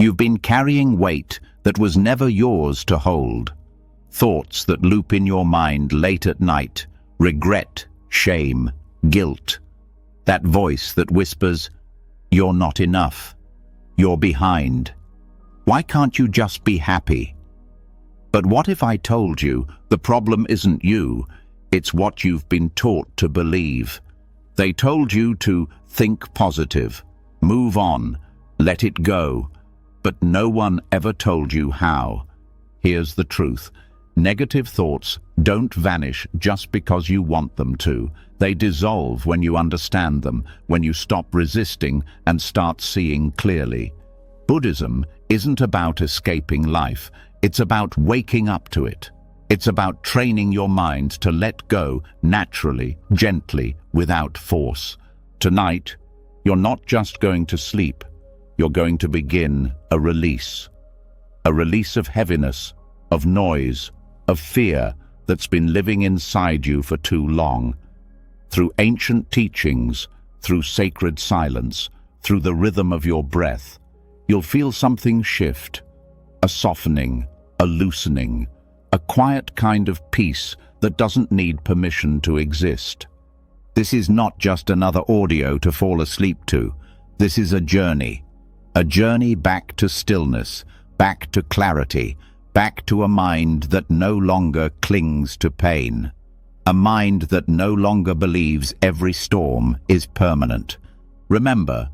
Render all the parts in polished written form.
You've been carrying weight that was never yours to hold. Thoughts that loop in your mind late at night, regret, shame, guilt. That voice that whispers, "You're not enough. You're behind. Why can't you just be happy?" But what if I told you the problem isn't you, it's what you've been taught to believe? They told you to think positive, move on, let it go, but no one ever told you how. Here's the truth. Negative thoughts don't vanish just because you want them to. They dissolve when you understand them, when you stop resisting and start seeing clearly. Buddhism isn't about escaping life. It's about waking up to it. It's about training your mind to let go naturally, gently, without force. Tonight, you're not just going to sleep. You're going to begin a release. A release of heaviness, of noise, of fear that's been living inside you for too long. Through ancient teachings, through sacred silence, through the rhythm of your breath, you'll feel something shift, a softening, a loosening, a quiet kind of peace that doesn't need permission to exist. This is not just another audio to fall asleep to. This is a journey back to stillness, back to clarity, back to a mind that no longer clings to pain. A mind that no longer believes every storm is permanent. Remember,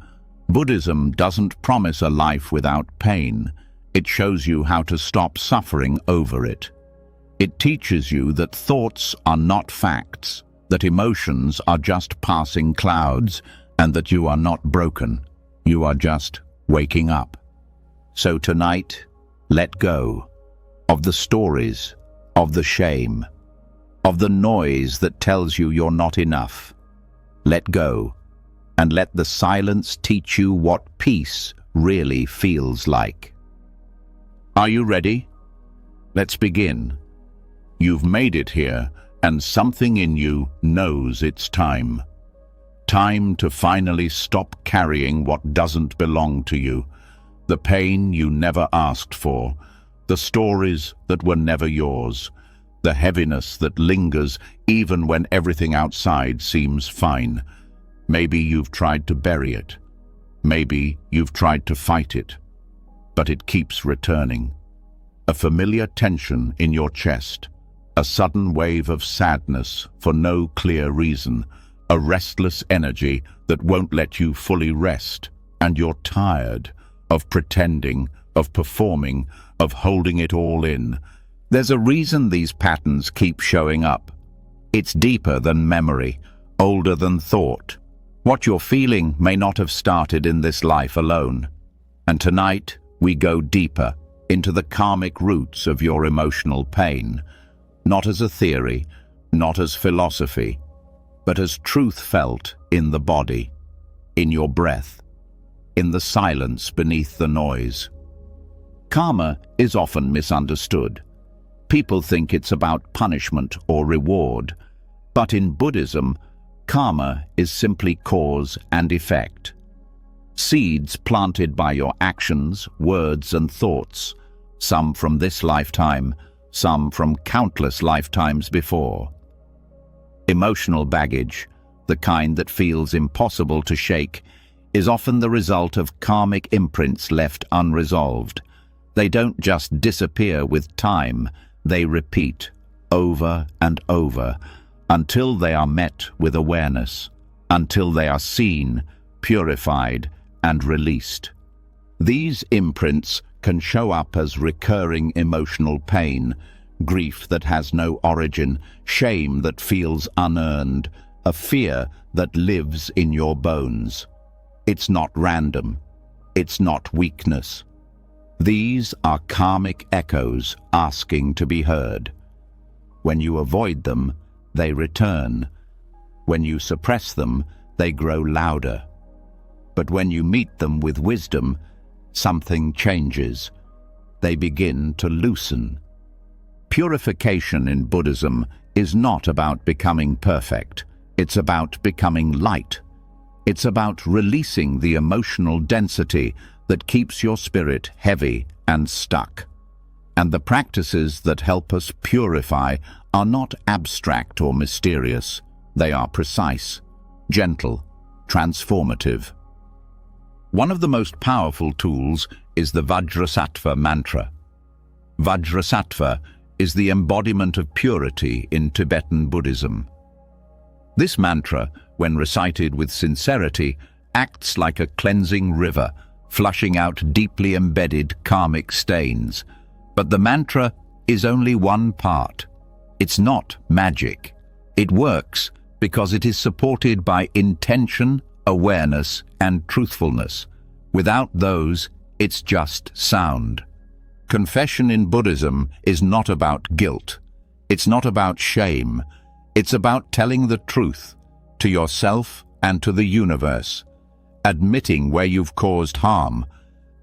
Buddhism doesn't promise a life without pain. It shows you how to stop suffering over it. It teaches you that thoughts are not facts, that emotions are just passing clouds, and that you are not broken. You are just waking up. So tonight, let go of the stories, of the shame, of the noise that tells you you're not enough. Let go, and let the silence teach you what peace really feels like. Are you ready? Let's begin. You've made it here, and something in you knows it's time. Time to finally stop carrying what doesn't belong to you, the pain you never asked for, the stories that were never yours, the heaviness that lingers even when everything outside seems fine. Maybe you've tried to bury it. Maybe you've tried to fight it, but it keeps returning. A familiar tension in your chest, a sudden wave of sadness for no clear reason, a restless energy that won't let you fully rest, and you're tired of pretending, of performing, of holding it all in. There's a reason these patterns keep showing up. It's deeper than memory, older than thought. What you're feeling may not have started in this life alone. And tonight, we go deeper into the karmic roots of your emotional pain, not as a theory, not as philosophy, but as truth felt in the body, in your breath, in the silence beneath the noise. Karma is often misunderstood. People think it's about punishment or reward, but in Buddhism, karma is simply cause and effect. Seeds planted by your actions, words, and thoughts, some from this lifetime, some from countless lifetimes before. Emotional baggage, the kind that feels impossible to shake, is often the result of karmic imprints left unresolved. They don't just disappear with time, they repeat over and over until they are met with awareness, until they are seen, purified, and released. These imprints can show up as recurring emotional pain, grief that has no origin, shame that feels unearned, a fear that lives in your bones. It's not random. It's not weakness. These are karmic echoes asking to be heard. When you avoid them, they return. When you suppress them, they grow louder. But when you meet them with wisdom, something changes. They begin to loosen. Purification in Buddhism is not about becoming perfect. It's about becoming light. It's about releasing the emotional density that keeps your spirit heavy and stuck. And the practices that help us purify are not abstract or mysterious. They are precise, gentle, transformative. One of the most powerful tools is the Vajrasattva mantra. Vajrasattva is the embodiment of purity in Tibetan Buddhism. This mantra, when recited with sincerity, acts like a cleansing river, flushing out deeply embedded karmic stains. But the mantra is only one part. It's not magic. It works because it is supported by intention, awareness, and truthfulness. Without those, it's just sound. Confession in Buddhism is not about guilt. It's not about shame. It's about telling the truth to yourself and to the universe, admitting where you've caused harm,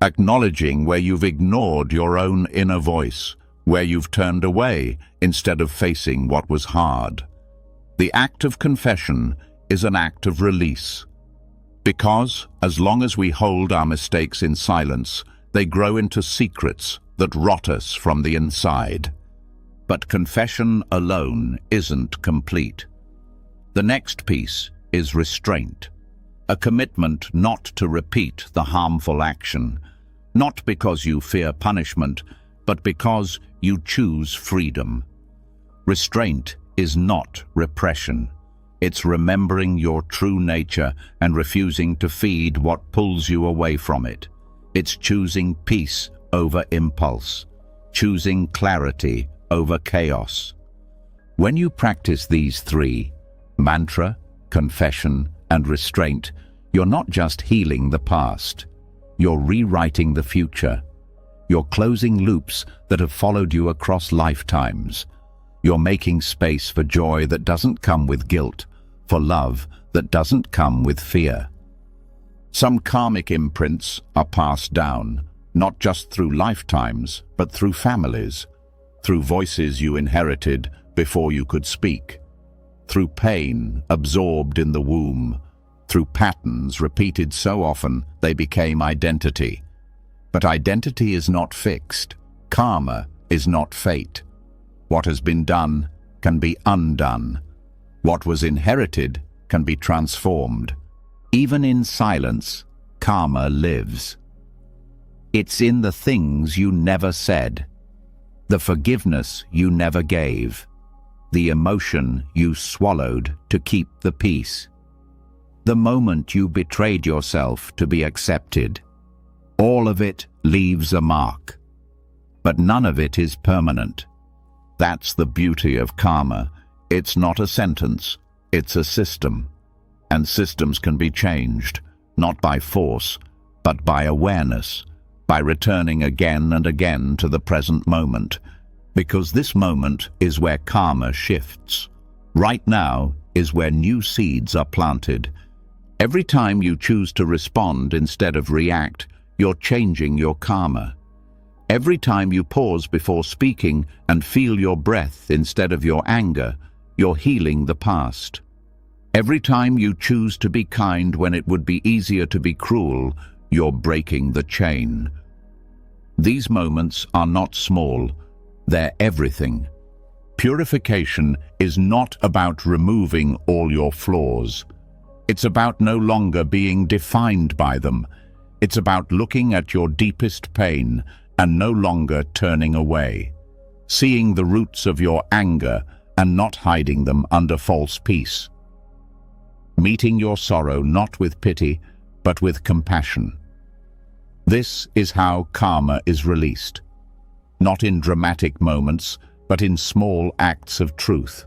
acknowledging where you've ignored your own inner voice, where you've turned away instead of facing what was hard. The act of confession is an act of release, because as long as we hold our mistakes in silence, they grow into secrets that rot us from the inside. But confession alone isn't complete. The next piece is restraint, a commitment not to repeat the harmful action, not because you fear punishment, but because you choose freedom. Restraint is not repression. It's remembering your true nature and refusing to feed what pulls you away from it. It's choosing peace over impulse, choosing clarity over chaos. When you practice these three, mantra, confession, and restraint, you're not just healing the past. You're rewriting the future. You're closing loops that have followed you across lifetimes. You're making space for joy that doesn't come with guilt, for love that doesn't come with fear. Some karmic imprints are passed down, not just through lifetimes, but through families, through voices you inherited before you could speak, through pain absorbed in the womb, through patterns repeated so often they became identity. But identity is not fixed. Karma is not fate. What has been done can be undone. What was inherited can be transformed. Even in silence, karma lives. It's in the things you never said, the forgiveness you never gave, the emotion you swallowed to keep the peace, the moment you betrayed yourself to be accepted. All of it leaves a mark, but none of it is permanent. That's the beauty of karma. It's not a sentence, it's a system. And systems can be changed, not by force, but by awareness, by returning again and again to the present moment, because this moment is where karma shifts. Right now is where new seeds are planted. Every time you choose to respond instead of react, you're changing your karma. Every time you pause before speaking and feel your breath instead of your anger, you're healing the past. Every time you choose to be kind when it would be easier to be cruel, you're breaking the chain. These moments are not small, they're everything. Purification is not about removing all your flaws. It's about no longer being defined by them. It's about looking at your deepest pain and no longer turning away, seeing the roots of your anger and not hiding them under false peace. Meeting your sorrow not with pity, but with compassion. This is how karma is released, not in dramatic moments, but in small acts of truth.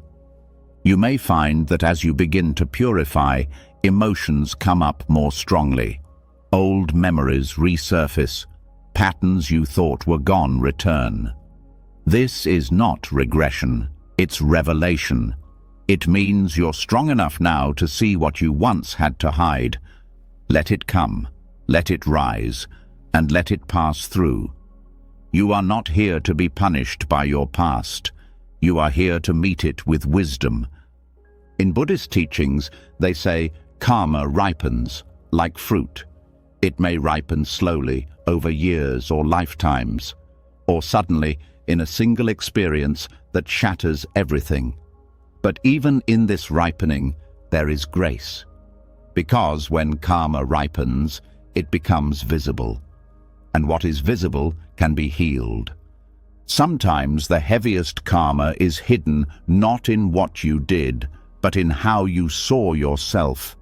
You may find that as you begin to purify, emotions come up more strongly. Old memories resurface, patterns you thought were gone return. This is not regression, it's revelation. It means you're strong enough now to see what you once had to hide. Let it come, let it rise, and let it pass through. You are not here to be punished by your past. You are here to meet it with wisdom. In Buddhist teachings, they say karma ripens like fruit. It may ripen slowly over years or lifetimes, or suddenly in a single experience that shatters everything. But even in this ripening, there is grace. Because when karma ripens, it becomes visible. And what is visible can be healed. Sometimes the heaviest karma is hidden not in what you did, but in how you saw yourself,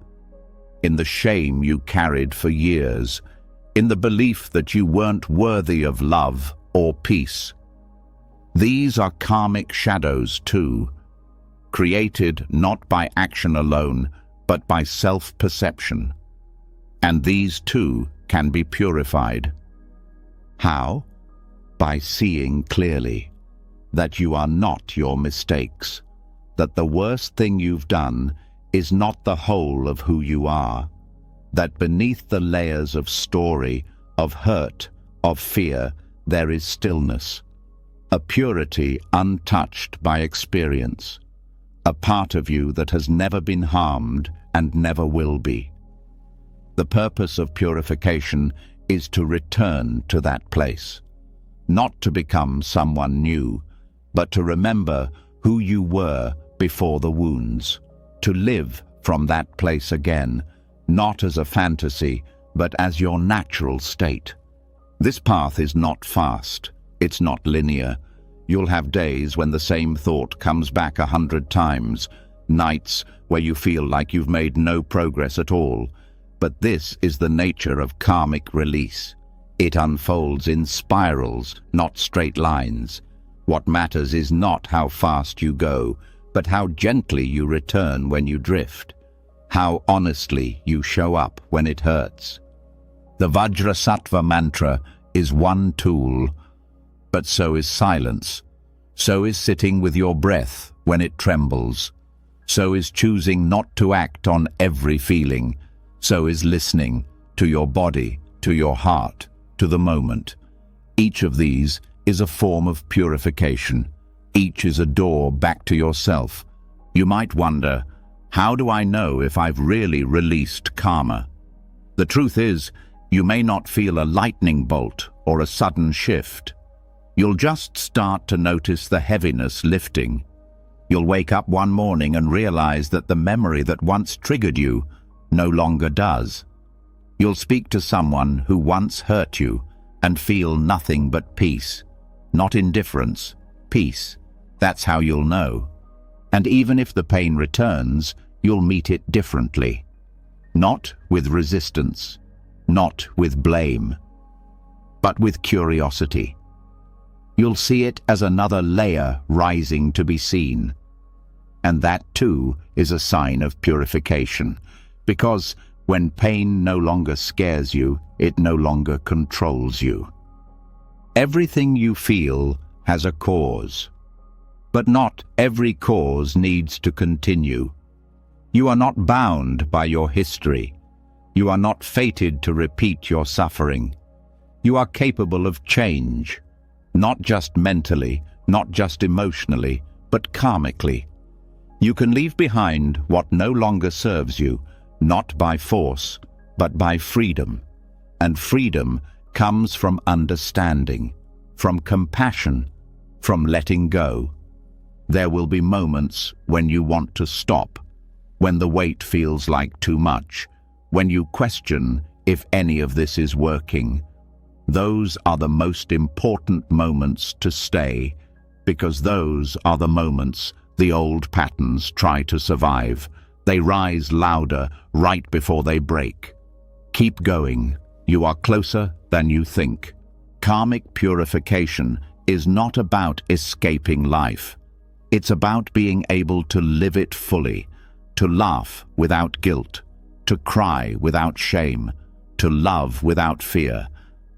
in the shame you carried for years, in the belief that you weren't worthy of love or peace. These are karmic shadows too, created not by action alone, but by self-perception. And these too can be purified. How? By seeing clearly that you are not your mistakes, that the worst thing you've done is not the whole of who you are, that beneath the layers of story, of hurt, of fear, there is stillness, a purity untouched by experience, a part of you that has never been harmed and never will be. The purpose of purification is to return to that place, not to become someone new, but to remember who you were before the wounds, to live from that place again, not as a fantasy, but as your natural state. This path is not fast, it's not linear. You'll have days when the same thought comes back 100 times, nights where you feel like you've made no progress at all. But this is the nature of karmic release. It unfolds in spirals, not straight lines. What matters is not how fast you go, but how gently you return when you drift, how honestly you show up when it hurts. The Vajrasattva mantra is one tool, but so is silence. So is sitting with your breath when it trembles. So is choosing not to act on every feeling. So is listening to your body, to your heart, to the moment. Each of these is a form of purification. Each is a door back to yourself. You might wonder, how do I know if I've really released karma? The truth is, you may not feel a lightning bolt or a sudden shift. You'll just start to notice the heaviness lifting. You'll wake up one morning and realize that the memory that once triggered you no longer does. You'll speak to someone who once hurt you and feel nothing but peace, not indifference, peace. That's how you'll know. And even if the pain returns, you'll meet it differently. Not with resistance, not with blame, but with curiosity. You'll see it as another layer rising to be seen. And that too is a sign of purification, because when pain no longer scares you, it no longer controls you. Everything you feel has a cause, but not every cause needs to continue. You are not bound by your history. You are not fated to repeat your suffering. You are capable of change, not just mentally, not just emotionally, but karmically. You can leave behind what no longer serves you, not by force, but by freedom. And freedom comes from understanding, from compassion, from letting go. There will be moments when you want to stop, when the weight feels like too much, when you question if any of this is working. Those are the most important moments to stay, because those are the moments the old patterns try to survive. They rise louder right before they break. Keep going. You are closer than you think. Karmic purification is not about escaping life. It's about being able to live it fully, to laugh without guilt, to cry without shame, to love without fear,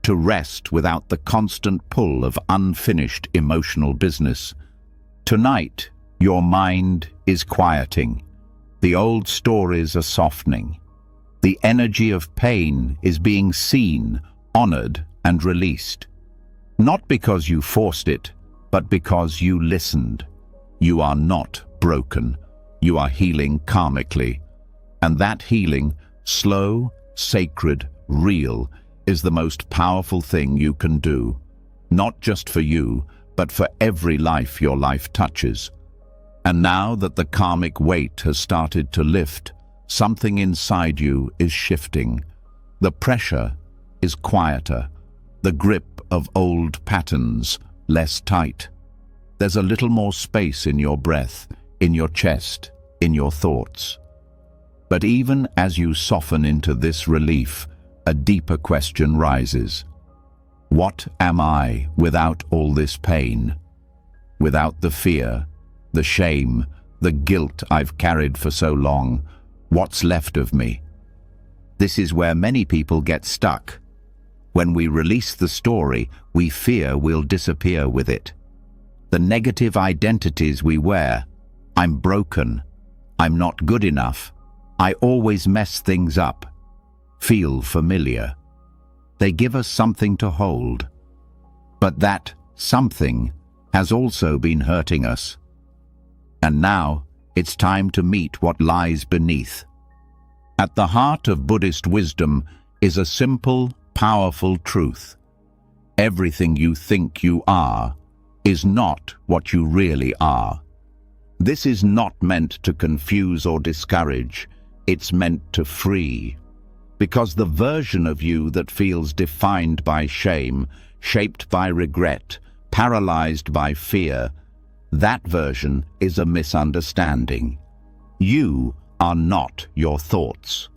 to rest without the constant pull of unfinished emotional business. Tonight, your mind is quieting. The old stories are softening. The energy of pain is being seen, honored, and released. Not because you forced it, but because you listened. You are not broken. You are healing karmically. And that healing, slow, sacred, real, is the most powerful thing you can do. Not just for you, but for every life your life touches. And now that the karmic weight has started to lift, something inside you is shifting. The pressure is quieter, the grip of old patterns less tight. There's a little more space in your breath, in your chest, in your thoughts. But even as you soften into this relief, a deeper question rises. What am I without all this pain? Without the fear, the shame, the guilt I've carried for so long, what's left of me? This is where many people get stuck. When we release the story, we fear we'll disappear with it. The negative identities we wear, I'm broken, I'm not good enough, I always mess things up, feel familiar. They give us something to hold. But that something has also been hurting us. And now it's time to meet what lies beneath. At the heart of Buddhist wisdom is a simple, powerful truth. Everything you think you are is not what you really are. This is not meant to confuse or discourage. It's meant to free. Because the version of you that feels defined by shame, shaped by regret, paralyzed by fear, that version is a misunderstanding. You are not your thoughts.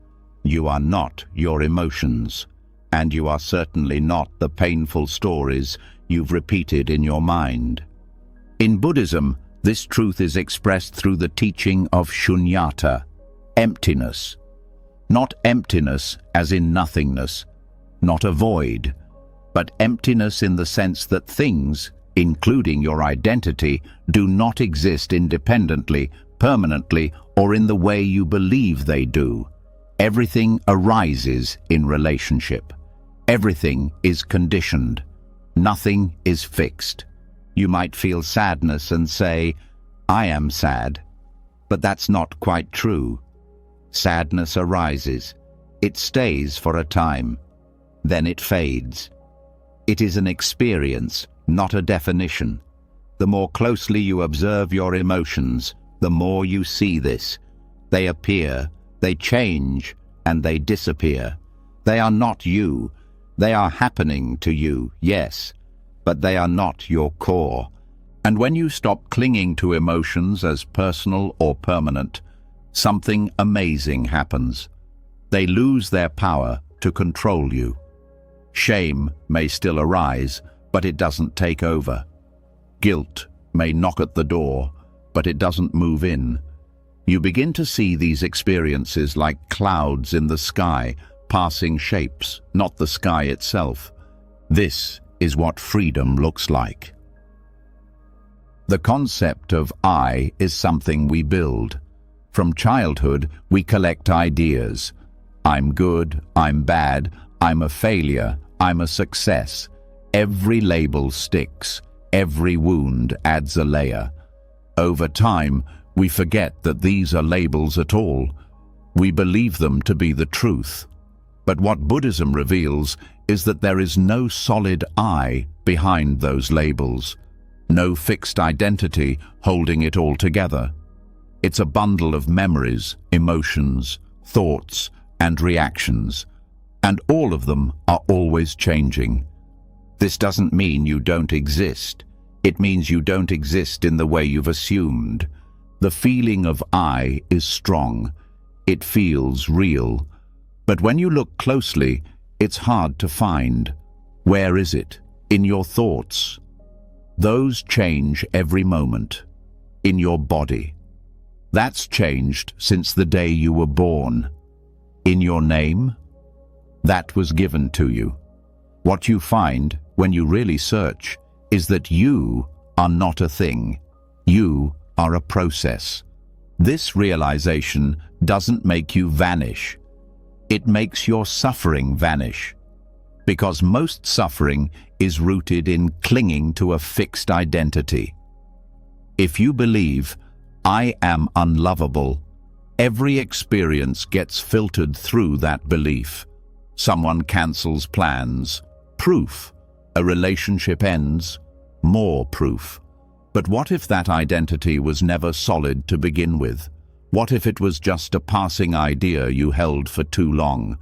You are not your emotions. And you are certainly not the painful stories you've repeated in your mind. In Buddhism, this truth is expressed through the teaching of shunyata, emptiness. Not emptiness as in nothingness, not a void, but emptiness in the sense that things, including your identity, do not exist independently, permanently, or in the way you believe they do. Everything arises in relationship. Everything is conditioned. Nothing is fixed. You might feel sadness and say, I am sad. But that's not quite true. Sadness arises. It stays for a time. Then it fades. It is an experience, not a definition. The more closely you observe your emotions, the more you see this. They appear, they change, and they disappear. They are not you. They are happening to you, yes, but they are not your core. And when you stop clinging to emotions as personal or permanent, something amazing happens. They lose their power to control you. Shame may still arise, but it doesn't take over. Guilt may knock at the door, but it doesn't move in. You begin to see these experiences like clouds in the sky, passing shapes, not the sky itself. This is what freedom looks like. The concept of I is something we build. From childhood, we collect ideas. I'm good, I'm bad, I'm a failure, I'm a success. Every label sticks. Every wound adds a layer. Over time, we forget that these are labels at all. We believe them to be the truth. But what Buddhism reveals is that there is no solid I behind those labels, no fixed identity holding it all together. It's a bundle of memories, emotions, thoughts, and reactions, and all of them are always changing. This doesn't mean you don't exist. It means you don't exist in the way you've assumed. The feeling of I is strong. It feels real. But when you look closely, it's hard to find. Where is it? In your thoughts. Those change every moment. In your body. That's changed since the day you were born. In your name? That was given to you. What you find, when you really search, is that you are not a thing. You are a process. This realization doesn't make you vanish. It makes your suffering vanish. Because most suffering is rooted in clinging to a fixed identity. If you believe, I am unlovable, every experience gets filtered through that belief. Someone cancels plans. Proof. A relationship ends. More proof. But what if that identity was never solid to begin with? What if it was just a passing idea you held for too long?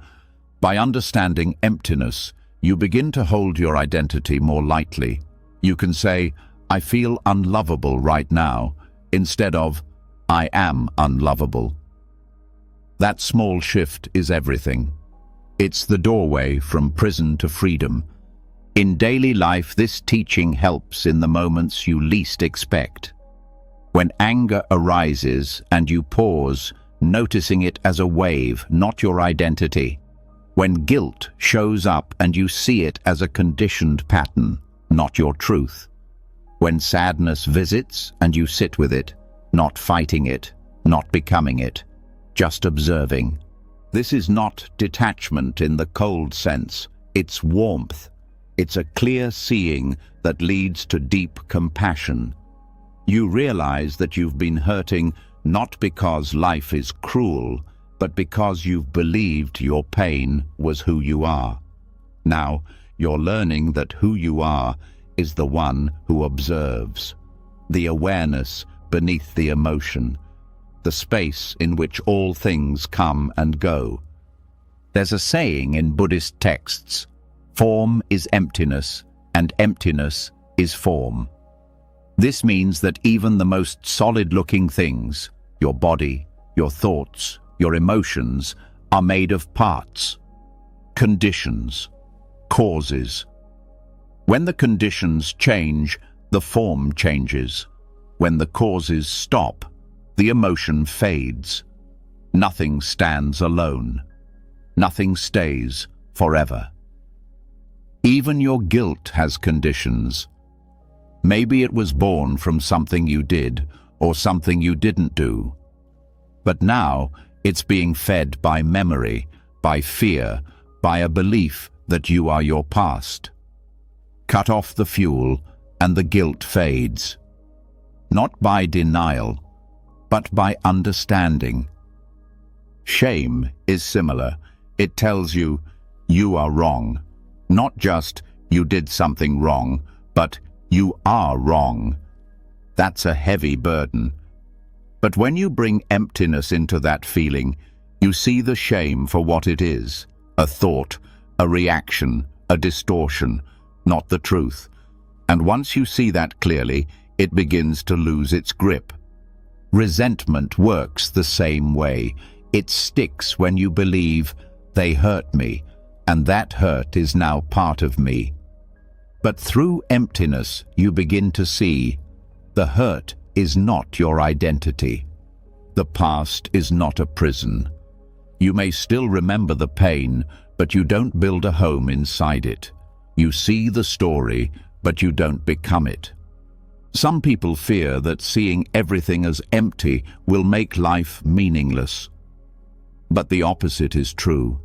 By understanding emptiness, you begin to hold your identity more lightly. You can say, "I feel unlovable right now," instead of, "I am unlovable." That small shift is everything. It's the doorway from prison to freedom. In daily life, this teaching helps in the moments you least expect. When anger arises and you pause, noticing it as a wave, not your identity. When guilt shows up and you see it as a conditioned pattern, not your truth. When sadness visits and you sit with it, not fighting it, not becoming it, just observing. This is not detachment in the cold sense, it's warmth. It's a clear seeing that leads to deep compassion. You realize that you've been hurting not because life is cruel, but because you've believed your pain was who you are. Now, you're learning that who you are is the one who observes. The awareness beneath the emotion. The space in which all things come and go. There's a saying in Buddhist texts, "Form is emptiness, and emptiness is form." This means that even the most solid-looking things, your body, your thoughts, your emotions, are made of parts, conditions, causes. When the conditions change, the form changes. When the causes stop, the emotion fades. Nothing stands alone. Nothing stays forever. Even your guilt has conditions. Maybe it was born from something you did or something you didn't do. But now it's being fed by memory, by fear, by a belief that you are your past. Cut off the fuel and the guilt fades. Not by denial, but by understanding. Shame is similar. It tells you, you are wrong. Not just, you did something wrong, but you are wrong. That's a heavy burden. But when you bring emptiness into that feeling, you see the shame for what it is. A thought, a reaction, a distortion, not the truth. And once you see that clearly, it begins to lose its grip. Resentment works the same way. It sticks when you believe, they hurt me, and that hurt is now part of me. But through emptiness, you begin to see, the hurt is not your identity. The past is not a prison. You may still remember the pain, but you don't build a home inside it. You see the story, but you don't become it. Some people fear that seeing everything as empty will make life meaningless. But the opposite is true.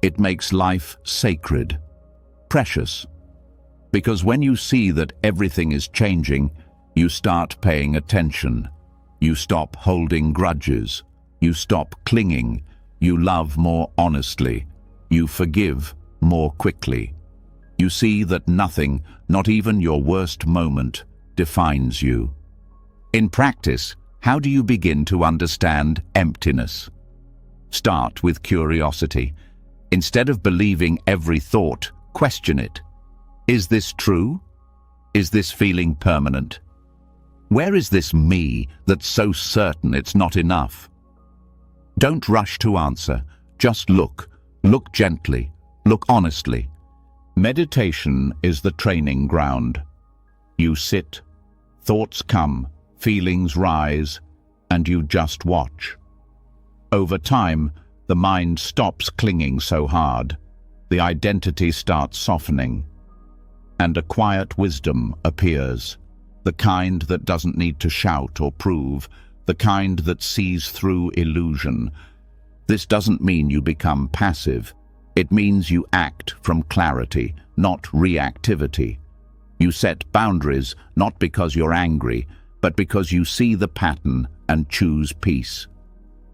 It makes life sacred, precious. Because when you see that everything is changing, you start paying attention. You stop holding grudges. You stop clinging. You love more honestly. You forgive more quickly. You see that nothing, not even your worst moment, defines you. In practice, how do you begin to understand emptiness? Start with curiosity. Instead of believing every thought, question it. Is this true? Is this feeling permanent? Where is this me that's so certain it's not enough? Don't rush to answer. Just look. Look gently. Look honestly. Meditation is the training ground. You sit, thoughts come, feelings rise, and you just watch. Over time, the mind stops clinging so hard. The identity starts softening. And a quiet wisdom appears. The kind that doesn't need to shout or prove. The kind that sees through illusion. This doesn't mean you become passive. It means you act from clarity, not reactivity. You set boundaries not because you're angry, but because you see the pattern and choose peace.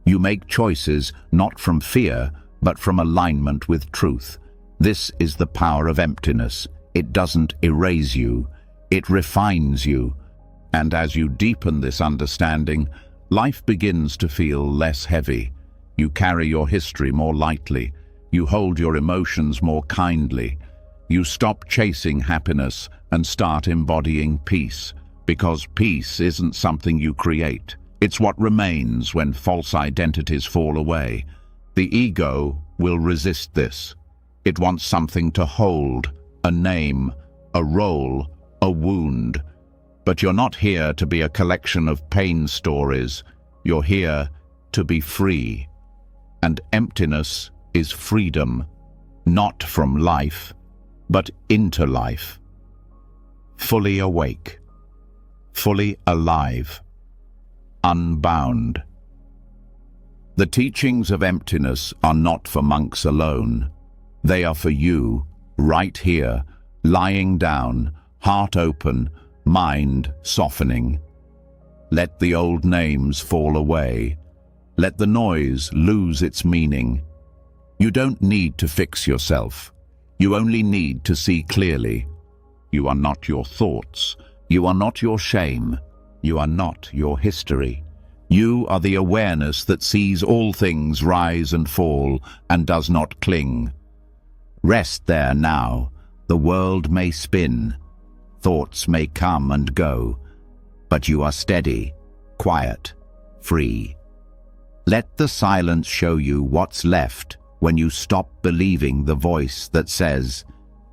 You make choices not from fear, but from alignment with truth. This is the power of emptiness. It doesn't erase you, it refines you. And as you deepen this understanding, life begins to feel less heavy. You carry your history more lightly. You hold your emotions more kindly. You stop chasing happiness and start embodying peace, because peace isn't something you create. It's what remains when false identities fall away. The ego will resist this. It wants something to hold, a name, a role, a wound. But you're not here to be a collection of pain stories. You're here to be free. And emptiness is freedom, not from life, but into life. Fully awake, fully alive, unbound. The teachings of emptiness are not for monks alone. They are for you, right here, lying down, heart open, mind softening. Let the old names fall away. Let the noise lose its meaning. You don't need to fix yourself. You only need to see clearly. You are not your thoughts. You are not your shame. You are not your history. You are the awareness that sees all things rise and fall and does not cling. Rest there now. The world may spin. Thoughts may come and go. But you are steady, quiet, free. Let the silence show you what's left when you stop believing the voice that says,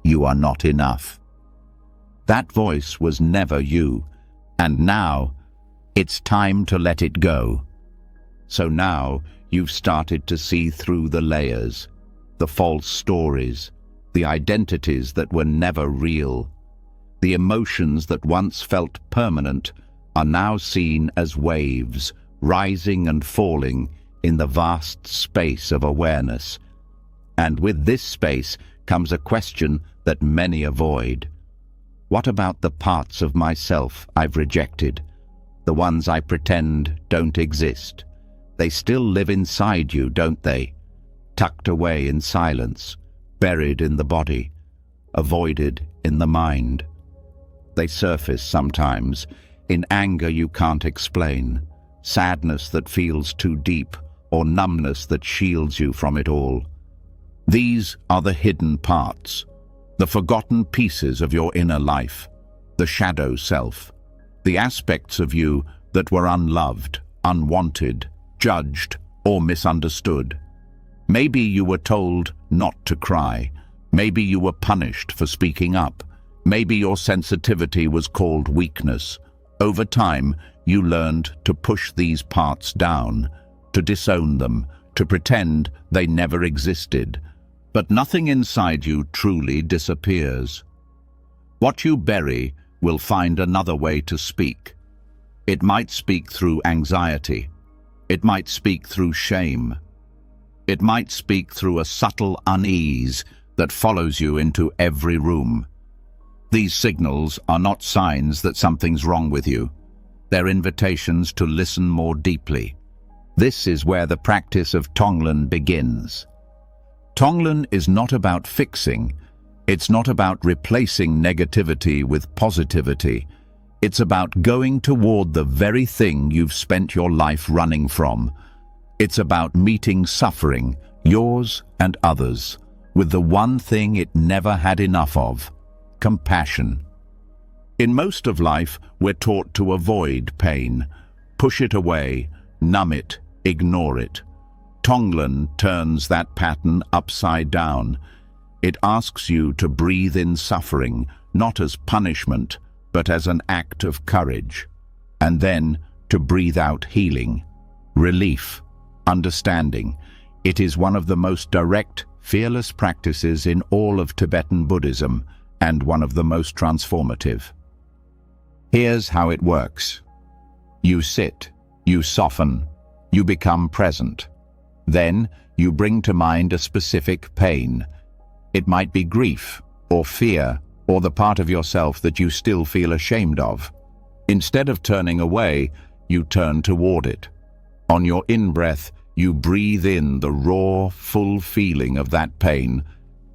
"You are not enough." That voice was never you, and now it's time to let it go. So now you've started to see through the layers, the false stories, the identities that were never real. The emotions that once felt permanent are now seen as waves, rising and falling in the vast space of awareness. And with this space comes a question that many avoid. What about the parts of myself I've rejected? The ones I pretend don't exist? They still live inside you, don't they? Tucked away in silence, buried in the body, avoided in the mind. They surface sometimes in anger you can't explain, sadness that feels too deep, or numbness that shields you from it all. These are the hidden parts, the forgotten pieces of your inner life, the shadow self, the aspects of you that were unloved, unwanted, judged, or misunderstood. Maybe you were told not to cry. Maybe you were punished for speaking up. Maybe your sensitivity was called weakness. Over time, you learned to push these parts down, to disown them, to pretend they never existed. But nothing inside you truly disappears. What you bury will find another way to speak. It might speak through anxiety. It might speak through shame. It might speak through a subtle unease that follows you into every room. These signals are not signs that something's wrong with you. They're invitations to listen more deeply. This is where the practice of Tonglen begins. Tonglen is not about fixing. It's not about replacing negativity with positivity. It's about going toward the very thing you've spent your life running from. It's about meeting suffering, yours and others, with the one thing it never had enough of: compassion. In most of life, we're taught to avoid pain, push it away, numb it, ignore it. Tonglen turns that pattern upside down. It asks you to breathe in suffering, not as punishment, but as an act of courage, and then to breathe out healing, relief, understanding. It is one of the most direct, fearless practices in all of Tibetan Buddhism, and one of the most transformative. Here's how it works. You sit, you soften, you become present. Then you bring to mind a specific pain. It might be grief, or fear, or the part of yourself that you still feel ashamed of. Instead of turning away, you turn toward it. On your in-breath, You breathe in the raw, full feeling of that pain.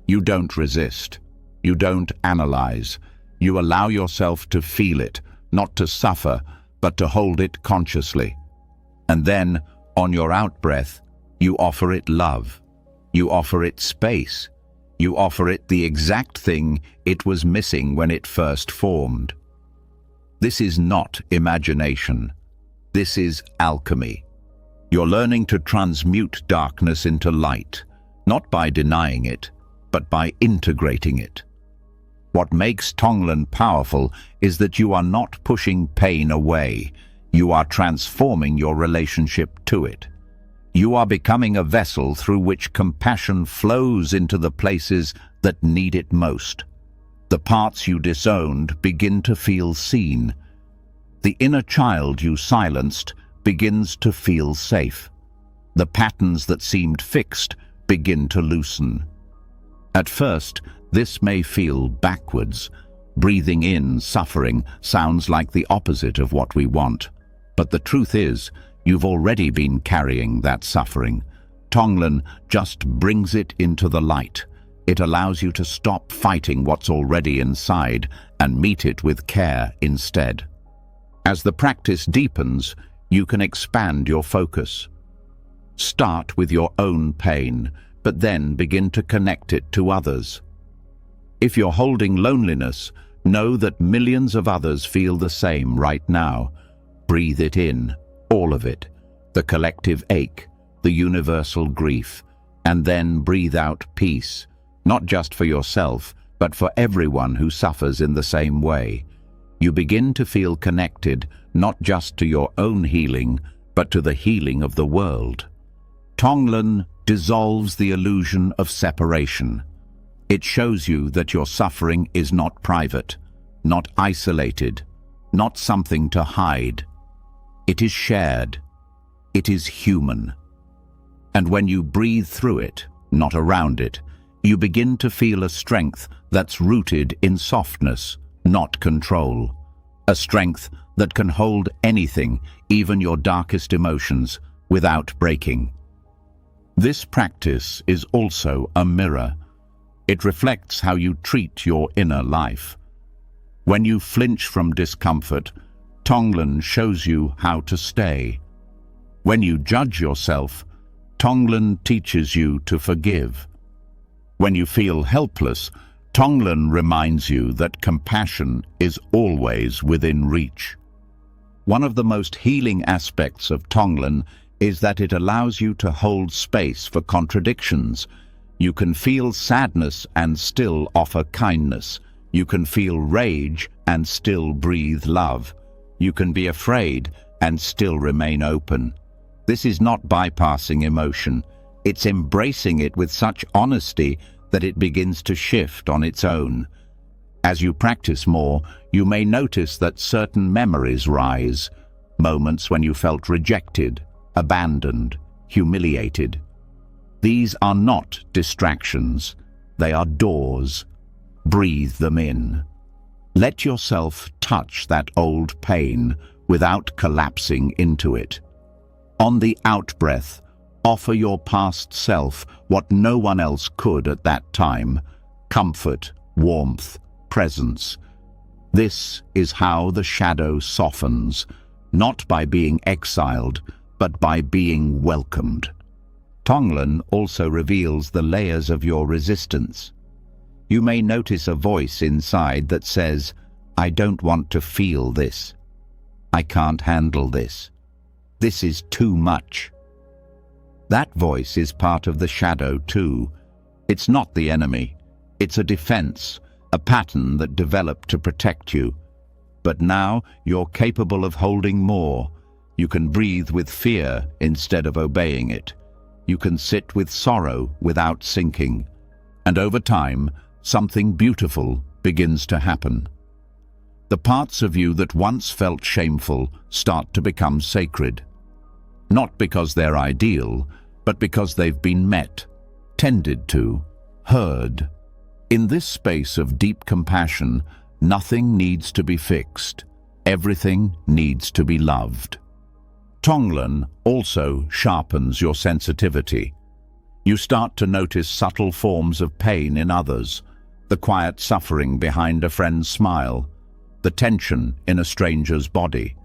You don't resist. You don't analyze. You allow yourself to feel it, not to suffer, but to hold it consciously. And then, on your out-breath, you offer it love. You offer it space. You offer it the exact thing it was missing when it first formed. This is not imagination. This is alchemy. You're learning to transmute darkness into light, not by denying it, but by integrating it. What makes Tonglen powerful is that you are not pushing pain away. You are transforming your relationship to it. You are becoming a vessel through which compassion flows into the places that need it most. The parts you disowned begin to feel seen. The inner child you silenced begins to feel safe. The patterns that seemed fixed begin to loosen. At first, this may feel backwards. Breathing in suffering sounds like the opposite of what we want. But the truth is, you've already been carrying that suffering. Tonglen just brings it into the light. It allows you to stop fighting what's already inside and meet it with care instead. As the practice deepens, you can expand your focus. Start with your own pain, but then begin to connect it to others. If you're holding loneliness, know that millions of others feel the same right now. Breathe it in, all of it, the collective ache, the universal grief, and then breathe out peace, not just for yourself, but for everyone who suffers in the same way. You begin to feel connected, not just to your own healing, but to the healing of the world. Tonglen dissolves the illusion of separation. It shows you that your suffering is not private, not isolated, not something to hide. It is shared. It is human. And when you breathe through it, not around it, you begin to feel a strength that's rooted in softness, not control. A strength that can hold anything, even your darkest emotions, without breaking. This practice is also a mirror. It reflects how you treat your inner life. When you flinch from discomfort, Tonglen shows you how to stay. When you judge yourself, Tonglen teaches you to forgive. When you feel helpless, Tonglen reminds you that compassion is always within reach. One of the most healing aspects of Tonglen is that it allows you to hold space for contradictions. You can feel sadness and still offer kindness. You can feel rage and still breathe love. You can be afraid and still remain open. This is not bypassing emotion. It's embracing it with such honesty that it begins to shift on its own. As you practice more, you may notice that certain memories rise, moments when you felt rejected, abandoned, humiliated. These are not distractions. They are doors. Breathe them in. Let yourself touch that old pain without collapsing into it. On the out-breath, offer your past self what no one else could at that time: comfort, warmth, presence. This is how the shadow softens, not by being exiled, but by being welcomed. Tonglen also reveals the layers of your resistance. You may notice a voice inside that says, "I don't want to feel this. I can't handle this. This is too much." That voice is part of the shadow too. It's not the enemy. It's a defense, a pattern that developed to protect you. But now you're capable of holding more. You can breathe with fear instead of obeying it. You can sit with sorrow without sinking. And over time, something beautiful begins to happen. The parts of you that once felt shameful start to become sacred. Not because they're ideal, but because they've been met, tended to, heard. In this space of deep compassion, nothing needs to be fixed. Everything needs to be loved. Tonglen also sharpens your sensitivity. You start to notice subtle forms of pain in others, the quiet suffering behind a friend's smile, the tension in a stranger's body.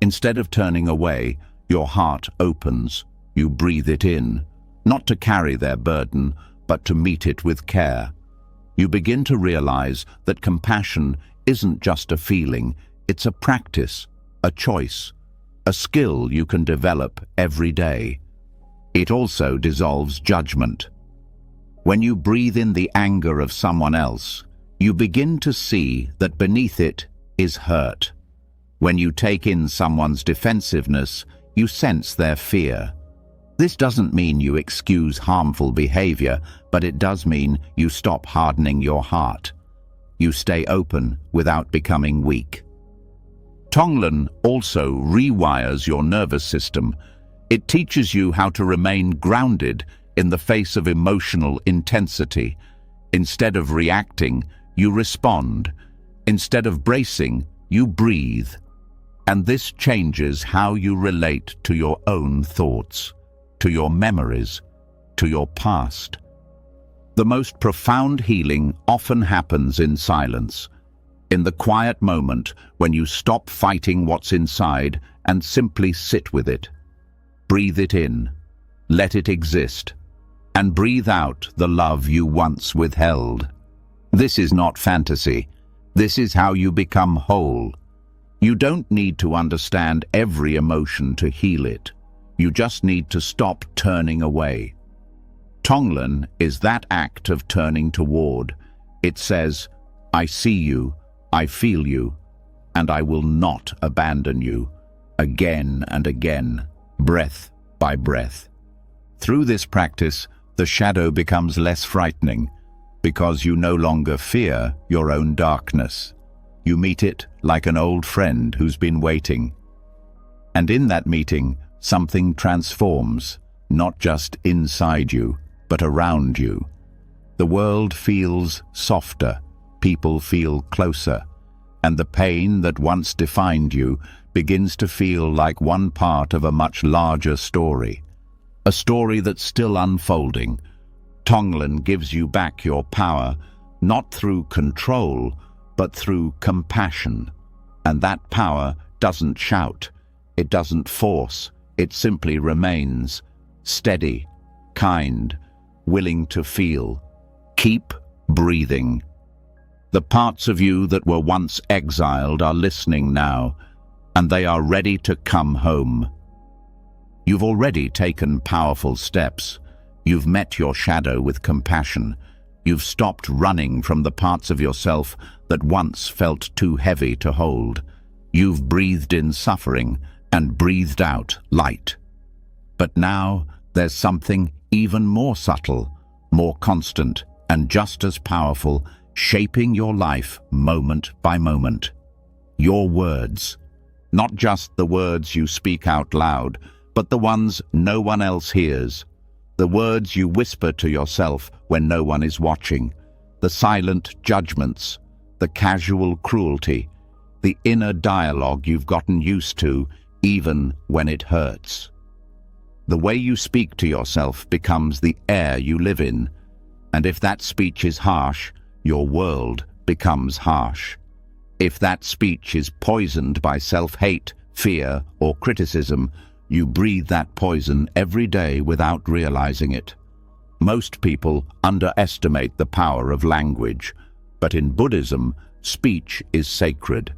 Instead of turning away, your heart opens. You breathe it in, not to carry their burden, but to meet it with care. You begin to realize that compassion isn't just a feeling, it's a practice, a choice, a skill you can develop every day. It also dissolves judgment. When you breathe in the anger of someone else, you begin to see that beneath it is hurt. When you take in someone's defensiveness, you sense their fear. This doesn't mean you excuse harmful behavior, but it does mean you stop hardening your heart. You stay open without becoming weak. Tonglen also rewires your nervous system. It teaches you how to remain grounded in the face of emotional intensity. Instead of reacting, you respond. Instead of bracing, you breathe. And this changes how you relate to your own thoughts, to your memories, to your past. The most profound healing often happens in silence, in the quiet moment when you stop fighting what's inside and simply sit with it. Breathe it in, let it exist, and breathe out the love you once withheld. This is not fantasy. This is how you become whole. You don't need to understand every emotion to heal it. You just need to stop turning away. Tonglen is that act of turning toward. It says, I see you, I feel you, and I will not abandon you, again and again, breath by breath. Through this practice, the shadow becomes less frightening, because you no longer fear your own darkness. You meet it like an old friend who's been waiting. And in that meeting, something transforms, not just inside you, but around you. The world feels softer, people feel closer, and the pain that once defined you begins to feel like one part of a much larger story. A story that's still unfolding. Tonglen gives you back your power, not through control, but through compassion. And that power doesn't shout, it doesn't force, it simply remains steady, kind, willing to feel. Keep breathing. The parts of you that were once exiled are listening now, and they are ready to come home. You've already taken powerful steps. You've met your shadow with compassion. You've stopped running from the parts of yourself that once felt too heavy to hold. You've breathed in suffering and breathed out light. But now there's something even more subtle, more constant, and just as powerful, shaping your life moment by moment. Your words. Not just the words you speak out loud, but the ones no one else hears. The words you whisper to yourself when no one is watching. The silent judgments, the casual cruelty, the inner dialogue you've gotten used to, even when it hurts. The way you speak to yourself becomes the air you live in, and if that speech is harsh, your world becomes harsh. If that speech is poisoned by self-hate, fear, or criticism, you breathe that poison every day without realizing it. Most people underestimate the power of language, but in Buddhism, speech is sacred.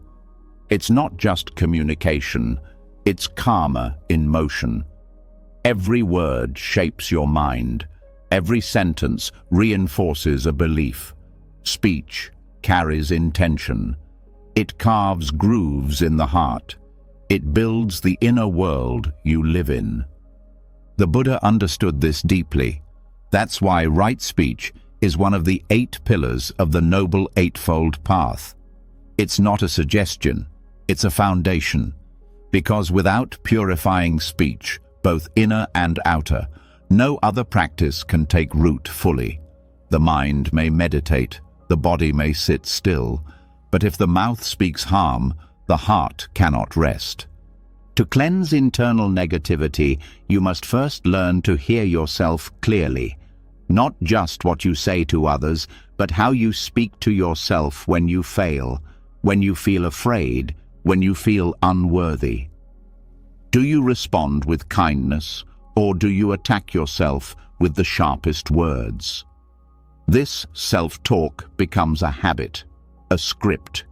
It's not just communication, it's karma in motion. Every word shapes your mind. Every sentence reinforces a belief. Speech carries intention. It carves grooves in the heart. It builds the inner world you live in. The Buddha understood this deeply. That's why right speech is one of the 8 pillars of the Noble Eightfold Path. It's not a suggestion, it's a foundation. Because without purifying speech, both inner and outer, no other practice can take root fully. The mind may meditate, the body may sit still, but if the mouth speaks harm, the heart cannot rest. To cleanse internal negativity, you must first learn to hear yourself clearly. Not just what you say to others, but how you speak to yourself when you fail, when you feel afraid, when you feel unworthy. Do you respond with kindness, or do you attack yourself with the sharpest words? This self-talk becomes a habit, a script,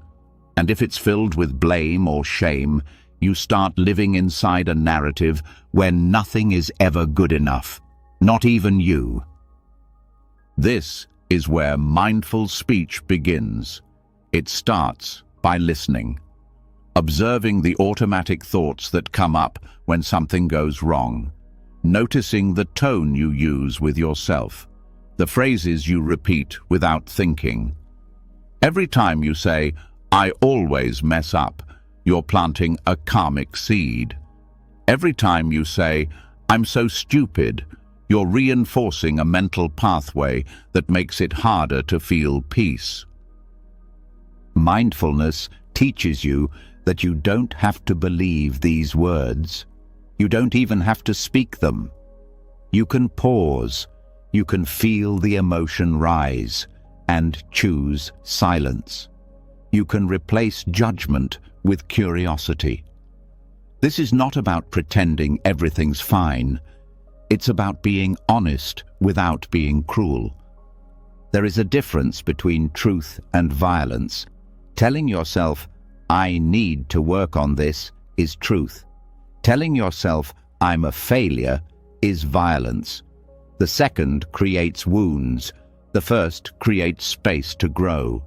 and if it's filled with blame or shame, you start living inside a narrative where nothing is ever good enough, not even you. This is where mindful speech begins. It starts by listening, observing the automatic thoughts that come up when something goes wrong, noticing the tone you use with yourself, the phrases you repeat without thinking. Every time you say, "I always mess up," you're planting a karmic seed. Every time you say, "I'm so stupid," you're reinforcing a mental pathway that makes it harder to feel peace. Mindfulness teaches you that you don't have to believe these words. You don't even have to speak them. You can pause, you can feel the emotion rise, and choose silence. You can replace judgment with curiosity. This is not about pretending everything's fine. It's about being honest without being cruel. There is a difference between truth and violence. Telling yourself, "I need to work on this," is truth. Telling yourself, "I'm a failure," is violence. The second creates wounds. The first creates space to grow.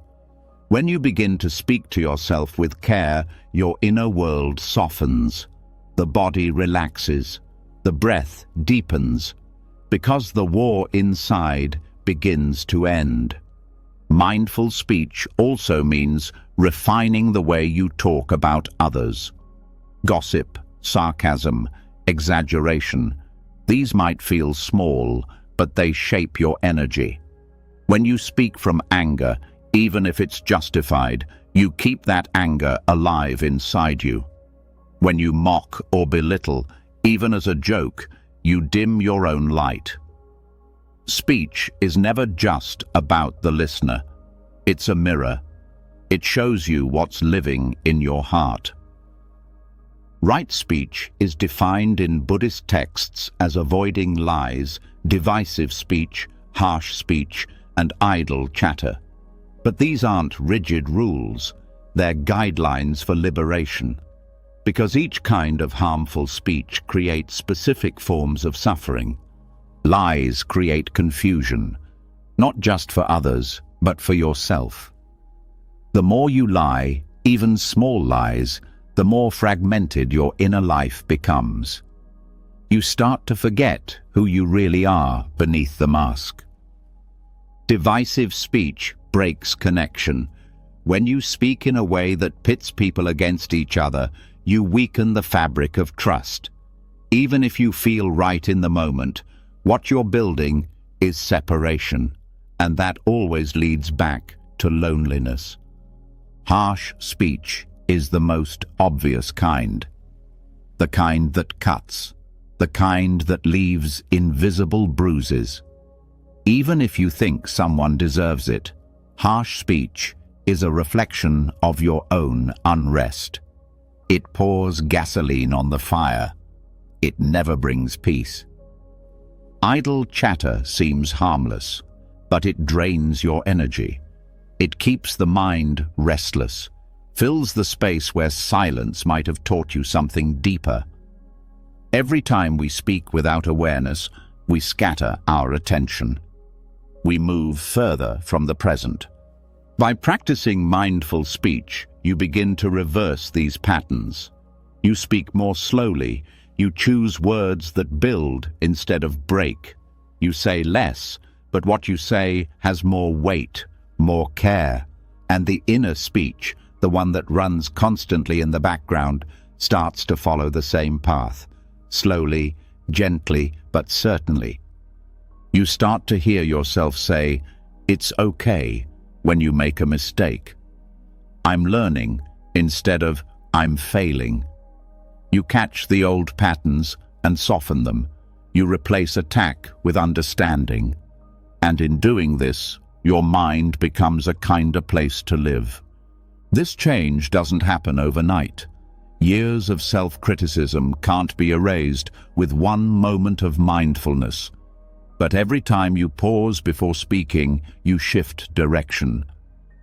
When you begin to speak to yourself with care, your inner world softens. The body relaxes. The breath deepens. Because the war inside begins to end. Mindful speech also means refining the way you talk about others. Gossip, sarcasm, exaggeration. These might feel small, but they shape your energy. When you speak from anger, even if it's justified, you keep that anger alive inside you. When you mock or belittle, even as a joke, you dim your own light. Speech is never just about the listener. It's a mirror. It shows you what's living in your heart. Right speech is defined in Buddhist texts as avoiding lies, divisive speech, harsh speech, and idle chatter. But these aren't rigid rules. They're guidelines for liberation. Because each kind of harmful speech creates specific forms of suffering. Lies create confusion, not just for others, but for yourself. The more you lie, even small lies, the more fragmented your inner life becomes. You start to forget who you really are beneath the mask. Divisive speech breaks connection. When you speak in a way that pits people against each other, you weaken the fabric of trust. Even if you feel right in the moment, what you're building is separation, and that always leads back to loneliness. Harsh speech is the most obvious kind. The kind that cuts. The kind that leaves invisible bruises. Even if you think someone deserves it, harsh speech is a reflection of your own unrest. It pours gasoline on the fire. It never brings peace. Idle chatter seems harmless, but it drains your energy. It keeps the mind restless, fills the space where silence might have taught you something deeper. Every time we speak without awareness, we scatter our attention. We move further from the present. By practicing mindful speech, you begin to reverse these patterns. You speak more slowly. You choose words that build instead of break. You say less, but what you say has more weight, more care. And the inner speech, the one that runs constantly in the background, starts to follow the same path. Slowly, gently, but certainly. You start to hear yourself say, "It's okay," when you make a mistake. "I'm learning," instead of "I'm failing." You catch the old patterns and soften them. You replace attack with understanding. And in doing this, your mind becomes a kinder place to live. This change doesn't happen overnight. Years of self-criticism can't be erased with one moment of mindfulness. But every time you pause before speaking, you shift direction.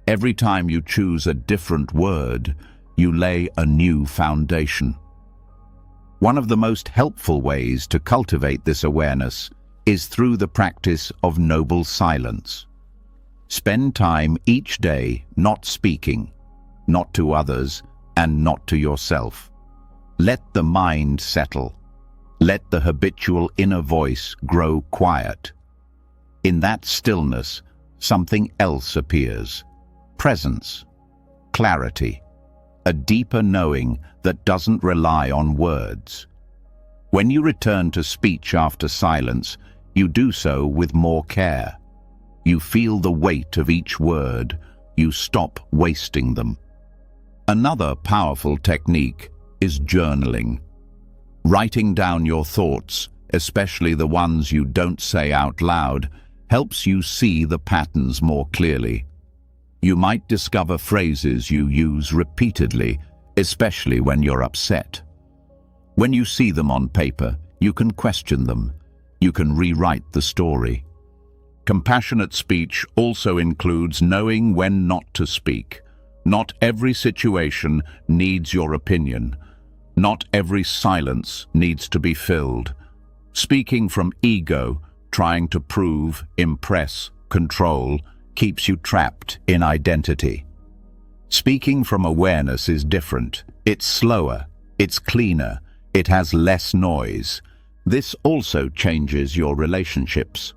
Every time you choose a different word, you lay a new foundation. One of the most helpful ways to cultivate this awareness is through the practice of noble silence. Spend time each day not speaking, not to others and not to yourself. Let the mind settle. Let the habitual inner voice grow quiet. In that stillness, something else appears. Presence, clarity, a deeper knowing that doesn't rely on words. When you return to speech after silence, you do so with more care. You feel the weight of each word. You stop wasting them. Another powerful technique is journaling. Writing down your thoughts, especially the ones you don't say out loud, helps you see the patterns more clearly. You might discover phrases you use repeatedly, especially when you're upset. When you see them on paper, you can question them. You can rewrite the story. Compassionate speech also includes knowing when not to speak. Not every situation needs your opinion. Not every silence needs to be filled. Speaking from ego, trying to prove, impress, control, keeps you trapped in identity. Speaking from awareness is different. It's slower, it's cleaner, it has less noise. This also changes your relationships.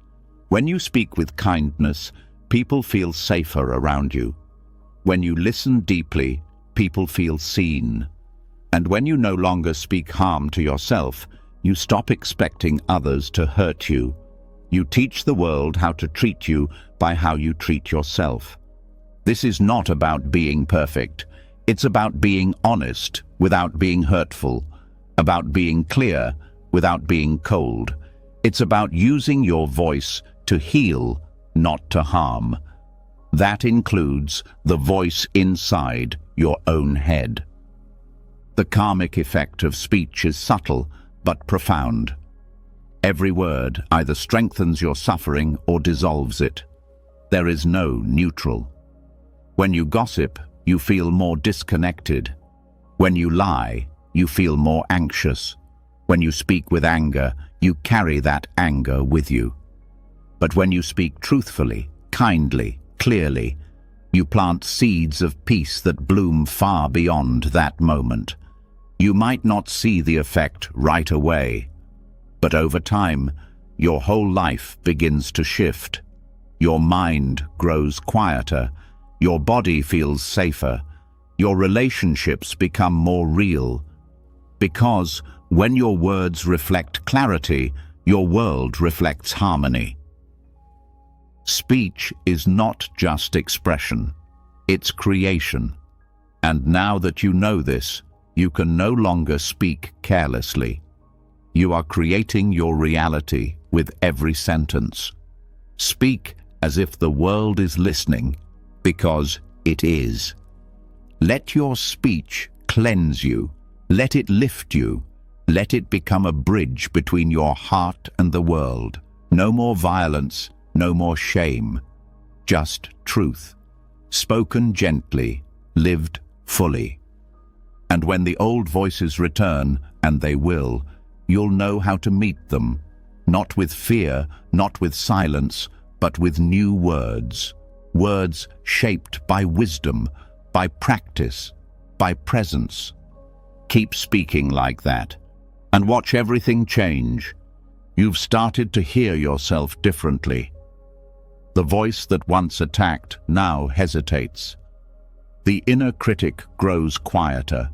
When you speak with kindness, people feel safer around you. When you listen deeply, people feel seen. And when you no longer speak harm to yourself, you stop expecting others to hurt you. You teach the world how to treat you by how you treat yourself. This is not about being perfect. It's about being honest without being hurtful, about being clear without being cold. It's about using your voice to heal, not to harm. That includes the voice inside your own head. The karmic effect of speech is subtle but profound. Every word either strengthens your suffering or dissolves it. There is no neutral. When you gossip, you feel more disconnected. When you lie, you feel more anxious. When you speak with anger, you carry that anger with you. But when you speak truthfully, kindly, clearly, you plant seeds of peace that bloom far beyond that moment. You might not see the effect right away, but over time, your whole life begins to shift. Your mind grows quieter, your body feels safer, your relationships become more real. Because when your words reflect clarity, your world reflects harmony. Speech is not just expression, it's creation. And now that you know this, you can no longer speak carelessly. You are creating your reality with every sentence. Speak as if the world is listening, because it is. Let your speech cleanse you. Let it lift you. Let it become a bridge between your heart and the world. No more violence, no more shame. Just truth. Spoken gently, lived fully. And when the old voices return, and they will, you'll know how to meet them, not with fear, not with silence, but with new words. Words shaped by wisdom, by practice, by presence. Keep speaking like that, and watch everything change. You've started to hear yourself differently. The voice that once attacked now hesitates. The inner critic grows quieter.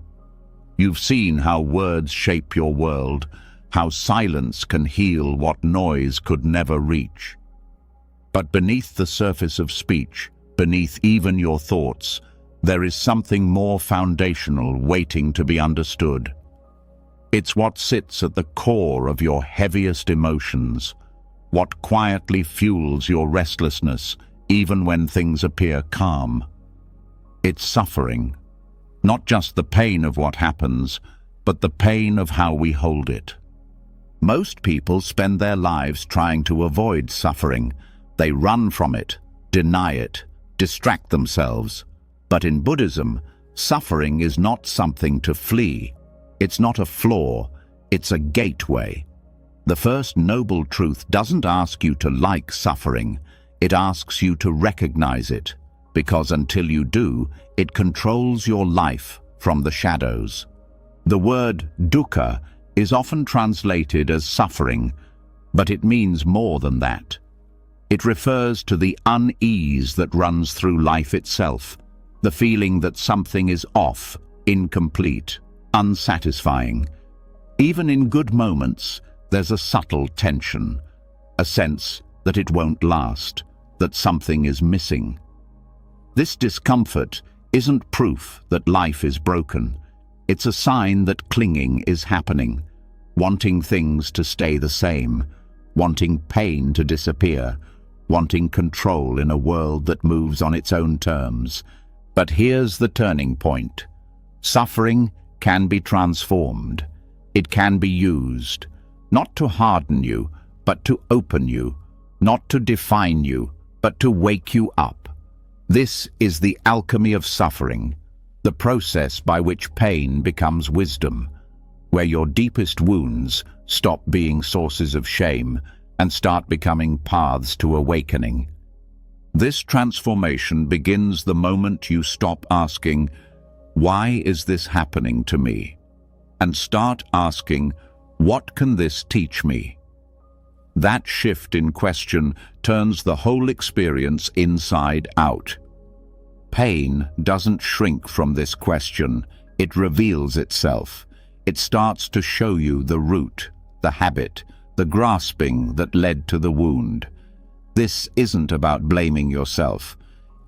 You've seen how words shape your world, how silence can heal what noise could never reach. But beneath the surface of speech, beneath even your thoughts, there is something more foundational waiting to be understood. It's what sits at the core of your heaviest emotions, what quietly fuels your restlessness even when things appear calm. It's suffering, not just the pain of what happens, but the pain of how we hold it. Most people spend their lives trying to avoid suffering. They run from it, deny it, distract themselves. But in Buddhism, suffering is not something to flee. It's not a flaw, it's a gateway. The first noble truth doesn't ask you to like suffering, it asks you to recognize it, because until you do, it controls your life from the shadows. The word dukkha is often translated as suffering, but it means more than that. It refers to the unease that runs through life itself, the feeling that something is off, incomplete, unsatisfying. Even in good moments, there's a subtle tension, a sense that it won't last, that something is missing. This discomfort isn't proof that life is broken. It's a sign that clinging is happening, wanting things to stay the same, wanting pain to disappear, wanting control in a world that moves on its own terms. But here's the turning point. Suffering can be transformed. It can be used, not to harden you, but to open you, not to define you, but to wake you up. This is the alchemy of suffering, the process by which pain becomes wisdom, where your deepest wounds stop being sources of shame and start becoming paths to awakening. This transformation begins the moment you stop asking, "Why is this happening to me?" and start asking, "What can this teach me?" That shift in question turns the whole experience inside out. Pain doesn't shrink from this question, it reveals itself. It starts to show you the root, the habit, the grasping that led to the wound. This isn't about blaming yourself.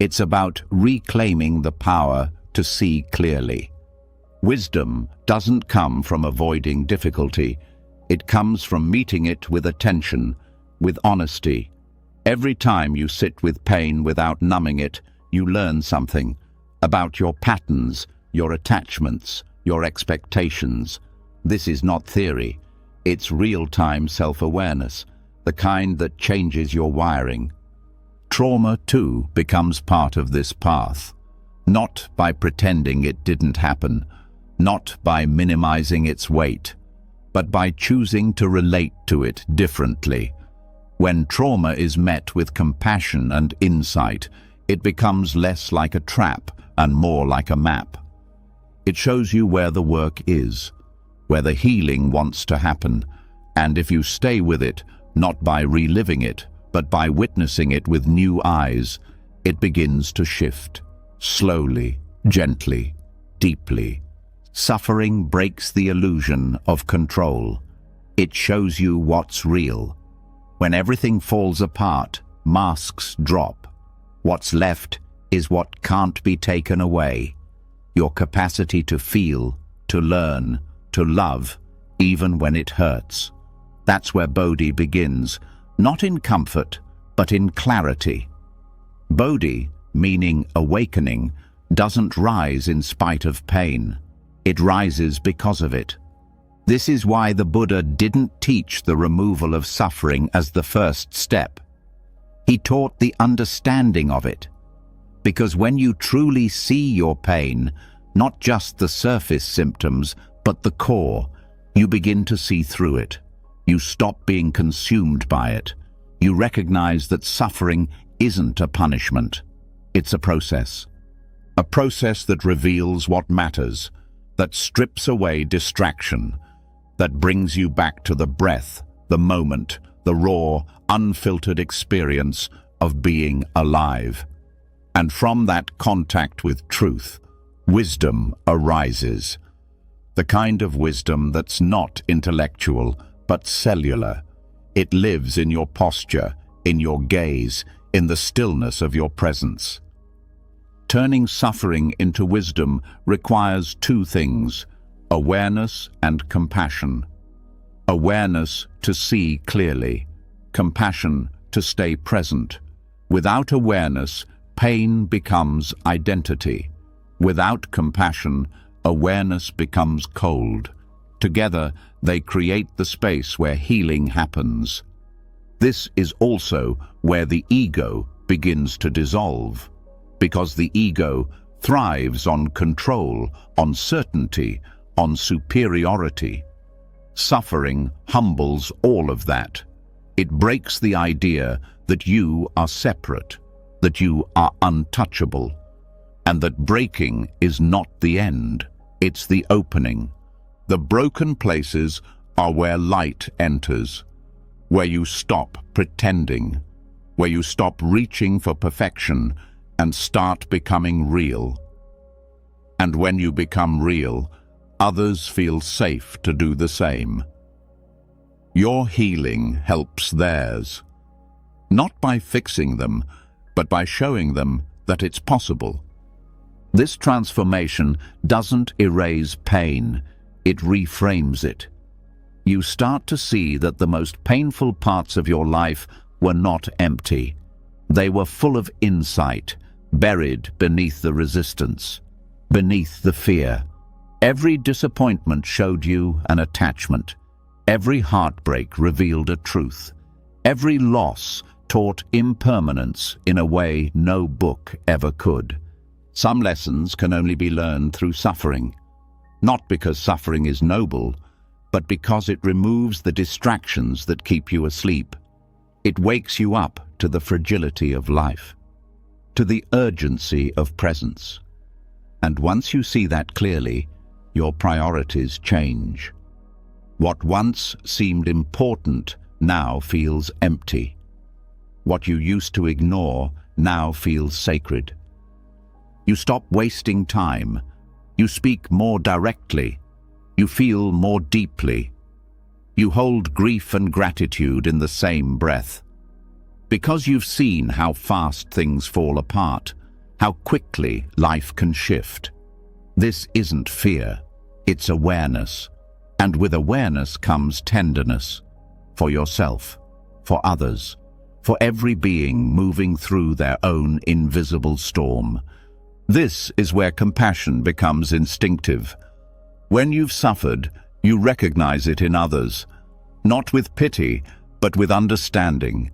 It's about reclaiming the power to see clearly. Wisdom doesn't come from avoiding difficulty. It comes from meeting it with attention, with honesty. Every time you sit with pain without numbing it, you learn something about your patterns, your attachments, your expectations. This is not theory. It's real-time self-awareness, the kind that changes your wiring. Trauma, too, becomes part of this path. Not by pretending it didn't happen, not by minimizing its weight, but by choosing to relate to it differently. When trauma is met with compassion and insight, it becomes less like a trap and more like a map. It shows you where the work is, where the healing wants to happen, and if you stay with it, not by reliving it, but by witnessing it with new eyes, it begins to shift, slowly, gently, deeply. Suffering breaks the illusion of control. It shows you what's real. When everything falls apart, masks drop. What's left is what can't be taken away. Your capacity to feel, to learn, to love, even when it hurts. That's where Bodhi begins, not in comfort, but in clarity. Bodhi, meaning awakening, doesn't rise in spite of pain. It rises because of it. This is why the Buddha didn't teach the removal of suffering as the first step. He taught the understanding of it. Because when you truly see your pain, not just the surface symptoms, but the core, you begin to see through it. You stop being consumed by it. You recognize that suffering isn't a punishment. It's a process. A process that reveals what matters, that strips away distraction, that brings you back to the breath, the moment, the raw, unfiltered experience of being alive. And from that contact with truth, wisdom arises. The kind of wisdom that's not intellectual, but cellular. It lives in your posture, in your gaze, in the stillness of your presence. Turning suffering into wisdom requires two things: awareness and compassion. Awareness to see clearly, compassion to stay present. Without awareness, pain becomes identity. Without compassion, awareness becomes cold. Together, they create the space where healing happens. This is also where the ego begins to dissolve, because the ego thrives on control, on certainty, on superiority. Suffering humbles all of that. It breaks the idea that you are separate, that you are untouchable, and that breaking is not the end, it's the opening. The broken places are where light enters, where you stop pretending, where you stop reaching for perfection and start becoming real. And when you become real, others feel safe to do the same. Your healing helps theirs, not by fixing them, but by showing them that it's possible. This transformation doesn't erase pain, it reframes it. You start to see that the most painful parts of your life were not empty. They were full of insight, buried beneath the resistance, beneath the fear. Every disappointment showed you an attachment. Every heartbreak revealed a truth. Every loss taught impermanence in a way no book ever could. Some lessons can only be learned through suffering, not because suffering is noble, but because it removes the distractions that keep you asleep. It wakes you up to the fragility of life, to the urgency of presence. And once you see that clearly, your priorities change. What once seemed important now feels empty. What you used to ignore now feels sacred. You stop wasting time. You speak more directly. You feel more deeply. You hold grief and gratitude in the same breath. Because you've seen how fast things fall apart, how quickly life can shift. This isn't fear, it's awareness. And with awareness comes tenderness, for yourself, for others, for every being moving through their own invisible storm. This is where compassion becomes instinctive. When you've suffered, you recognize it in others, not with pity, but with understanding.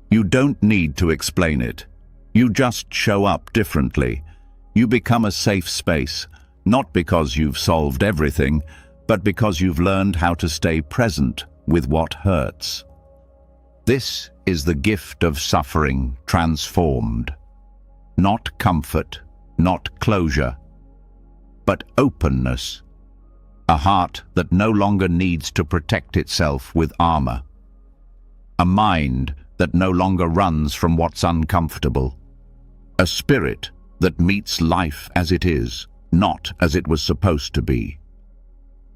You don't need to explain it. You just show up differently. You become a safe space, not because you've solved everything, but because you've learned how to stay present with what hurts. This is the gift of suffering transformed. Not comfort, not closure, but openness. A heart that no longer needs to protect itself with armor. A mind that no longer runs from what's uncomfortable. A spirit that meets life as it is, not as it was supposed to be.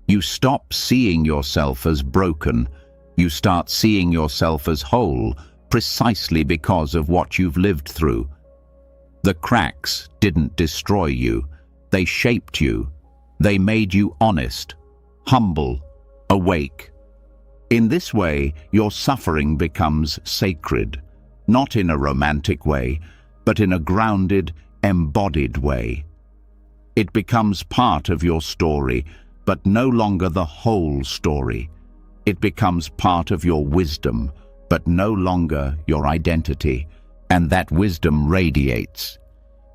You stop seeing yourself as broken. You start seeing yourself as whole, precisely because of what you've lived through. The cracks didn't destroy you. They shaped you. They made you honest, humble, awake. In this way, your suffering becomes sacred, not in a romantic way, but in a grounded, embodied way. It becomes part of your story, but no longer the whole story. It becomes part of your wisdom, but no longer your identity, and that wisdom radiates.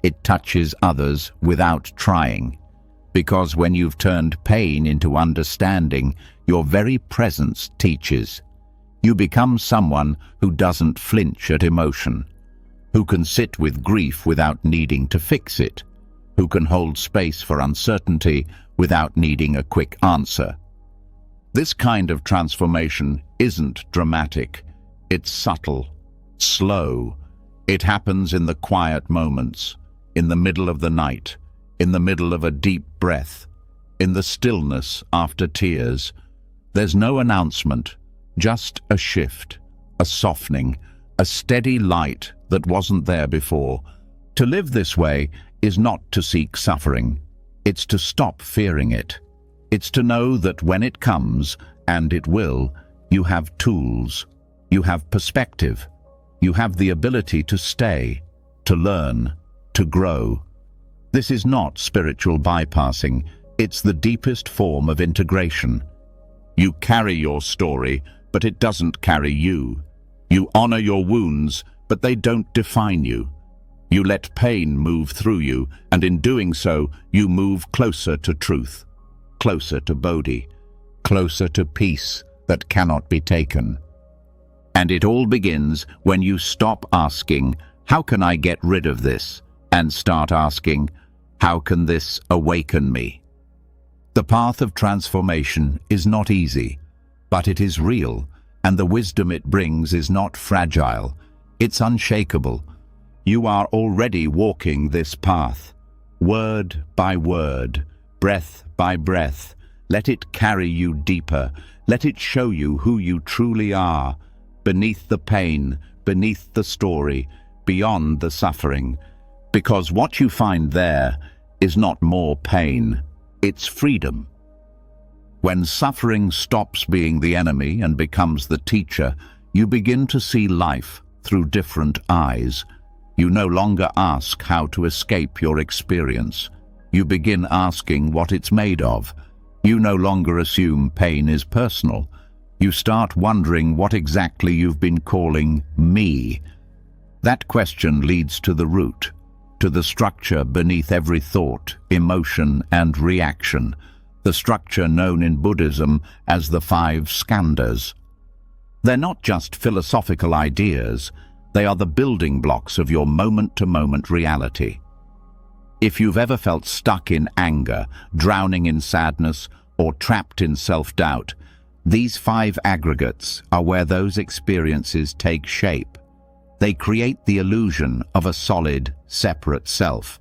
It touches others without trying. Because when you've turned pain into understanding, your very presence teaches. You become someone who doesn't flinch at emotion, who can sit with grief without needing to fix it, who can hold space for uncertainty without needing a quick answer. This kind of transformation isn't dramatic. It's subtle, slow. It happens in the quiet moments, in the middle of the night, in the middle of a deep breath, in the stillness after tears. There's no announcement, just a shift, a softening, a steady light that wasn't there before. To live this way is not to seek suffering. It's to stop fearing it. It's to know that when it comes, and it will, you have tools, you have perspective, you have the ability to stay, to learn, to grow. This is not spiritual bypassing, it's the deepest form of integration. You carry your story, but it doesn't carry you. You honor your wounds, but they don't define you. You let pain move through you, and in doing so, you move closer to truth, closer to Bodhi, closer to peace that cannot be taken. And it all begins when you stop asking, "How can I get rid of this?" and start asking, "How can this awaken me?" The path of transformation is not easy, but it is real, and the wisdom it brings is not fragile, it's unshakable. You are already walking this path, word by word, breath by breath. Let it carry you deeper, let it show you who you truly are, beneath the pain, beneath the story, beyond the suffering. Because what you find there is not more pain, it's freedom. When suffering stops being the enemy and becomes the teacher, you begin to see life through different eyes. You no longer ask how to escape your experience. You begin asking what it's made of. You no longer assume pain is personal. You start wondering what exactly you've been calling me. That question leads to the root, to the structure beneath every thought, emotion, and reaction, the structure known in Buddhism as the 5 skandhas. They're not just philosophical ideas, they are the building blocks of your moment-to-moment reality. If you've ever felt stuck in anger, drowning in sadness, or trapped in self-doubt, these 5 aggregates are where those experiences take shape. They create the illusion of a solid, separate self,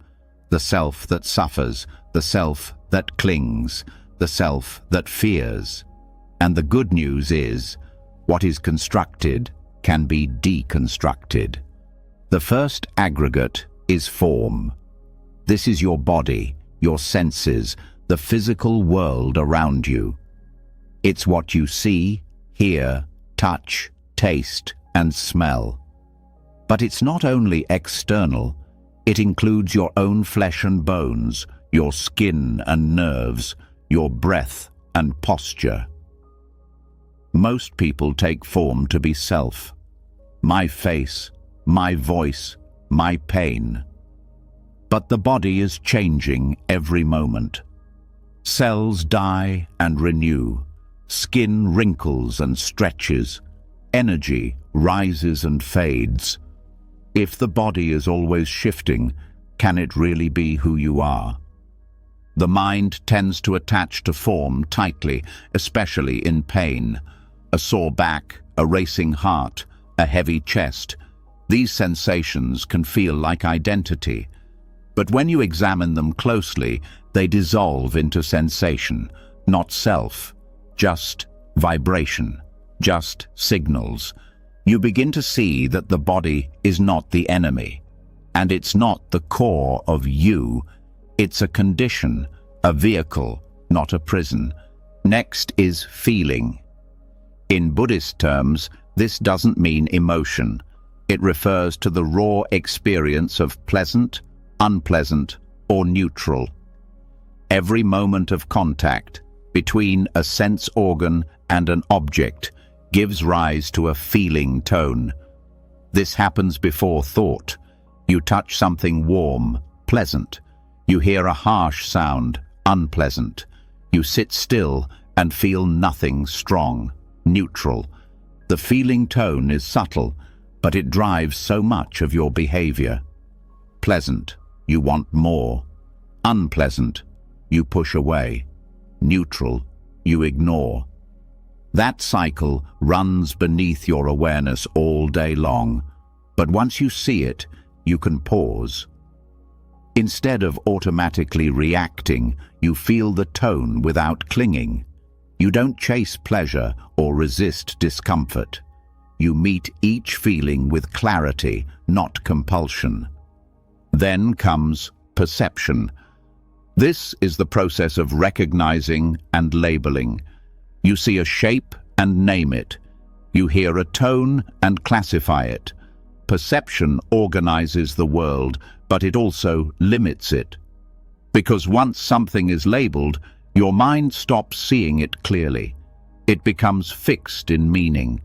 the self that suffers, the self that clings, the self that fears. And the good news is, what is constructed can be deconstructed. The first aggregate is form. This is your body, your senses, the physical world around you. It's what you see, hear, touch, taste, and smell. But it's not only external, it includes your own flesh and bones, your skin and nerves, your breath and posture. Most people take form to be self. My face, my voice, my pain. But the body is changing every moment. Cells die and renew. Skin wrinkles and stretches. Energy rises and fades. If the body is always shifting, can it really be who you are? The mind tends to attach to form tightly, especially in pain. A sore back, a racing heart, a heavy chest. These sensations can feel like identity. But when you examine them closely, they dissolve into sensation, not self, just vibration, just signals. You begin to see that the body is not the enemy, and it's not the core of you. It's a condition, a vehicle, not a prison. Next is feeling. In Buddhist terms, this doesn't mean emotion. It refers to the raw experience of pleasant, unpleasant, or neutral. Every moment of contact between a sense organ and an object gives rise to a feeling tone. This happens before thought. You touch something warm, pleasant. You hear a harsh sound, unpleasant. You sit still and feel nothing strong, neutral. The feeling tone is subtle, but it drives so much of your behavior. Pleasant, you want more. Unpleasant, you push away. Neutral, you ignore. That cycle runs beneath your awareness all day long, but once you see it, you can pause. Instead of automatically reacting, you feel the tone without clinging. You don't chase pleasure or resist discomfort. You meet each feeling with clarity, not compulsion. Then comes perception. This is the process of recognizing and labeling. You see a shape and name it. You hear a tone and classify it. Perception organizes the world, but it also limits it. Because once something is labeled, your mind stops seeing it clearly. It becomes fixed in meaning.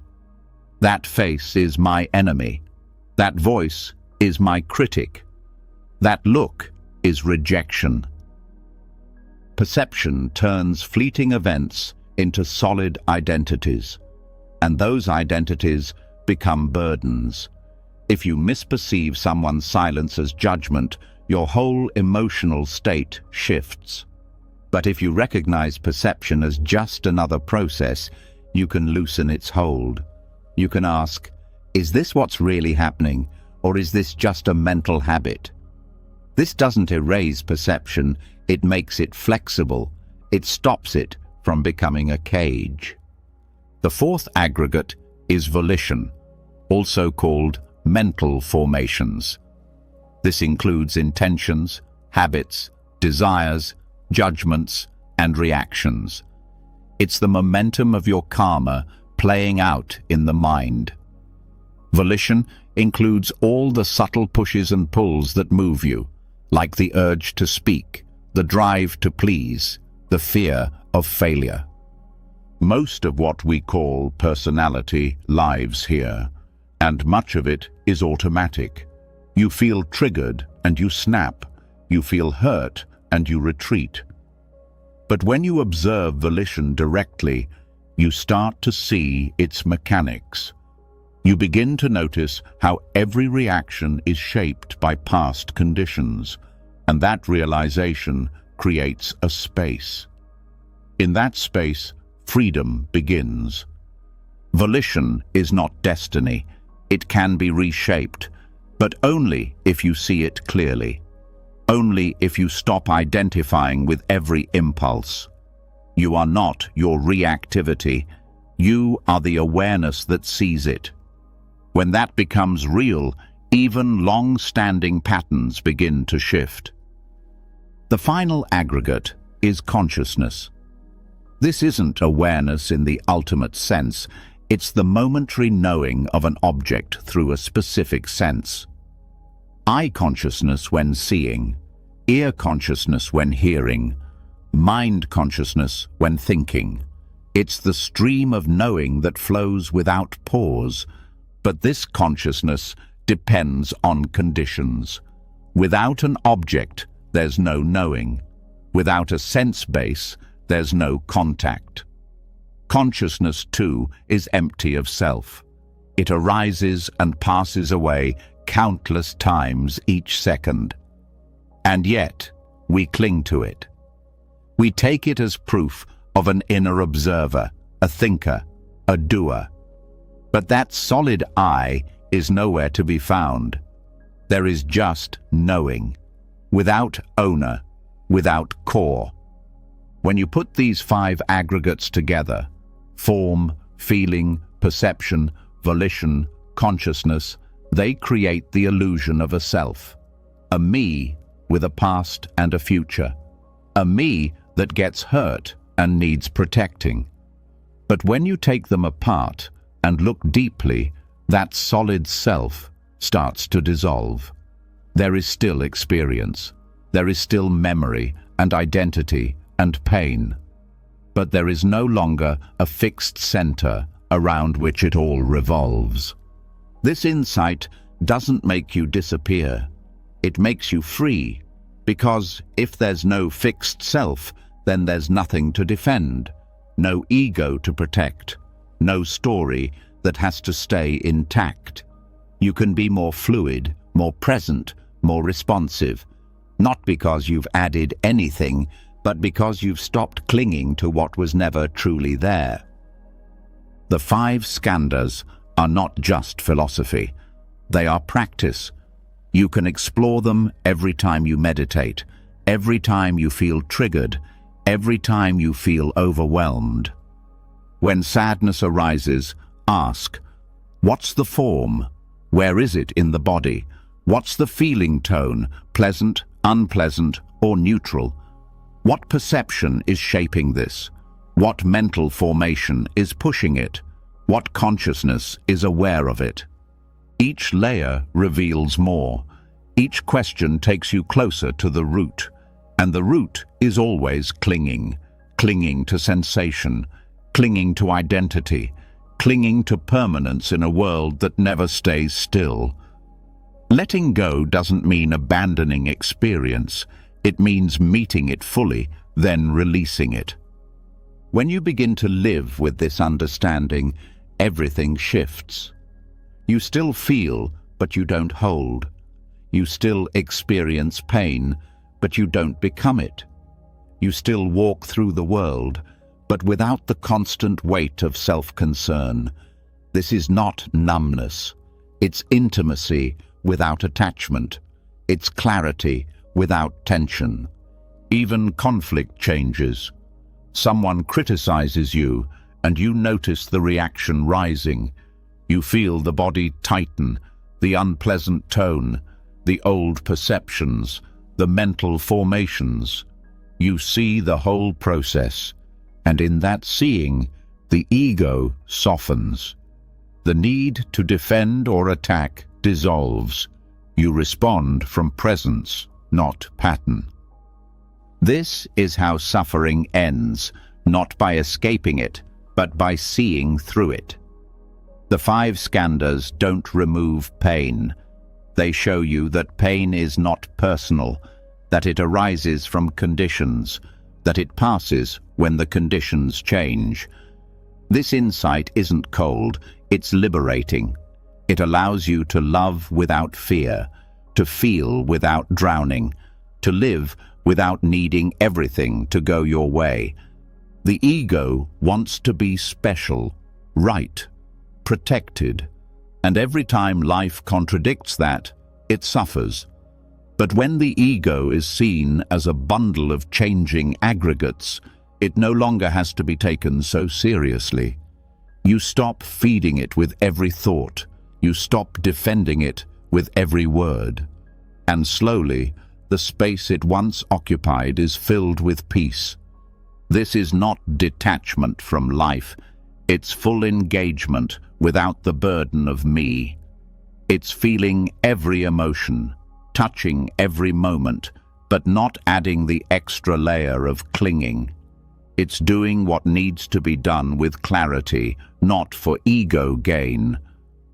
That face is my enemy. That voice is my critic. That look is rejection. Perception turns fleeting events into solid identities, and those identities become burdens. If you misperceive someone's silence as judgment, your whole emotional state shifts. But if you recognize perception as just another process, you can loosen its hold. You can ask, is this what's really happening, or is this just a mental habit? This doesn't erase perception, it makes it flexible. It stops it from becoming a cage. The fourth aggregate is volition, also called mental formations. This includes intentions, habits, desires, judgments, and reactions. It's the momentum of your karma playing out in the mind. Volition includes all the subtle pushes and pulls that move you, like the urge to speak, the drive to please, the fear of failure. Most of what we call personality lives here, and much of it is automatic. You feel triggered and you snap. You feel hurt and you retreat. But when you observe volition directly, you start to see its mechanics. You begin to notice how every reaction is shaped by past conditions, and that realization creates a space. In that space, freedom begins. Volition is not destiny. It can be reshaped, but only if you see it clearly. Only if you stop identifying with every impulse. You are not your reactivity. You are the awareness that sees it. When that becomes real, even long-standing patterns begin to shift. The final aggregate is consciousness. This isn't awareness in the ultimate sense. It's the momentary knowing of an object through a specific sense. Eye consciousness when seeing, ear consciousness when hearing, mind consciousness when thinking. It's the stream of knowing that flows without pause, but this consciousness depends on conditions. Without an object, there's no knowing. Without a sense base, there's no contact. Consciousness, too, is empty of self. It arises and passes away countless times each second. And yet, we cling to it. We take it as proof of an inner observer, a thinker, a doer. But that solid I is nowhere to be found. There is just knowing, without owner, without core. When you put these 5 aggregates together, form, feeling, perception, volition, consciousness, they create the illusion of a self, a me with a past and a future, a me that gets hurt and needs protecting. But when you take them apart and look deeply, that solid self starts to dissolve. There is still experience, there is still memory and identity and pain, but there is no longer a fixed center around which it all revolves. This insight doesn't make you disappear. It makes you free, because if there's no fixed self, then there's nothing to defend, no ego to protect, no story that has to stay intact. You can be more fluid, more present, more responsive, not because you've added anything, but because you've stopped clinging to what was never truly there. The 5 skandhas are not just philosophy. They are practice. You can explore them every time you meditate, every time you feel triggered, every time you feel overwhelmed. When sadness arises, ask, what's the form? Where is it in the body? What's the feeling tone, pleasant, unpleasant, or neutral? What perception is shaping this? What mental formation is pushing it? What consciousness is aware of it? Each layer reveals more. Each question takes you closer to the root. And the root is always clinging to sensation, clinging to identity, clinging to permanence in a world that never stays still. Letting go doesn't mean abandoning experience. It means meeting it fully, then releasing it. When you begin to live with this understanding, everything shifts. You still feel, but you don't hold. You still experience pain, but you don't become it. You still walk through the world, but without the constant weight of self-concern. This is not numbness. It's intimacy without attachment. It's clarity without tension. Even conflict changes. Someone criticizes you, and you notice the reaction rising. You feel the body tighten, the unpleasant tone, the old perceptions, the mental formations. You see the whole process, and in that seeing, the ego softens. The need to defend or attack dissolves. You respond from presence, not pattern. This is how suffering ends, not by escaping it, but by seeing through it. The 5 skandhas don't remove pain. They show you that pain is not personal, that it arises from conditions, that it passes when the conditions change. This insight isn't cold, it's liberating. It allows you to love without fear, to feel without drowning, to live without needing everything to go your way. The ego wants to be special, right, protected, and every time life contradicts that, it suffers. But when the ego is seen as a bundle of changing aggregates, it no longer has to be taken so seriously. You stop feeding it with every thought. You stop defending it with every word. And slowly, the space it once occupied is filled with peace. This is not detachment from life. It's full engagement without the burden of me. It's feeling every emotion, touching every moment, but not adding the extra layer of clinging. It's doing what needs to be done with clarity, not for ego gain.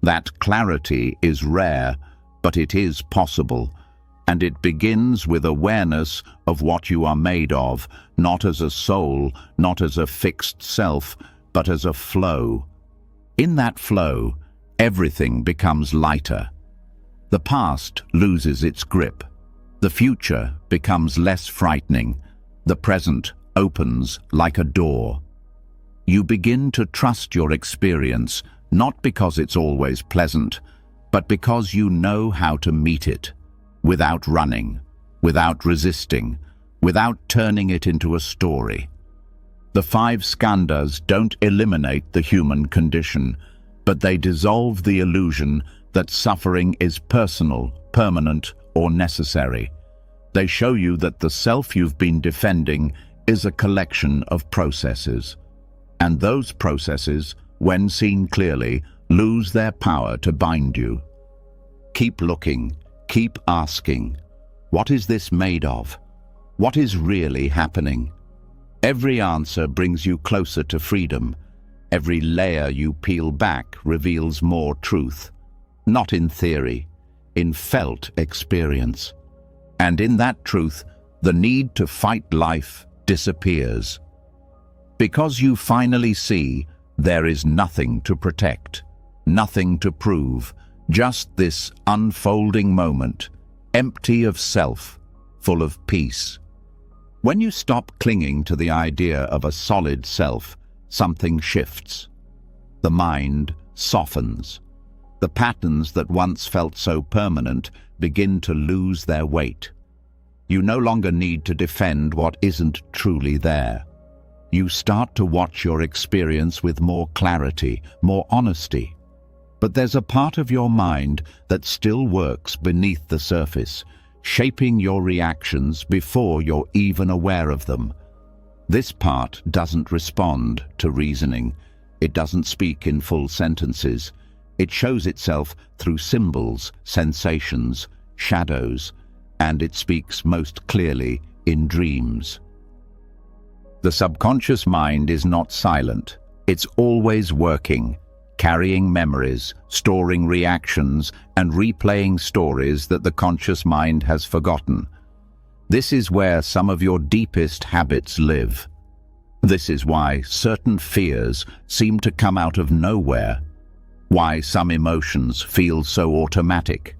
That clarity is rare, but it is possible. And it begins with awareness of what you are made of, not as a soul, not as a fixed self, but as a flow. In that flow, everything becomes lighter. The past loses its grip. The future becomes less frightening. The present opens like a door. You begin to trust your experience, not because it's always pleasant, but because you know how to meet it. Without running, without resisting, without turning it into a story. The 5 skandhas don't eliminate the human condition, but they dissolve the illusion that suffering is personal, permanent, or necessary. They show you that the self you've been defending is a collection of processes. And those processes, when seen clearly, lose their power to bind you. Keep looking. Keep asking, what is this made of? What is really happening? Every answer brings you closer to freedom. Every layer you peel back reveals more truth. Not in theory, in felt experience. And in that truth, the need to fight life disappears. Because you finally see there is nothing to protect, nothing to prove, just this unfolding moment, empty of self, full of peace. When you stop clinging to the idea of a solid self, something shifts. The mind softens. The patterns that once felt so permanent begin to lose their weight. You no longer need to defend what isn't truly there. You start to watch your experience with more clarity, more honesty. But there's a part of your mind that still works beneath the surface, shaping your reactions before you're even aware of them. This part doesn't respond to reasoning. It doesn't speak in full sentences. It shows itself through symbols, sensations, shadows, and it speaks most clearly in dreams. The subconscious mind is not silent. It's always working, carrying memories, storing reactions, and replaying stories that the conscious mind has forgotten. This is where some of your deepest habits live. This is why certain fears seem to come out of nowhere, why some emotions feel so automatic.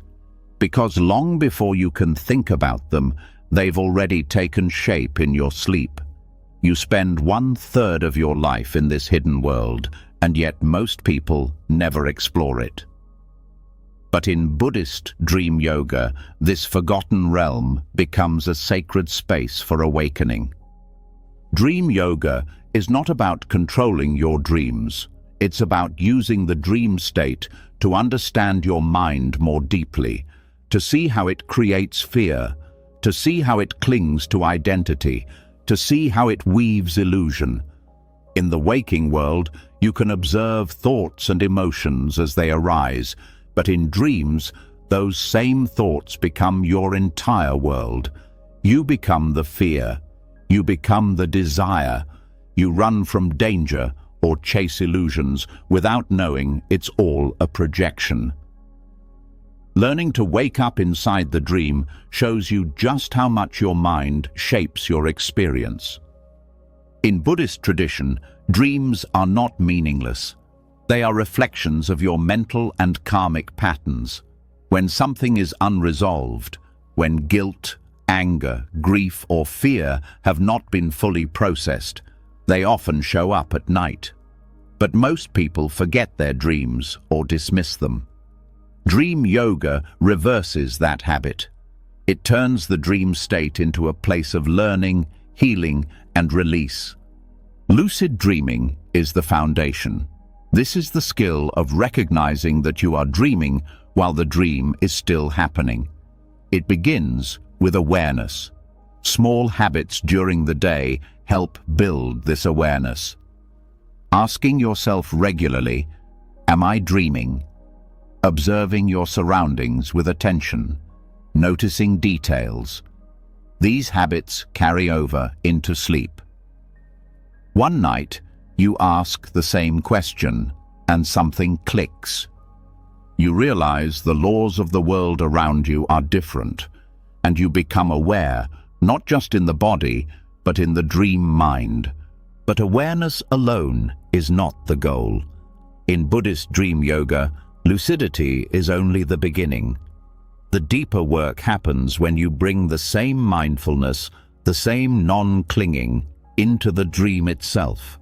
Because long before you can think about them, they've already taken shape in your sleep. You spend 1/3 of your life in this hidden world, and yet most people never explore it. But in Buddhist dream yoga, this forgotten realm becomes a sacred space for awakening. Dream yoga is not about controlling your dreams. It's about using the dream state to understand your mind more deeply, to see how it creates fear, to see how it clings to identity, to see how it weaves illusion. In the waking world, you can observe thoughts and emotions as they arise, but in dreams, those same thoughts become your entire world. You become the fear. You become the desire. You run from danger or chase illusions without knowing it's all a projection. Learning to wake up inside the dream shows you just how much your mind shapes your experience. In Buddhist tradition, dreams are not meaningless. They are reflections of your mental and karmic patterns. When something is unresolved, when guilt, anger, grief, or fear have not been fully processed, they often show up at night. But most people forget their dreams or dismiss them. Dream yoga reverses that habit. It turns the dream state into a place of learning, healing, and release. Lucid dreaming is the foundation. This is the skill of recognizing that you are dreaming while the dream is still happening. It begins with awareness. Small habits during the day help build this awareness. Asking yourself regularly, "Am I dreaming?" Observing your surroundings with attention, noticing details. These habits carry over into sleep. One night, you ask the same question, and something clicks. You realize the laws of the world around you are different, and you become aware, not just in the body, but in the dream mind. But awareness alone is not the goal. In Buddhist dream yoga, lucidity is only the beginning. The deeper work happens when you bring the same mindfulness, the same non-clinging, into the dream itself.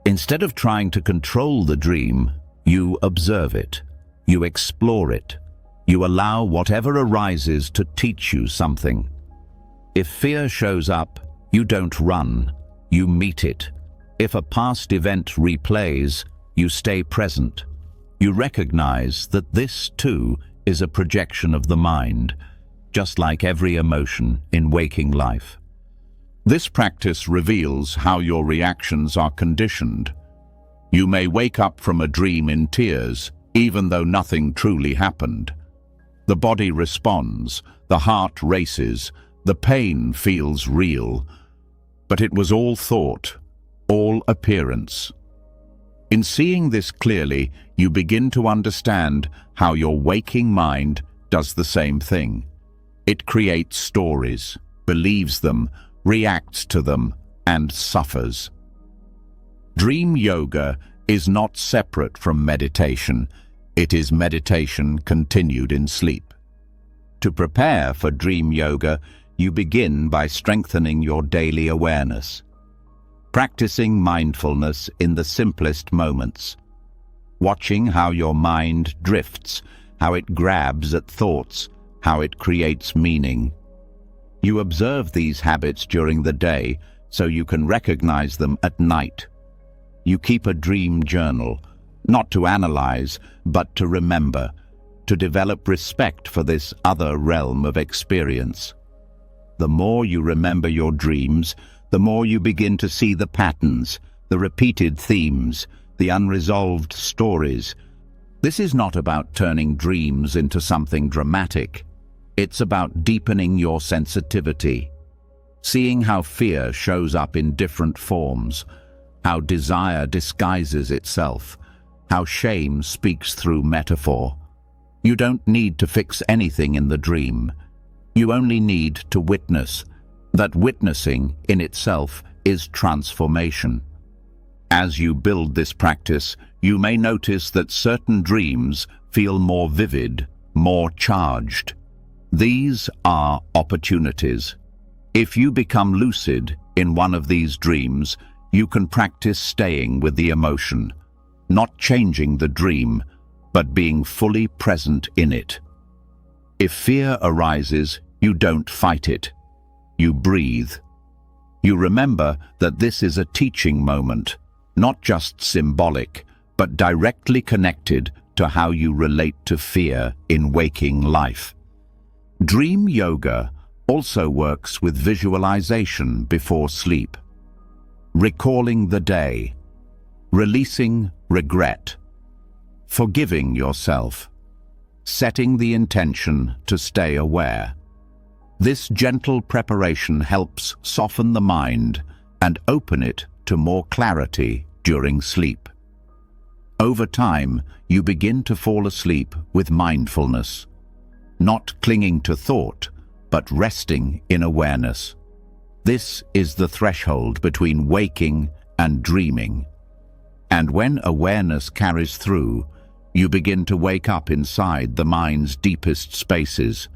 Instead of trying to control the dream, you observe it. You explore it. You allow whatever arises to teach you something. If fear shows up, you don't run. You meet it. If a past event replays, you stay present. You recognize that this, too, is a projection of the mind, just like every emotion in waking life. This practice reveals how your reactions are conditioned. You may wake up from a dream in tears, even though nothing truly happened. The body responds, the heart races, the pain feels real. But it was all thought, all appearance. In seeing this clearly, you begin to understand how your waking mind does the same thing. It creates stories, believes them, reacts to them, and suffers. Dream yoga is not separate from meditation. It is meditation continued in sleep. To prepare for dream yoga, you begin by strengthening your daily awareness. Practicing mindfulness in the simplest moments. Watching how your mind drifts, how it grabs at thoughts, how it creates meaning. You observe these habits during the day so you can recognize them at night. You keep a dream journal, not to analyze, but to remember. to develop respect for this other realm of experience. The more you remember your dreams, the more you begin to see the patterns, the repeated themes, the unresolved stories. This is not about turning dreams into something dramatic. It's about deepening your sensitivity, seeing how fear shows up in different forms, how desire disguises itself, how shame speaks through metaphor. You don't need to fix anything in the dream. You only need to witness. That witnessing in itself is transformation. As you build this practice, you may notice that certain dreams feel more vivid, more charged. These are opportunities. If you become lucid in one of these dreams, you can practice staying with the emotion, not changing the dream, but being fully present in it. If fear arises, you don't fight it. You breathe. You remember that this is a teaching moment, not just symbolic, but directly connected to how you relate to fear in waking life. Dream yoga also works with visualization before sleep. Recalling the day, releasing regret, forgiving yourself, setting the intention to stay aware. This gentle preparation helps soften the mind and open it to more clarity during sleep. Over time, you begin to fall asleep with mindfulness, not clinging to thought, but resting in awareness. This is the threshold between waking and dreaming. And when awareness carries through, you begin to wake up inside the mind's deepest spaces.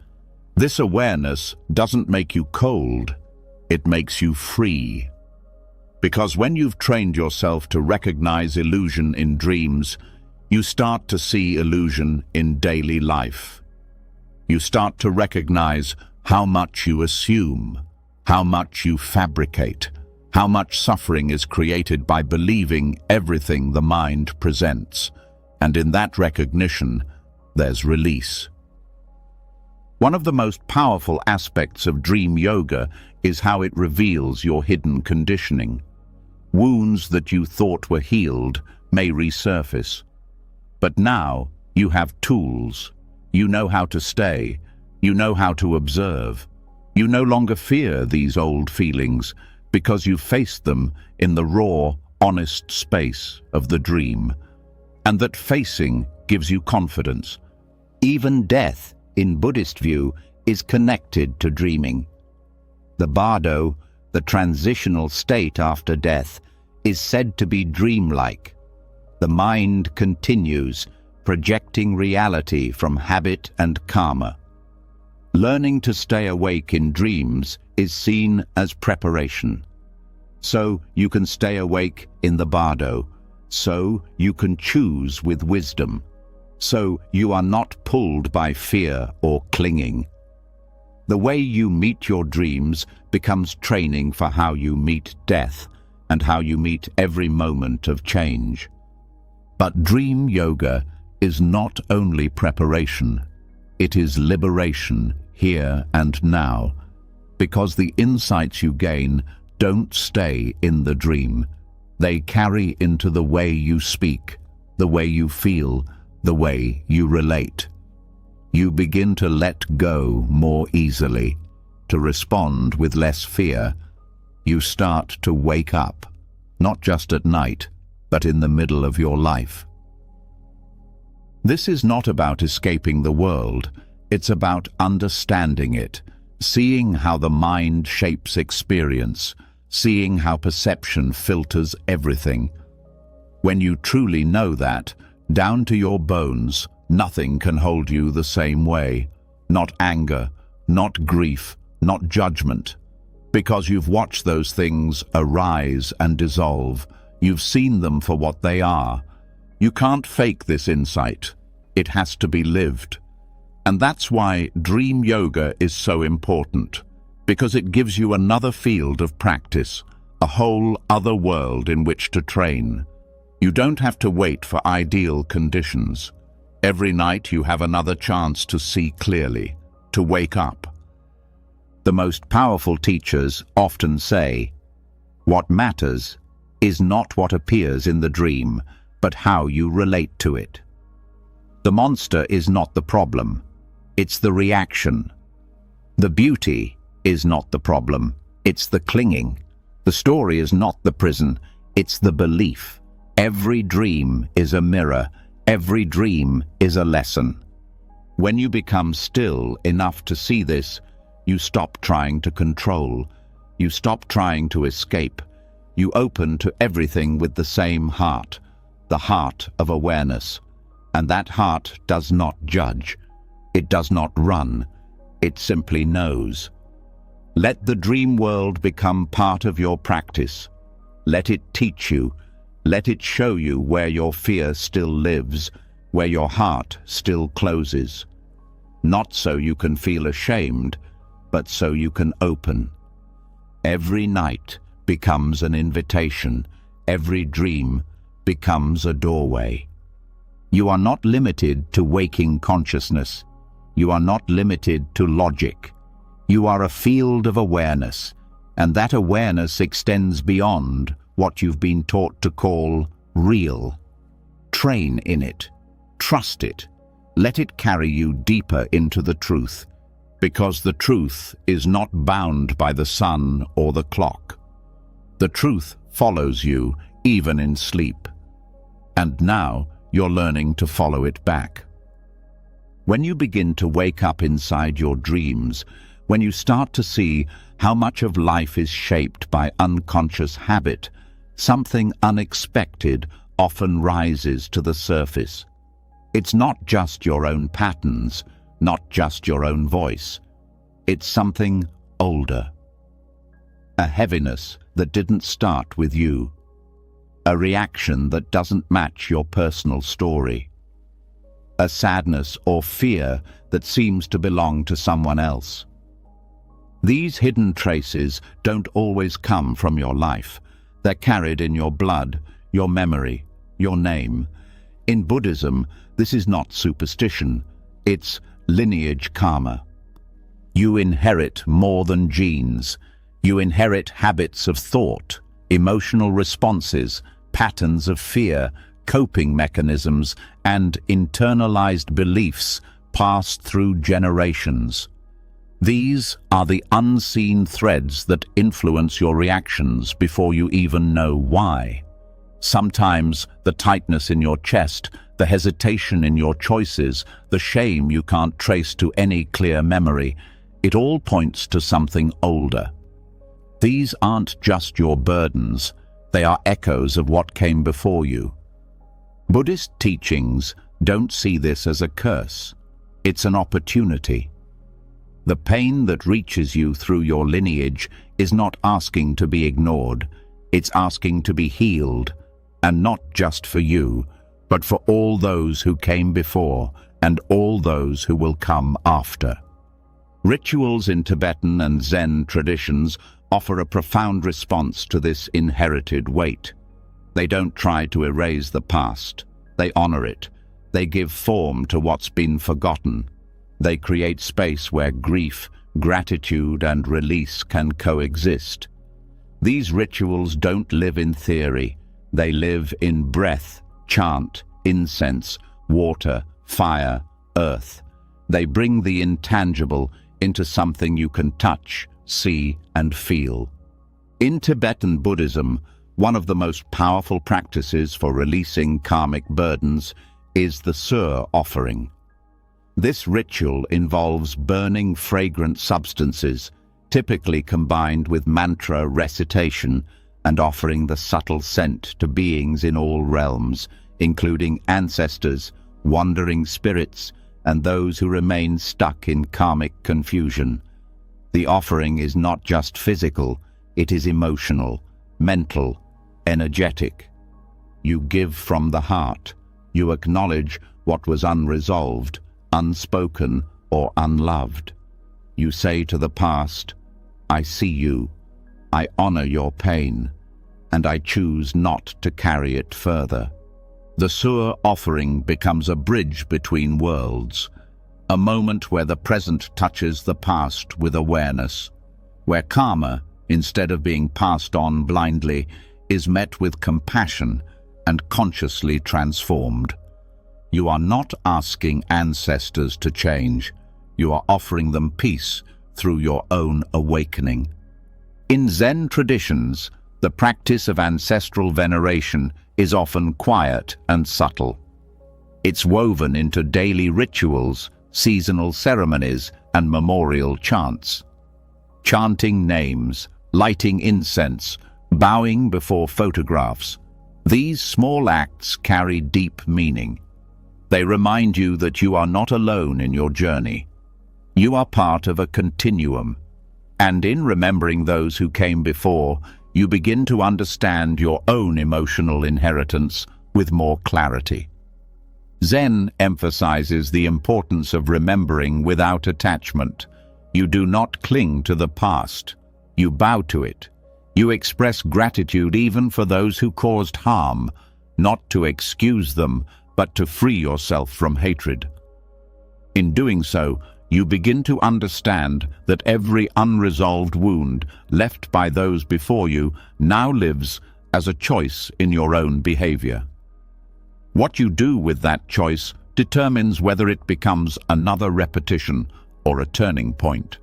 This awareness doesn't make you cold, it makes you free. Because when you've trained yourself to recognize illusion in dreams, you start to see illusion in daily life. You start to recognize how much you assume, how much you fabricate, how much suffering is created by believing everything the mind presents. And in that recognition, there's release. One of the most powerful aspects of dream yoga is how it reveals your hidden conditioning. Wounds that you thought were healed may resurface. But now you have tools. You know how to stay. You know how to observe. You no longer fear these old feelings because you faced them in the raw, honest space of the dream. And that facing gives you confidence. Even death, in Buddhist view, is connected to dreaming. The bardo, the transitional state after death, is said to be dreamlike. The mind continues, projecting reality from habit and karma. Learning to stay awake in dreams is seen as preparation. So you can stay awake in the bardo. So you can choose with wisdom. So you are not pulled by fear or clinging. The way you meet your dreams becomes training for how you meet death and how you meet every moment of change. But dream yoga is not only preparation, it is liberation here and now, because the insights you gain don't stay in the dream. They carry into the way you speak, the way you feel, the way you relate. You begin to let go more easily, to respond with less fear. You start to wake up, not just at night, but in the middle of your life. This is not about escaping the world, it's about understanding it, seeing how the mind shapes experience, seeing how perception filters everything. When you truly know that, down to your bones, nothing can hold you the same way. Not anger, not grief, not judgment. Because you've watched those things arise and dissolve. You've seen them for what they are. You can't fake this insight. It has to be lived. And that's why dream yoga is so important. Because it gives you another field of practice, a whole other world in which to train. You don't have to wait for ideal conditions. Every night you have another chance to see clearly, to wake up. The most powerful teachers often say, "What matters is not what appears in the dream, but how you relate to it." The monster is not the problem, it's the reaction. The beauty is not the problem, it's the clinging. The story is not the prison, it's the belief. Every dream is a mirror, every dream is a lesson. When you become still enough to see this, you stop trying to control, you stop trying to escape. You open to everything with the same heart, the heart of awareness. And that heart does not judge. It does not run. It simply knows. Let the dream world become part of your practice. Let it teach you. Let it show you where your fear still lives, where your heart still closes. Not so you can feel ashamed, but so you can open. Every night becomes an invitation. Every dream becomes a doorway. You are not limited to waking consciousness. You are not limited to logic. You are a field of awareness, and that awareness extends beyond what you've been taught to call real. Train in it. Trust it. Let it carry you deeper into the truth, because the truth is not bound by the sun or the clock. The truth follows you even in sleep. And now you're learning to follow it back. When you begin to wake up inside your dreams, when you start to see how much of life is shaped by unconscious habit, something unexpected often rises to the surface. It's not just your own patterns, not just your own voice. It's something older. A heaviness that didn't start with you. A reaction that doesn't match your personal story. A sadness or fear that seems to belong to someone else. These hidden traces don't always come from your life. They're carried in your blood, your memory, your name. In Buddhism, this is not superstition, it's lineage karma. You inherit more than genes. You inherit habits of thought, emotional responses, patterns of fear, coping mechanisms, and internalized beliefs passed through generations. These are the unseen threads that influence your reactions before you even know why. Sometimes the tightness in your chest, the hesitation in your choices, the shame you can't trace to any clear memory, it all points to something older. These aren't just your burdens, they are echoes of what came before you. Buddhist teachings don't see this as a curse. It's an opportunity. The pain that reaches you through your lineage is not asking to be ignored. It's asking to be healed, and not just for you, but for all those who came before and all those who will come after. Rituals in Tibetan and Zen traditions offer a profound response to this inherited weight. They don't try to erase the past. They honor it. They give form to what's been forgotten. They create space where grief, gratitude, and release can coexist. These rituals don't live in theory. They live in breath, chant, incense, water, fire, earth. They bring the intangible into something you can touch, see, and feel. In Tibetan Buddhism, one of the most powerful practices for releasing karmic burdens is the sur offering. This ritual involves burning fragrant substances, typically combined with mantra recitation, and offering the subtle scent to beings in all realms, including ancestors, wandering spirits, and those who remain stuck in karmic confusion. The offering is not just physical, it is emotional, mental, energetic. You give from the heart. You acknowledge what was unresolved, unspoken, or unloved. You say to the past, "I see you. I honor your pain, and I choose not to carry it further." The Sur offering becomes a bridge between worlds, a moment where the present touches the past with awareness, where karma, instead of being passed on blindly, is met with compassion and consciously transformed. You are not asking ancestors to change. You are offering them peace through your own awakening. In Zen traditions, the practice of ancestral veneration is often quiet and subtle. It's woven into daily rituals, seasonal ceremonies, and memorial chants. Chanting names, lighting incense, bowing before photographs. These small acts carry deep meaning. They remind you that you are not alone in your journey. You are part of a continuum, and in remembering those who came before, you begin to understand your own emotional inheritance with more clarity. Zen emphasizes the importance of remembering without attachment. You do not cling to the past. You bow to it. You express gratitude even for those who caused harm, not to excuse them, but to free yourself from hatred. In doing so, you begin to understand that every unresolved wound left by those before you now lives as a choice in your own behavior. What you do with that choice determines whether it becomes another repetition or a turning point.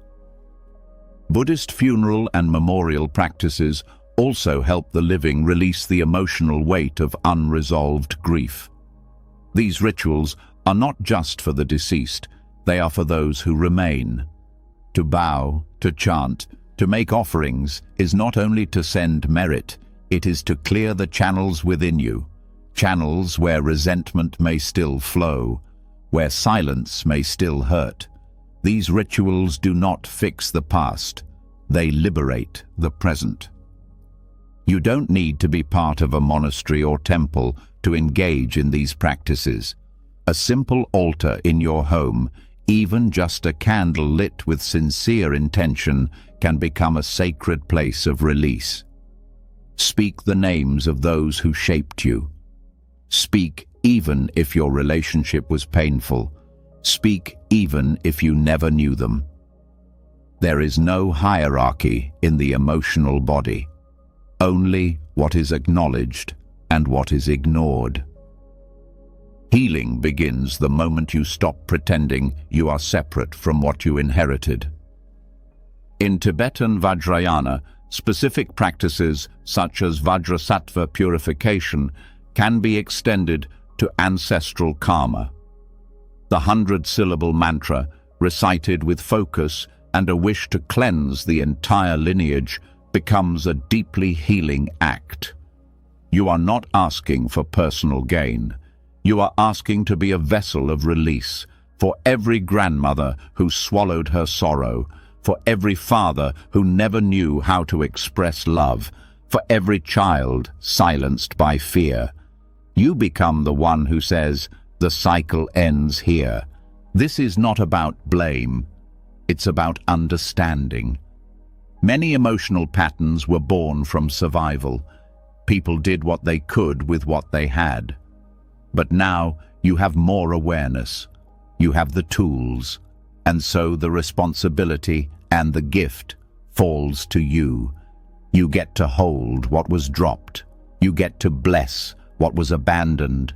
Buddhist funeral and memorial practices also help the living release the emotional weight of unresolved grief. These rituals are not just for the deceased, they are for those who remain. To bow, to chant, to make offerings is not only to send merit, it is to clear the channels within you, channels where resentment may still flow, where silence may still hurt. These rituals do not fix the past, they liberate the present. You don't need to be part of a monastery or temple to engage in these practices. A simple altar in your home, even just a candle lit with sincere intention, can become a sacred place of release. Speak the names of those who shaped you. Speak even if your relationship was painful. Speak even if you never knew them. There is no hierarchy in the emotional body, only what is acknowledged and what is ignored. Healing begins the moment you stop pretending you are separate from what you inherited. In Tibetan Vajrayana, specific practices such as Vajrasattva purification can be extended to ancestral karma. The 100-syllable mantra, recited with focus and a wish to cleanse the entire lineage, becomes a deeply healing act. You are not asking for personal gain. You are asking to be a vessel of release for every grandmother who swallowed her sorrow, for every father who never knew how to express love, for every child silenced by fear. You become the one who says, "The cycle ends here." This is not about blame. It's about understanding. Many emotional patterns were born from survival. People did what they could with what they had. But now you have more awareness. You have the tools, and so the responsibility and the gift falls to you. You get to hold what was dropped. You get to bless what was abandoned.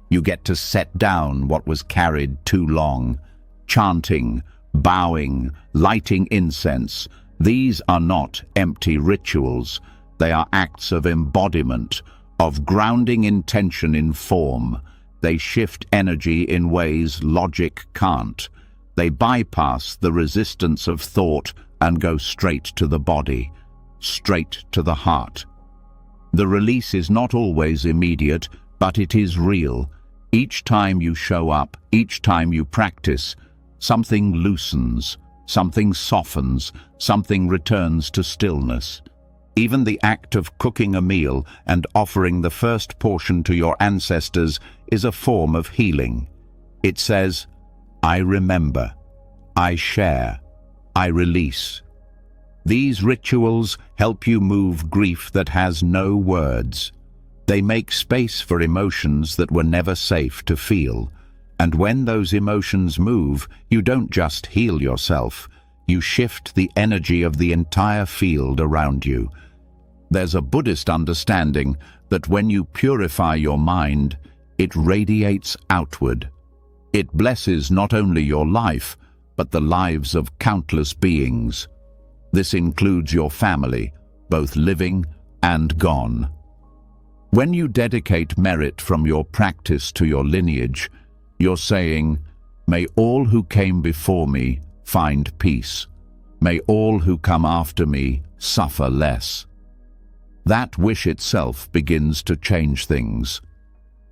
You get to set down what was carried too long. Chanting, bowing, lighting incense, these are not empty rituals. They are acts of embodiment, of grounding intention in form. They shift energy in ways logic can't. They bypass the resistance of thought and go straight to the body, straight to the heart. The release is not always immediate, but it is real. Each time you show up, each time you practice, something loosens, something softens, something returns to stillness. Even the act of cooking a meal and offering the first portion to your ancestors is a form of healing. It says, "I remember, I share, I release." These rituals help you move grief that has no words. They make space for emotions that were never safe to feel. And when those emotions move, you don't just heal yourself, you shift the energy of the entire field around you. There's a Buddhist understanding that when you purify your mind, it radiates outward. It blesses not only your life, but the lives of countless beings. This includes your family, both living and gone. When you dedicate merit from your practice to your lineage, you're saying, "May all who came before me find peace. May all who come after me suffer less." That wish itself begins to change things.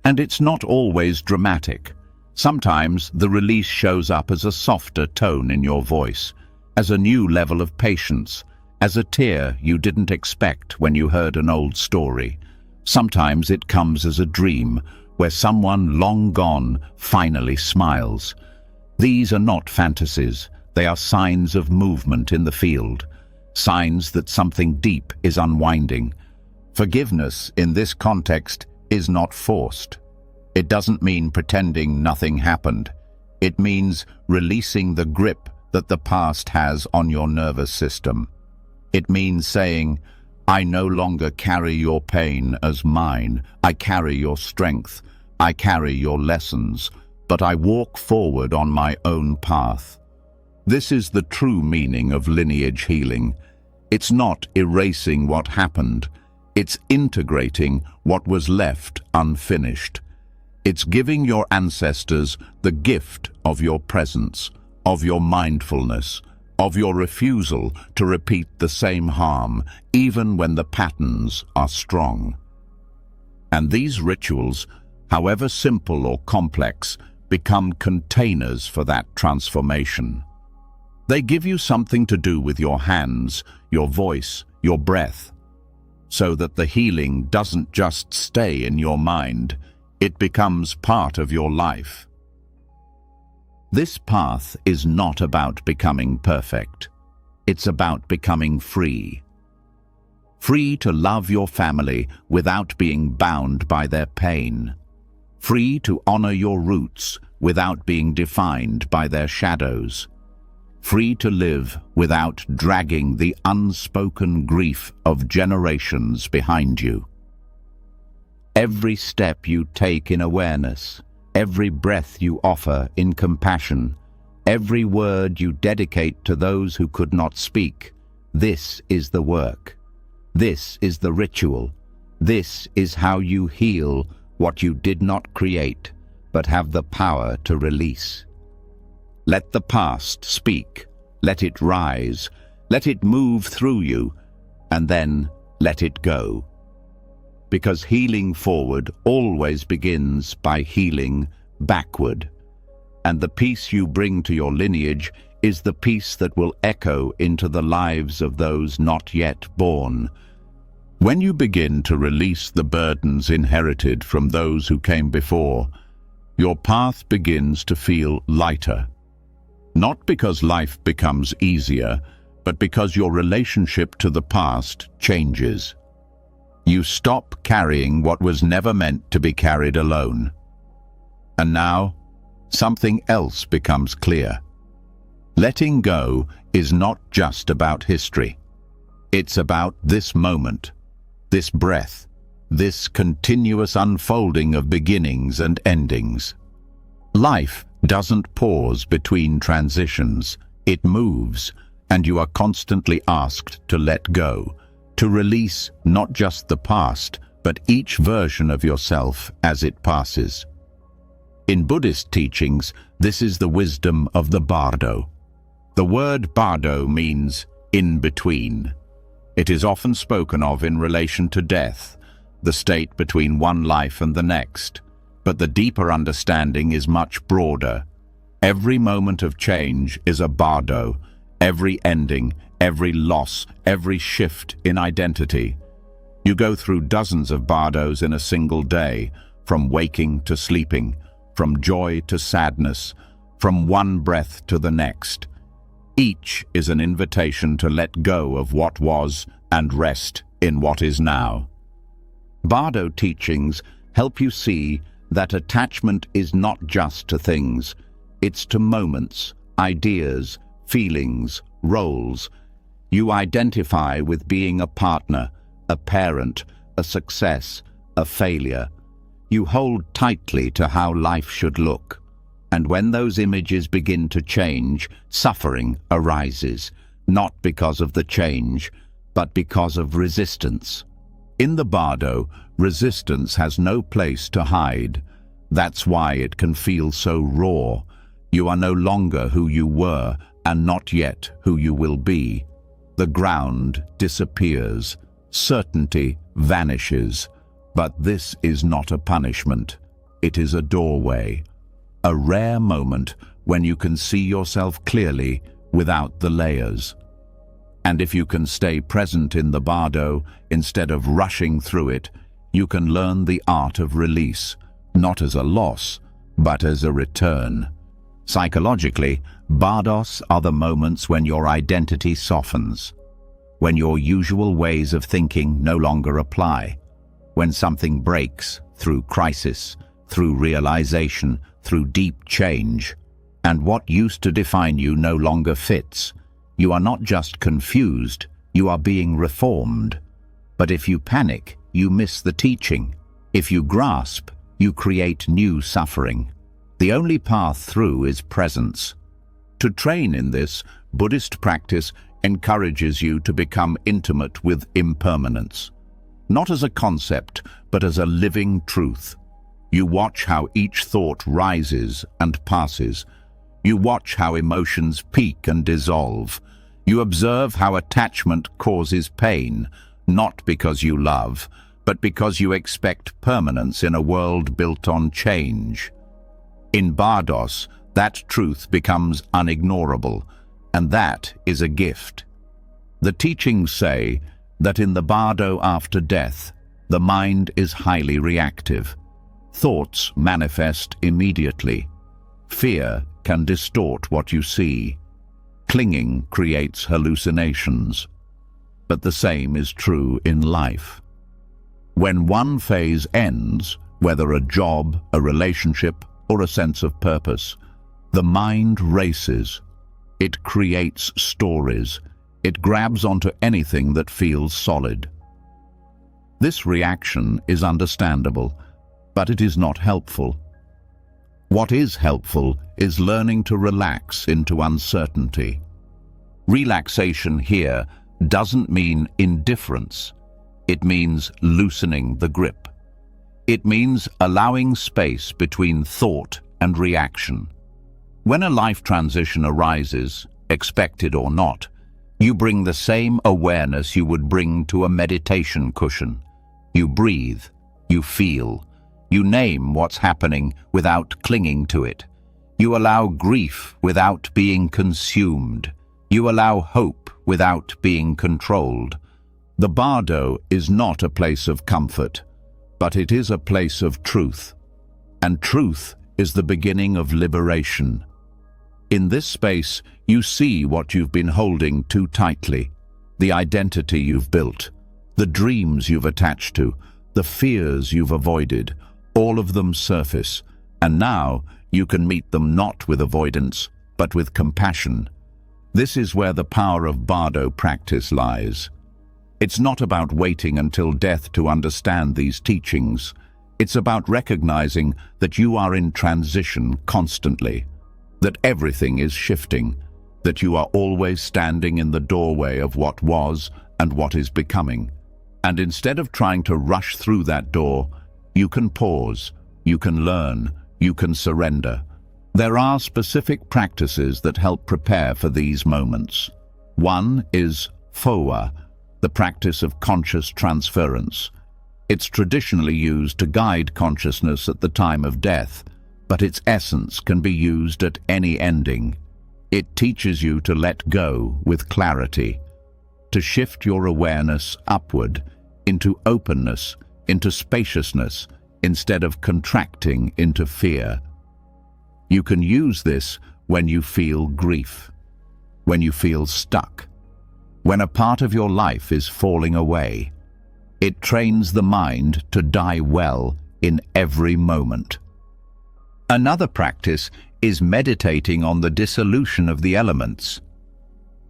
And it's not always dramatic. Sometimes the release shows up as a softer tone in your voice, as a new level of patience, as a tear you didn't expect when you heard an old story. Sometimes it comes as a dream, where someone long gone finally smiles. These are not fantasies, they are signs of movement in the field, signs that something deep is unwinding. Forgiveness, in this context, is not forced. It doesn't mean pretending nothing happened. It means releasing the grip that the past has on your nervous system. It means saying, "I no longer carry your pain as mine. I carry your strength. I carry your lessons, but I walk forward on my own path." This is the true meaning of lineage healing. It's not erasing what happened. It's integrating what was left unfinished. It's giving your ancestors the gift of your presence, of your mindfulness, of your refusal to repeat the same harm, even when the patterns are strong. And these rituals, however simple or complex, become containers for that transformation. They give you something to do with your hands, your voice, your breath, so that the healing doesn't just stay in your mind, it becomes part of your life. This path is not about becoming perfect. It's about becoming free. Free to love your family without being bound by their pain. Free to honor your roots without being defined by their shadows. Free to live without dragging the unspoken grief of generations behind you. Every step you take in awareness, every breath you offer in compassion, every word you dedicate to those who could not speak, this is the work. This is the ritual. This is how you heal what you did not create, but have the power to release. Let the past speak. Let it rise. Let it move through you, and then let it go. Because healing forward always begins by healing backward. And the peace you bring to your lineage is the peace that will echo into the lives of those not yet born. When you begin to release the burdens inherited from those who came before, your path begins to feel lighter. Not because life becomes easier, but because your relationship to the past changes. You stop carrying what was never meant to be carried alone. And now, something else becomes clear. Letting go is not just about history. It's about this moment, this breath, this continuous unfolding of beginnings and endings. Life doesn't pause between transitions. It moves, and you are constantly asked to let go, to release not just the past, but each version of yourself as it passes. In Buddhist teachings, this is the wisdom of the bardo. The word bardo means in between. It is often spoken of in relation to death, the state between one life and the next. But the deeper understanding is much broader. Every moment of change is a bardo, every ending, every loss, every shift in identity. You go through dozens of bardos in a single day, from waking to sleeping, from joy to sadness, from one breath to the next. Each is an invitation to let go of what was and rest in what is now. Bardo teachings help you see that attachment is not just to things, it's to moments, ideas, feelings, roles. You identify with being a partner, a parent, a success, a failure. You hold tightly to how life should look. And when those images begin to change, suffering arises, not because of the change, but because of resistance. In the Bardo, resistance has no place to hide. That's why it can feel so raw. You are no longer who you were, and not yet who you will be. The ground disappears, certainty vanishes. But this is not a punishment. It is a doorway, a rare moment when you can see yourself clearly without the layers. And if you can stay present in the Bardo instead of rushing through it, you can learn the art of release, not as a loss, but as a return. Psychologically, Bardos are the moments when your identity softens, when your usual ways of thinking no longer apply, when something breaks through crisis, through realization, through deep change, and what used to define you no longer fits. You are not just confused, you are being reformed. But if you panic, you miss the teaching. If you grasp, you create new suffering. The only path through is presence. To train in this, Buddhist practice encourages you to become intimate with impermanence. Not as a concept, but as a living truth. You watch how each thought rises and passes. You watch how emotions peak and dissolve. You observe how attachment causes pain, not because you love, but because you expect permanence in a world built on change. In Bardos, that truth becomes unignorable, and that is a gift. The teachings say that in the Bardo after death, the mind is highly reactive. Thoughts manifest immediately. Fear can distort what you see. Clinging creates hallucinations. But the same is true in life. When one phase ends, whether a job, a relationship, or a sense of purpose, the mind races. It creates stories. It grabs onto anything that feels solid. This reaction is understandable, but it is not helpful. What is helpful is learning to relax into uncertainty. Relaxation here doesn't mean indifference. It means loosening the grip. It means allowing space between thought and reaction. When a life transition arises, expected or not, you bring the same awareness you would bring to a meditation cushion. You breathe, you feel, you name what's happening without clinging to it. You allow grief without being consumed. You allow hope without being controlled. The Bardo is not a place of comfort, but it is a place of truth. And truth is the beginning of liberation. In this space, you see what you've been holding too tightly, the identity you've built, the dreams you've attached to, the fears you've avoided. All of them surface, and now you can meet them not with avoidance, but with compassion. This is where the power of Bardo practice lies. It's not about waiting until death to understand these teachings. It's about recognizing that you are in transition constantly, that everything is shifting, that you are always standing in the doorway of what was and what is becoming. And instead of trying to rush through that door, you can pause, you can learn, you can surrender. There are specific practices that help prepare for these moments. One is Fowa, the practice of conscious transference. It's traditionally used to guide consciousness at the time of death, but its essence can be used at any ending. It teaches you to let go with clarity, to shift your awareness upward, into openness, into spaciousness, instead of contracting into fear. You can use this when you feel grief, when you feel stuck, when a part of your life is falling away. It trains the mind to die well in every moment. Another practice is meditating on the dissolution of the elements.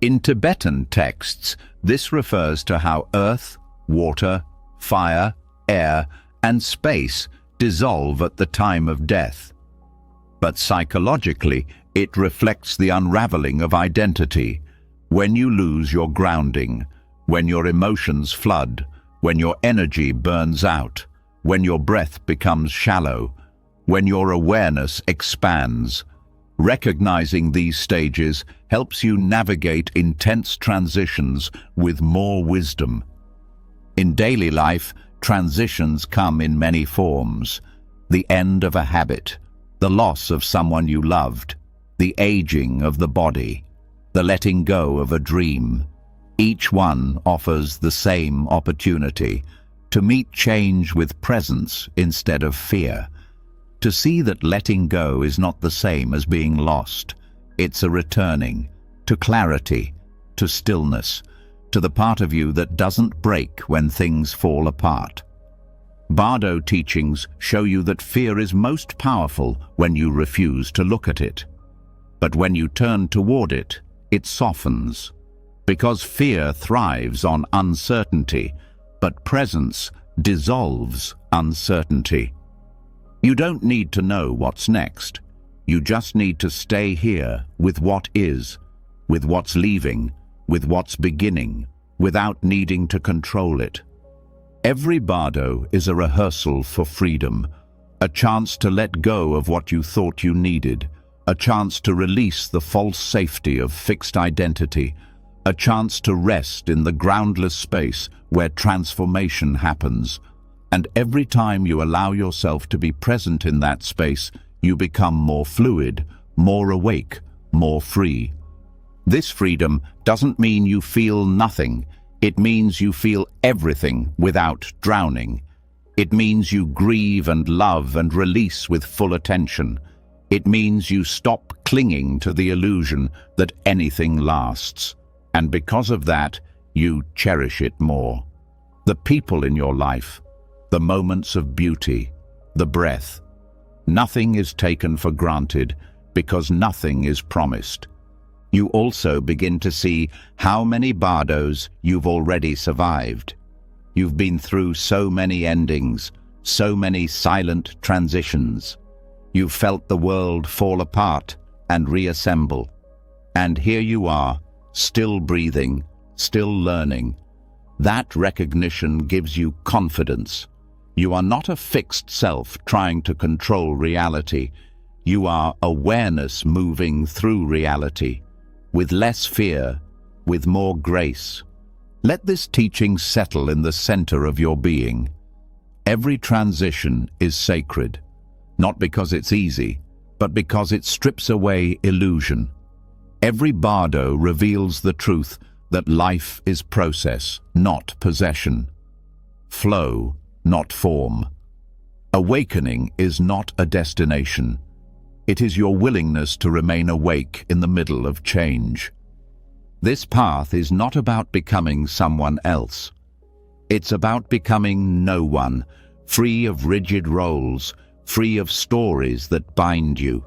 In Tibetan texts, this refers to how earth, water, fire, air, and space dissolve at the time of death. But psychologically, it reflects the unraveling of identity. When you lose your grounding, when your emotions flood, when your energy burns out, when your breath becomes shallow, when your awareness expands. Recognizing these stages helps you navigate intense transitions with more wisdom. In daily life, transitions come in many forms. The end of a habit, the loss of someone you loved, the aging of the body, the letting go of a dream. Each one offers the same opportunity to meet change with presence instead of fear. To see that letting go is not the same as being lost. It's a returning to clarity, to stillness, to the part of you that doesn't break when things fall apart. Bardo teachings show you that fear is most powerful when you refuse to look at it. But when you turn toward it, it softens. Because fear thrives on uncertainty, but presence dissolves uncertainty. You don't need to know what's next. You just need to stay here with what is, with what's leaving, with what's beginning, without needing to control it. Every bardo is a rehearsal for freedom, a chance to let go of what you thought you needed, a chance to release the false safety of fixed identity, a chance to rest in the groundless space where transformation happens. And every time you allow yourself to be present in that space, you become more fluid, more awake, more free. This freedom doesn't mean you feel nothing. It means you feel everything without drowning. It means you grieve and love and release with full attention. It means you stop clinging to the illusion that anything lasts. And because of that, you cherish it more. The people in your life, the moments of beauty, the breath. Nothing is taken for granted because nothing is promised. You also begin to see how many bardos you've already survived. You've been through so many endings, so many silent transitions. You've felt the world fall apart and reassemble. And here you are, still breathing, still learning. That recognition gives you confidence. You are not a fixed self trying to control reality. You are awareness moving through reality, with less fear, with more grace. Let this teaching settle in the center of your being. Every transition is sacred, not because it's easy, but because it strips away illusion. Every bardo reveals the truth that life is process, not possession. Flow, not form. Awakening is not a destination. It is your willingness to remain awake in the middle of change. This path is not about becoming someone else. It's about becoming no one, free of rigid roles, free of stories that bind you.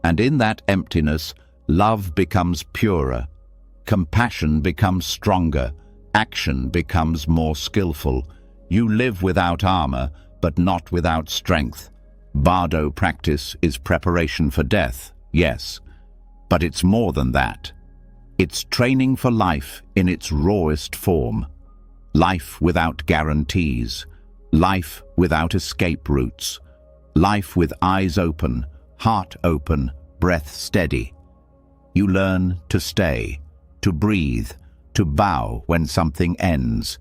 And in that emptiness, love becomes purer, compassion becomes stronger, action becomes more skillful. You live without armor, but not without strength. Bardo practice is preparation for death, yes, but it's more than that. It's training for life in its rawest form. Life without guarantees, life without escape routes, life with eyes open, heart open, breath steady. You learn to stay, to breathe, to bow when something ends,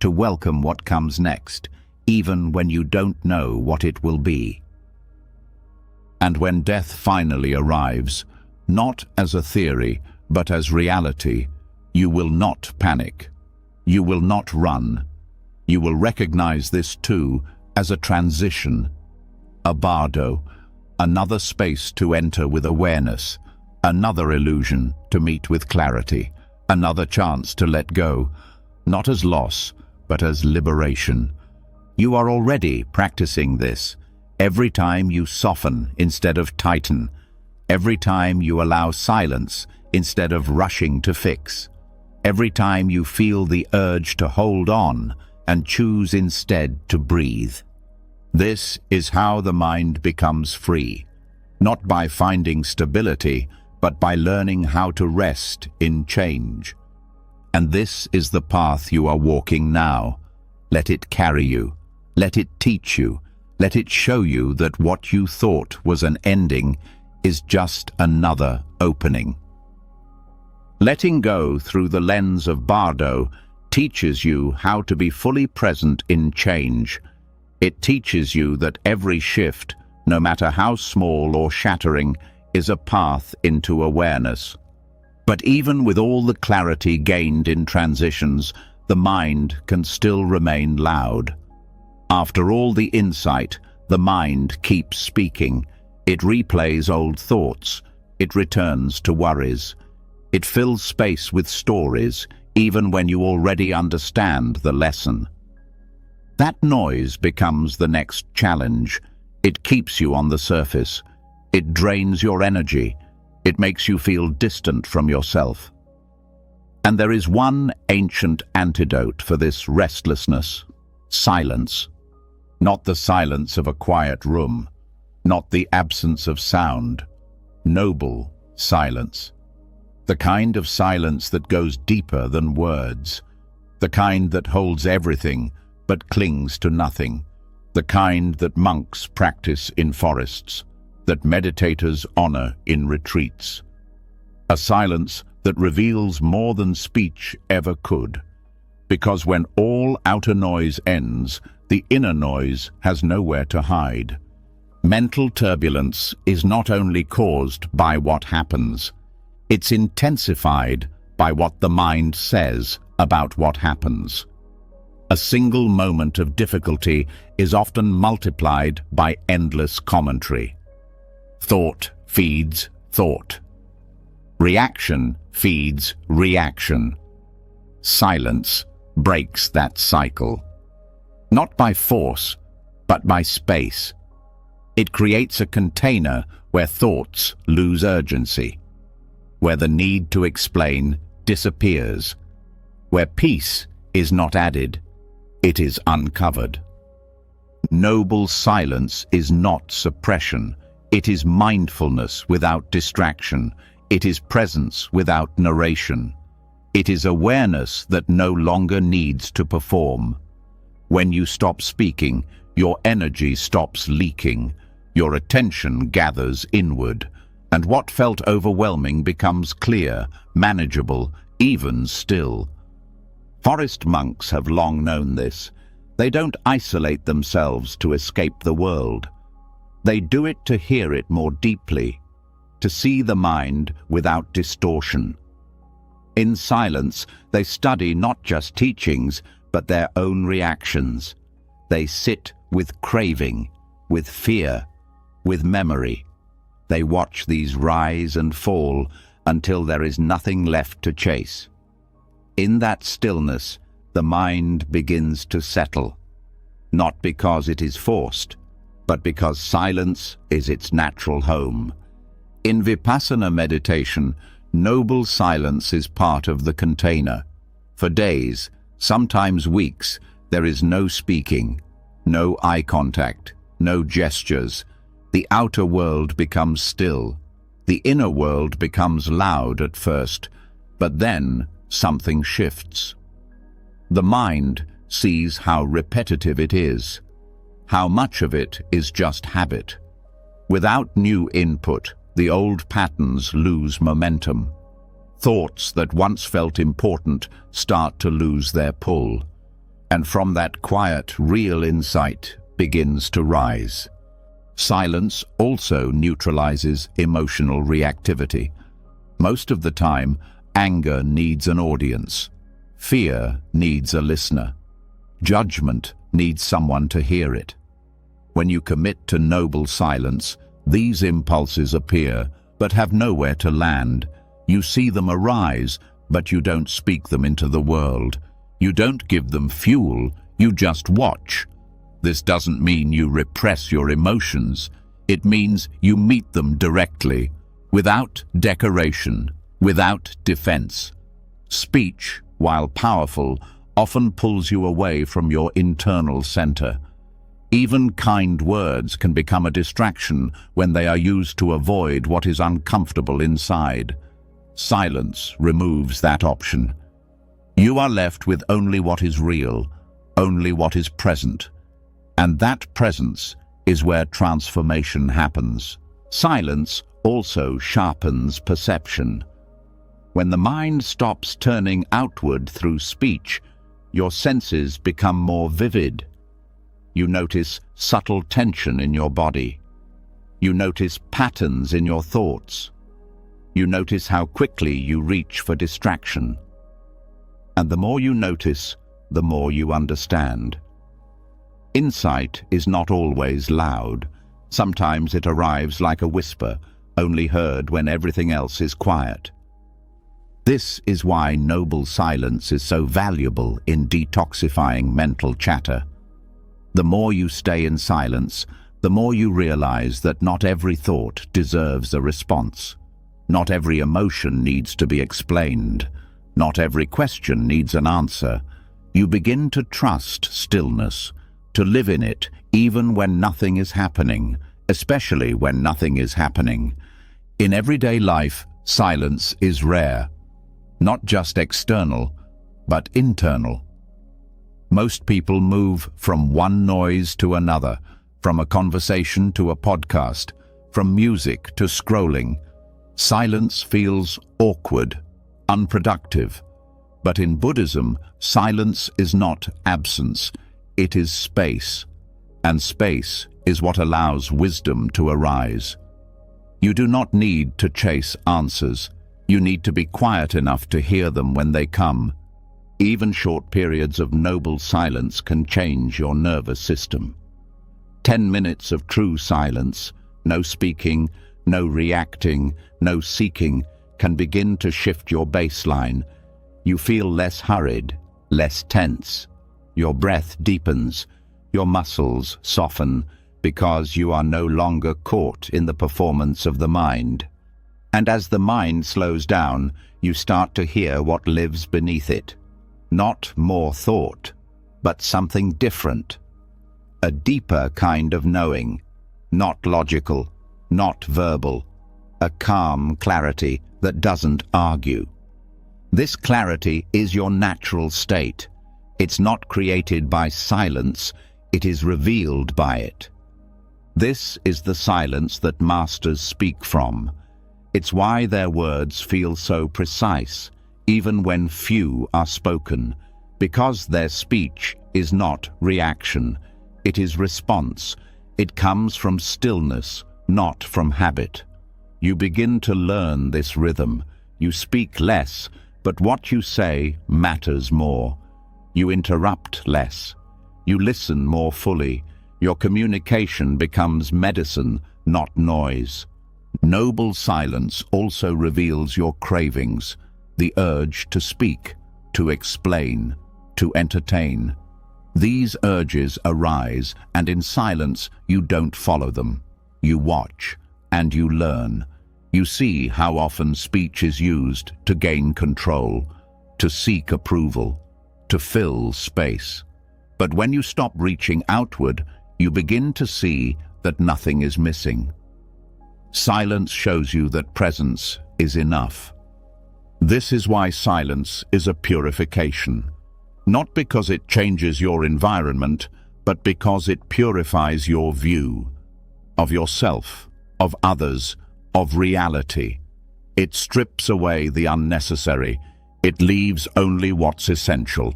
to welcome what comes next, even when you don't know what it will be. And when death finally arrives, not as a theory, but as reality, you will not panic. You will not run. You will recognize this too as a transition, a bardo, another space to enter with awareness, another illusion to meet with clarity, another chance to let go, not as loss, but as liberation. You are already practicing this. Every time you soften instead of tighten, every time you allow silence instead of rushing to fix, every time you feel the urge to hold on and choose instead to breathe. This is how the mind becomes free, not by finding stability, but by learning how to rest in change. And this is the path you are walking now. Let it carry you. Let it teach you. Let it show you that what you thought was an ending is just another opening. Letting go through the lens of Bardo teaches you how to be fully present in change. It teaches you that every shift, no matter how small or shattering, is a path into awareness. But even with all the clarity gained in transitions, the mind can still remain loud. After all the insight, the mind keeps speaking. It replays old thoughts. It returns to worries. It fills space with stories, even when you already understand the lesson. That noise becomes the next challenge. It keeps you on the surface. It drains your energy. It makes you feel distant from yourself. And there is one ancient antidote for this restlessness: silence. Not the silence of a quiet room, not the absence of sound. Noble silence. The kind of silence that goes deeper than words. The kind that holds everything but clings to nothing. The kind that monks practice in forests, that meditators honor in retreats. A silence that reveals more than speech ever could. Because when all outer noise ends, the inner noise has nowhere to hide. Mental turbulence is not only caused by what happens, it's intensified by what the mind says about what happens. A single moment of difficulty is often multiplied by endless commentary. Thought feeds thought. Reaction feeds reaction. Silence breaks that cycle. Not by force, but by space. It creates a container where thoughts lose urgency, where the need to explain disappears, where peace is not added, it is uncovered. Noble silence is not suppression. It is mindfulness without distraction. It is presence without narration. It is awareness that no longer needs to perform. When you stop speaking, your energy stops leaking. Your attention gathers inward, and what felt overwhelming becomes clear, manageable, even still. Forest monks have long known this. They don't isolate themselves to escape the world. They do it to hear it more deeply, to see the mind without distortion. In silence, they study not just teachings, but their own reactions. They sit with craving, with fear, with memory. They watch these rise and fall until there is nothing left to chase. In that stillness, the mind begins to settle, not because it is forced, but because silence is its natural home. In Vipassana meditation, noble silence is part of the container. For days, sometimes weeks, there is no speaking, no eye contact, no gestures. The outer world becomes still. The inner world becomes loud at first, but then something shifts. The mind sees how repetitive it is, how much of it is just habit. Without new input, the old patterns lose momentum. Thoughts that once felt important start to lose their pull, and from that quiet, real insight begins to rise. Silence also neutralizes emotional reactivity. Most of the time, anger needs an audience. Fear needs a listener. Judgment needs someone to hear it. When you commit to noble silence, these impulses appear, but have nowhere to land. You see them arise, but you don't speak them into the world. You don't give them fuel, you just watch. This doesn't mean you repress your emotions. It means you meet them directly, without decoration, without defense. Speech, while powerful, often pulls you away from your internal center. Even kind words can become a distraction when they are used to avoid what is uncomfortable inside. Silence removes that option. You are left with only what is real, only what is present. And that presence is where transformation happens. Silence also sharpens perception. When the mind stops turning outward through speech, your senses become more vivid. You notice subtle tension in your body. You notice patterns in your thoughts. You notice how quickly you reach for distraction. And the more you notice, the more you understand. Insight is not always loud. Sometimes it arrives like a whisper, only heard when everything else is quiet. This is why noble silence is so valuable in detoxifying mental chatter. The more you stay in silence, the more you realize that not every thought deserves a response. Not every emotion needs to be explained. Not every question needs an answer. You begin to trust stillness, to live in it even when nothing is happening, especially when nothing is happening. In everyday life, silence is rare. Not just external, but internal. Most people move from one noise to another, from a conversation to a podcast, from music to scrolling. Silence feels awkward, unproductive. But in Buddhism, silence is not absence, it is space. And space is what allows wisdom to arise. You do not need to chase answers. You need to be quiet enough to hear them when they come. Even short periods of noble silence can change your nervous system. 10 minutes of true silence, no speaking, no reacting, no seeking, can begin to shift your baseline. You feel less hurried, less tense. Your breath deepens, your muscles soften, because you are no longer caught in the performance of the mind. And as the mind slows down, you start to hear what lives beneath it. Not more thought, but something different. A deeper kind of knowing, not logical, not verbal. A calm clarity that doesn't argue. This clarity is your natural state. It's not created by silence, it is revealed by it. This is the silence that masters speak from. It's why their words feel so precise, even when few are spoken, because their speech is not reaction, it is response. It comes from stillness, not from habit. You begin to learn this rhythm. You speak less, but what you say matters more. You interrupt less. You listen more fully. Your communication becomes medicine, not noise. Noble silence also reveals your cravings, the urge to speak, to explain, to entertain. These urges arise, and in silence you don't follow them. You watch, and you learn. You see how often speech is used to gain control, to seek approval, to fill space. But when you stop reaching outward, you begin to see that nothing is missing. Silence shows you that presence is enough. This is why silence is a purification. Not because it changes your environment, but because it purifies your view of yourself, of others, of reality. It strips away the unnecessary. It leaves only what's essential.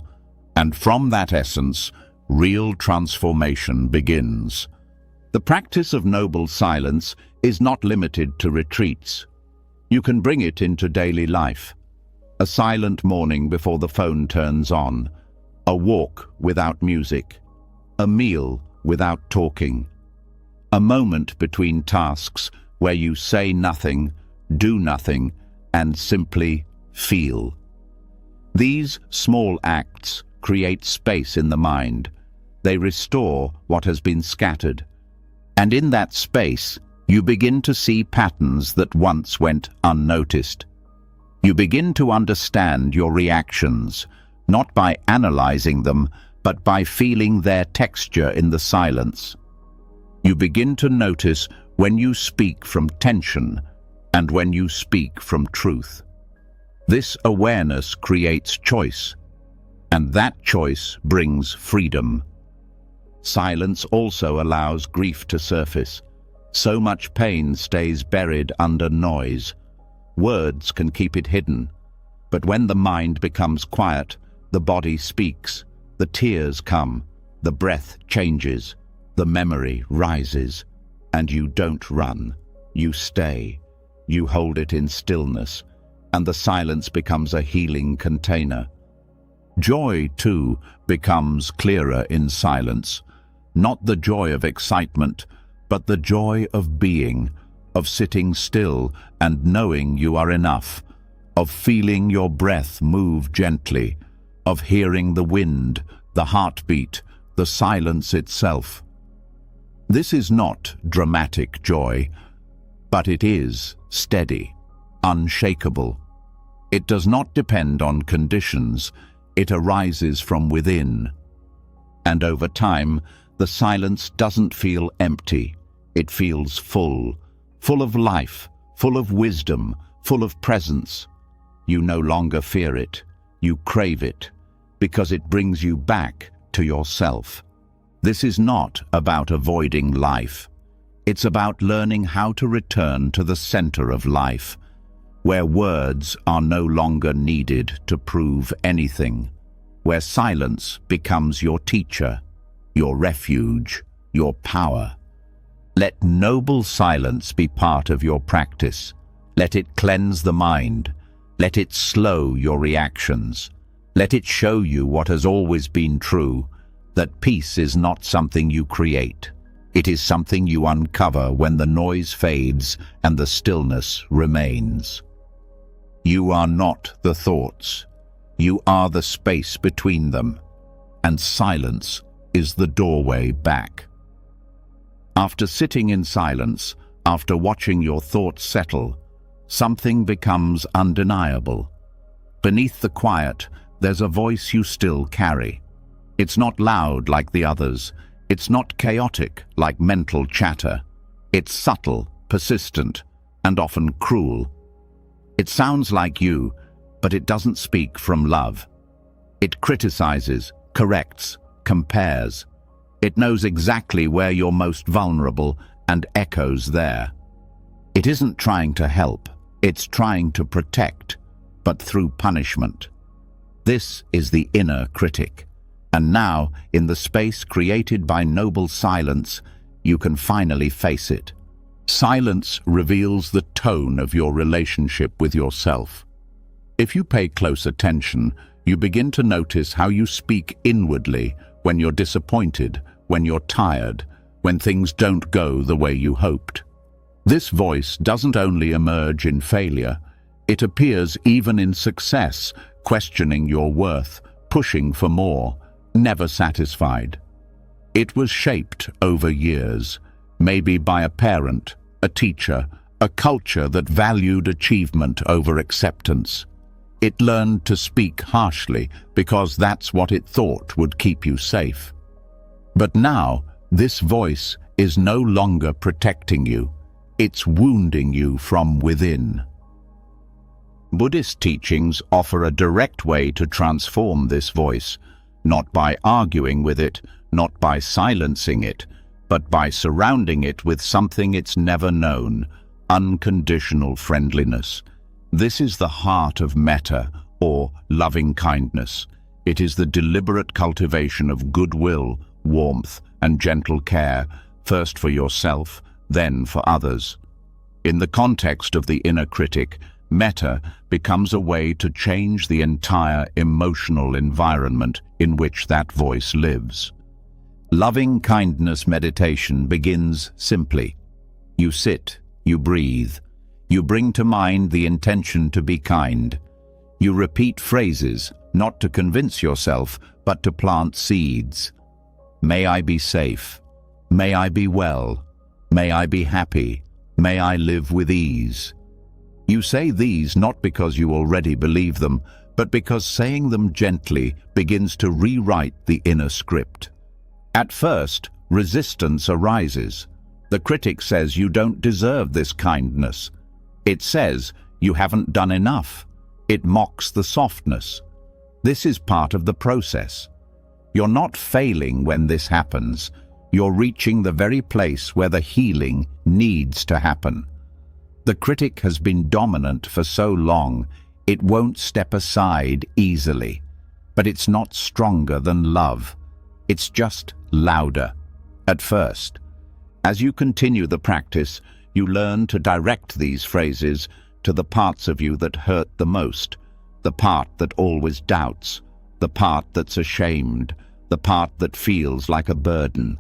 And from that essence, real transformation begins. The practice of noble silence is not limited to retreats. You can bring it into daily life. A silent morning before the phone turns on, a walk without music, a meal without talking, a moment between tasks where you say nothing, do nothing, and simply feel. These small acts create space in the mind. They restore what has been scattered. And in that space, you begin to see patterns that once went unnoticed. You begin to understand your reactions, not by analyzing them, but by feeling their texture in the silence. You begin to notice when you speak from tension and when you speak from truth. This awareness creates choice, and that choice brings freedom. Silence also allows grief to surface. So much pain stays buried under noise. Words can keep it hidden, but when the mind becomes quiet, the body speaks, the tears come, the breath changes, the memory rises, and you don't run, you stay, you hold it in stillness, and the silence becomes a healing container. Joy, too, becomes clearer in silence, not the joy of excitement, but the joy of being, of sitting still and knowing you are enough, of feeling your breath move gently, of hearing the wind, the heartbeat, the silence itself. This is not dramatic joy, but it is steady, unshakable. It does not depend on conditions, it arises from within. And over time, the silence doesn't feel empty, it feels full, full of life, full of wisdom, full of presence. You no longer fear it, you crave it, because it brings you back to yourself. This is not about avoiding life. It's about learning how to return to the center of life, where words are no longer needed to prove anything, where silence becomes your teacher, your refuge, your power. Let noble silence be part of your practice. Let it cleanse the mind. Let it slow your reactions. Let it show you what has always been true, that peace is not something you create. It is something you uncover when the noise fades and the stillness remains. You are not the thoughts. You are the space between them, and silence is the doorway back. After sitting in silence, after watching your thoughts settle, something becomes undeniable. Beneath the quiet, there's a voice you still carry. It's not loud like the others. It's not chaotic like mental chatter. It's subtle, persistent, and often cruel. It sounds like you, but it doesn't speak from love. It criticizes, corrects, compares. It knows exactly where you're most vulnerable and echoes there. It isn't trying to help, it's trying to protect, but through punishment. This is the inner critic. And now, in the space created by noble silence, you can finally face it. Silence reveals the tone of your relationship with yourself. If you pay close attention, you begin to notice how you speak inwardly when you're disappointed, when you're tired, when things don't go the way you hoped. This voice doesn't only emerge in failure, it appears even in success, questioning your worth, pushing for more, never satisfied. It was shaped over years, maybe by a parent, a teacher, a culture that valued achievement over acceptance. It learned to speak harshly because that's what it thought would keep you safe. But now, this voice is no longer protecting you. It's wounding you from within. Buddhist teachings offer a direct way to transform this voice, not by arguing with it, not by silencing it, but by surrounding it with something it's never known, unconditional friendliness. This is the heart of metta, or loving kindness. It is the deliberate cultivation of goodwill, warmth, and gentle care, first for yourself, then for others. In the context of the inner critic, metta becomes a way to change the entire emotional environment in which that voice lives. Loving kindness meditation begins simply. You sit, you breathe, you bring to mind the intention to be kind. You repeat phrases, not to convince yourself, but to plant seeds. May I be safe. May I be well. May I be happy. May I live with ease. You say these not because you already believe them, but because saying them gently begins to rewrite the inner script. At first, resistance arises. The critic says you don't deserve this kindness. It says you haven't done enough. It mocks the softness. This is part of the process. You're not failing when this happens. You're reaching the very place where the healing needs to happen. The critic has been dominant for so long, it won't step aside easily. But it's not stronger than love. It's just louder, at first. As you continue the practice, you learn to direct these phrases to the parts of you that hurt the most, the part that always doubts, the part that's ashamed, the part that feels like a burden.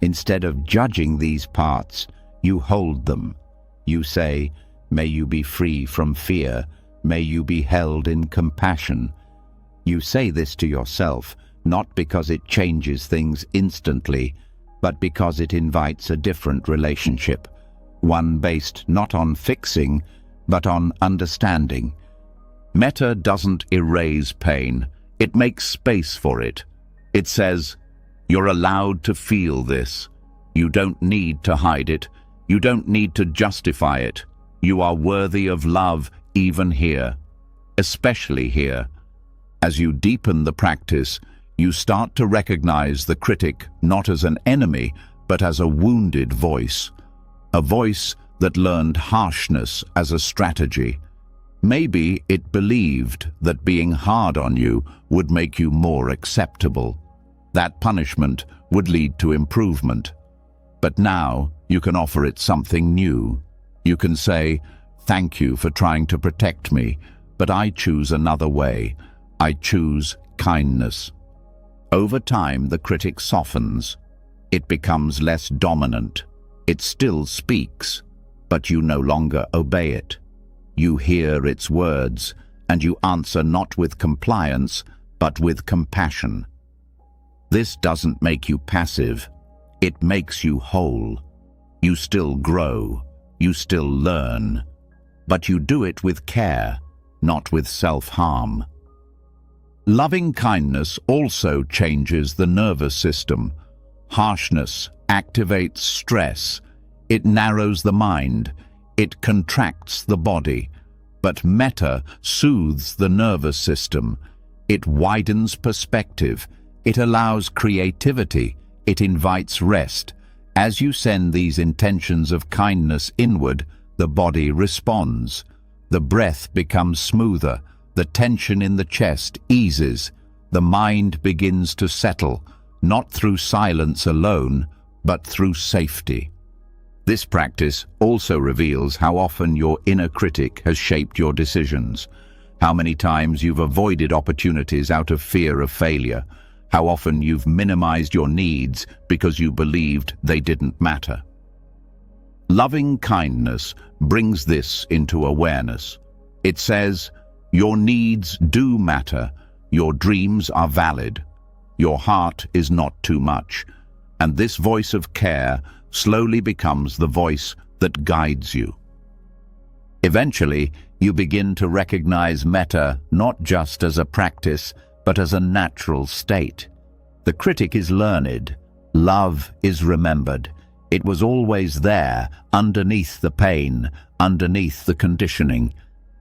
Instead of judging these parts, you hold them. You say, "May you be free from fear. May you be held in compassion." You say this to yourself, not because it changes things instantly, but because it invites a different relationship, one based not on fixing, but on understanding. Metta doesn't erase pain, it makes space for it. It says, "You're allowed to feel this. You don't need to hide it. You don't need to justify it. You are worthy of love even here, especially here." As you deepen the practice, you start to recognize the critic not as an enemy, but as a wounded voice. A voice that learned harshness as a strategy. Maybe it believed that being hard on you would make you more acceptable. That punishment would lead to improvement. But now you can offer it something new. You can say, "Thank you for trying to protect me, but I choose another way. I choose kindness." Over time, the critic softens. It becomes less dominant. It still speaks, but you no longer obey it. You hear its words, and you answer not with compliance, but with compassion. This doesn't make you passive. It makes you whole. You still grow. You still learn. But you do it with care, not with self-harm. Loving kindness also changes the nervous system. Harshness activates stress. It narrows the mind. It contracts the body. But metta soothes the nervous system. It widens perspective. It allows creativity. It invites rest. As you send these intentions of kindness inward, the body responds. The breath becomes smoother. The tension in the chest eases. The mind begins to settle, not through silence alone, but through safety. This practice also reveals how often your inner critic has shaped your decisions, how many times you've avoided opportunities out of fear of failure, how often you've minimized your needs because you believed they didn't matter. Loving kindness brings this into awareness. It says, your needs do matter, your dreams are valid, your heart is not too much, and this voice of care slowly becomes the voice that guides you. Eventually, you begin to recognize metta not just as a practice, but as a natural state. The critic is learned, love is remembered. It was always there, underneath the pain, underneath the conditioning.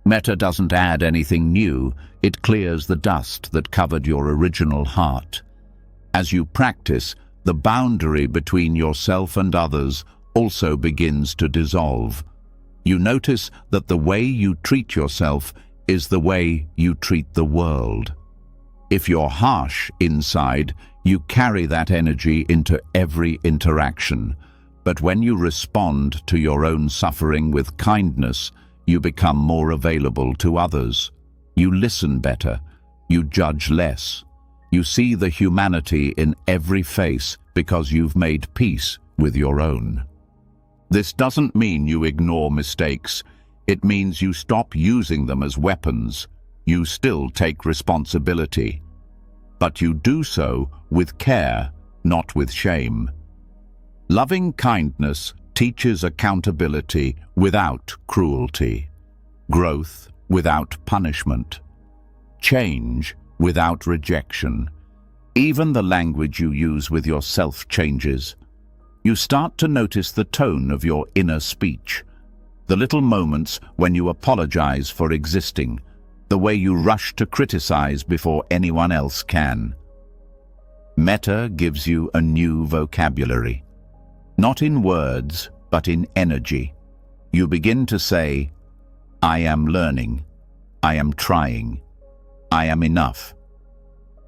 Metta doesn't add anything new, it clears the dust that covered your original heart. As you practice, the boundary between yourself and others also begins to dissolve. You notice that the way you treat yourself is the way you treat the world. If you're harsh inside, you carry that energy into every interaction. But when you respond to your own suffering with kindness, you become more available to others. You listen better. You judge less. You see the humanity in every face because you've made peace with your own. This doesn't mean you ignore mistakes. It means you stop using them as weapons. You still take responsibility. but you do so with care, not with shame. Loving kindness teaches accountability without cruelty, growth without punishment, change without rejection. Even the language you use with yourself changes. You start to notice the tone of your inner speech, the little moments when you apologize for existing, the way you rush to criticize before anyone else can. Metta gives you a new vocabulary. Not in words, but in energy. You begin to say, I am learning, I am trying, I am enough.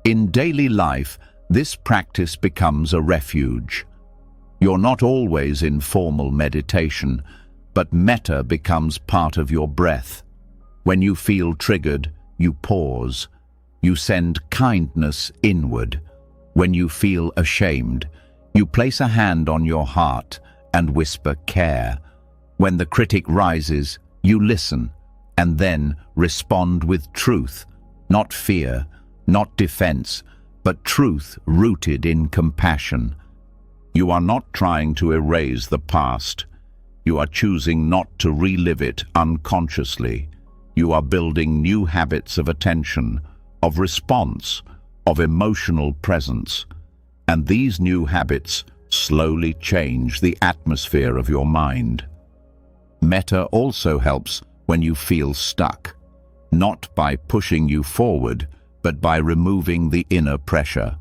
In daily life, this practice becomes a refuge. You're not always in formal meditation, but metta becomes part of your breath. When you feel triggered, you pause. You send kindness inward. When you feel ashamed, you place a hand on your heart and whisper care. When the critic rises, you listen, and then respond with truth, not fear, not defense, but truth rooted in compassion. You are not trying to erase the past. You are choosing not to relive it unconsciously. You are building new habits of attention, of response, of emotional presence. And these new habits slowly change the atmosphere of your mind. Metta also helps when you feel stuck, not by pushing you forward, but by removing the inner pressure.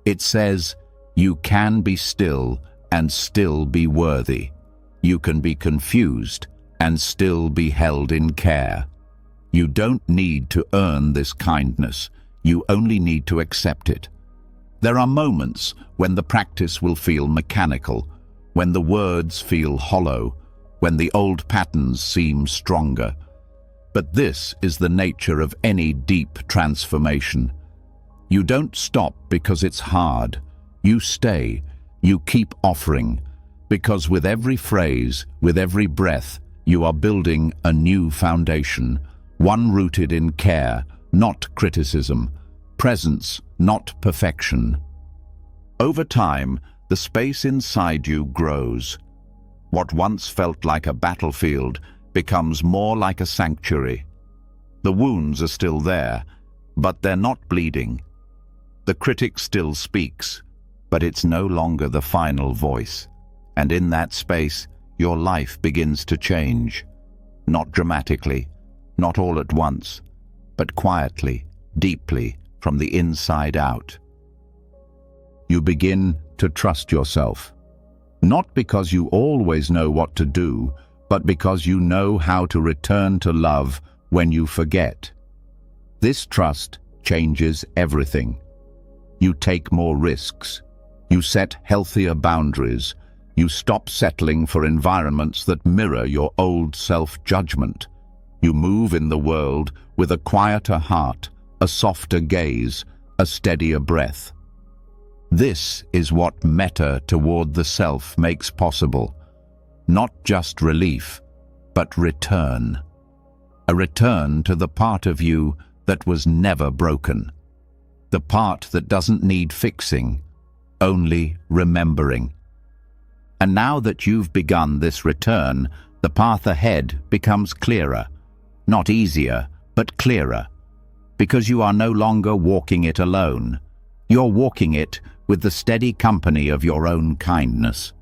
It says, you can be still and still be worthy. You can be confused and still be held in care. You don't need to earn this kindness. You only need to accept it. There are moments when the practice will feel mechanical, when the words feel hollow, when the old patterns seem stronger. But this is the nature of any deep transformation. You don't stop because it's hard. You stay. You keep offering. Because with every phrase, with every breath, you are building a new foundation, one rooted in care, not criticism, presence, not perfection. Over time, the space inside you grows. What once felt like a battlefield becomes more like a sanctuary. The wounds are still there, but they're not bleeding. The critic still speaks, but it's no longer the final voice. And in that space, your life begins to change. Not dramatically, not all at once, but quietly, deeply, from the inside out. You begin to trust yourself. Not because you always know what to do, but because you know how to return to love when you forget. This trust changes everything. You take more risks. You set healthier boundaries. You stop settling for environments that mirror your old self-judgment. You move in the world with a quieter heart, a softer gaze, a steadier breath. This is what metta toward the self makes possible. Not just relief, but return. A return to the part of you that was never broken. The part that doesn't need fixing, only remembering. And now that you've begun this return, the path ahead becomes clearer. Not easier, but clearer. Because you are no longer walking it alone. You're walking it with the steady company of your own kindness.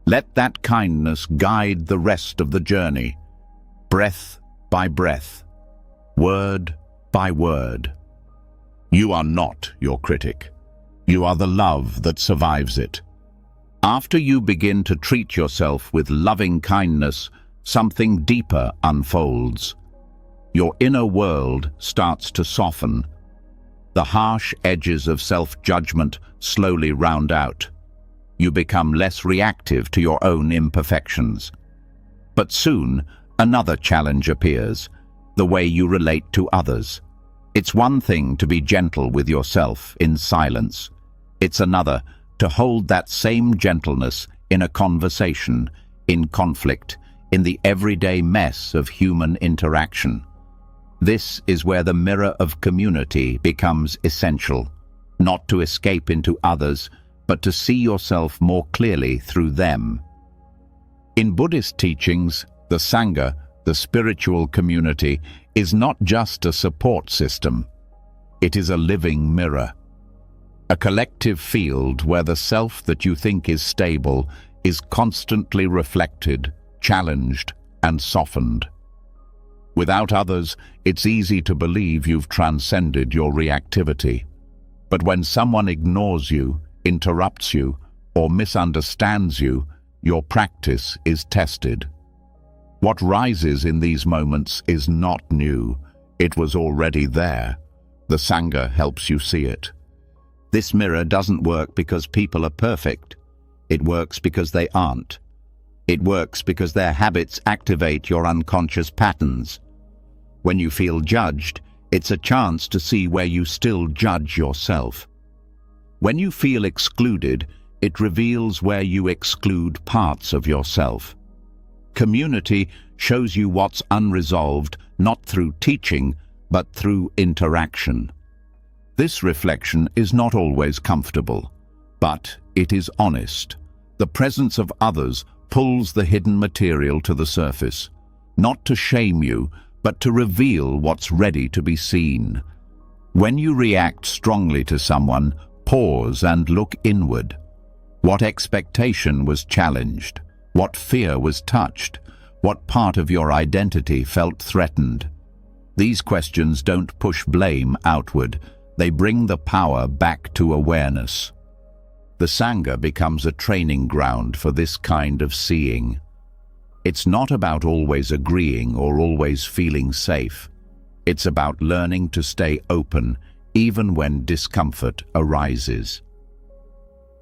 Let that kindness guide the rest of the journey, breath by breath, word by word. You are not your critic. You are the love that survives it. After you begin to treat yourself with loving kindness, something deeper unfolds. Your inner world starts to soften. The harsh edges of self-judgment slowly round out. You become less reactive to your own imperfections. But soon, another challenge appears, the way you relate to others. It's one thing to be gentle with yourself in silence. It's another to hold that same gentleness in a conversation, in conflict, in the everyday mess of human interaction. This is where the mirror of community becomes essential, not to escape into others, but to see yourself more clearly through them. In Buddhist teachings, the Sangha, the spiritual community, is not just a support system. It is a living mirror. A collective field where the self that you think is stable is constantly reflected, challenged, and softened. Without others, it's easy to believe you've transcended your reactivity. But when someone ignores you, interrupts you, or misunderstands you, your practice is tested. What rises in these moments is not new. It was already there. The Sangha helps you see it. This mirror doesn't work because people are perfect. It works because they aren't. It works because their habits activate your unconscious patterns. When you feel judged, it's a chance to see where you still judge yourself. When you feel excluded, it reveals where you exclude parts of yourself. Community shows you what's unresolved, not through teaching, but through interaction. This reflection is not always comfortable, but it is honest. The presence of others pulls the hidden material to the surface, not to shame you, but to reveal what's ready to be seen. When you react strongly to someone, pause and look inward. What expectation was challenged? What fear was touched? What part of your identity felt threatened? These questions don't push blame outward. They bring the power back to awareness. The Sangha becomes a training ground for this kind of seeing. It's not about always agreeing or always feeling safe. It's about learning to stay open even when discomfort arises.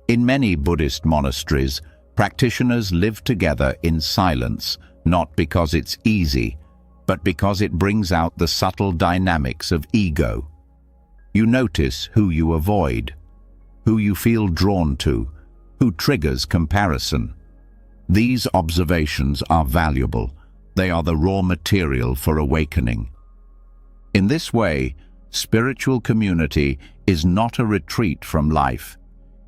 In many Buddhist monasteries, practitioners live together in silence, not because it's easy, but because it brings out the subtle dynamics of ego. You notice who you avoid, who you feel drawn to, who triggers comparison. These observations are valuable. They are the raw material for awakening. In this way, spiritual community is not a retreat from life.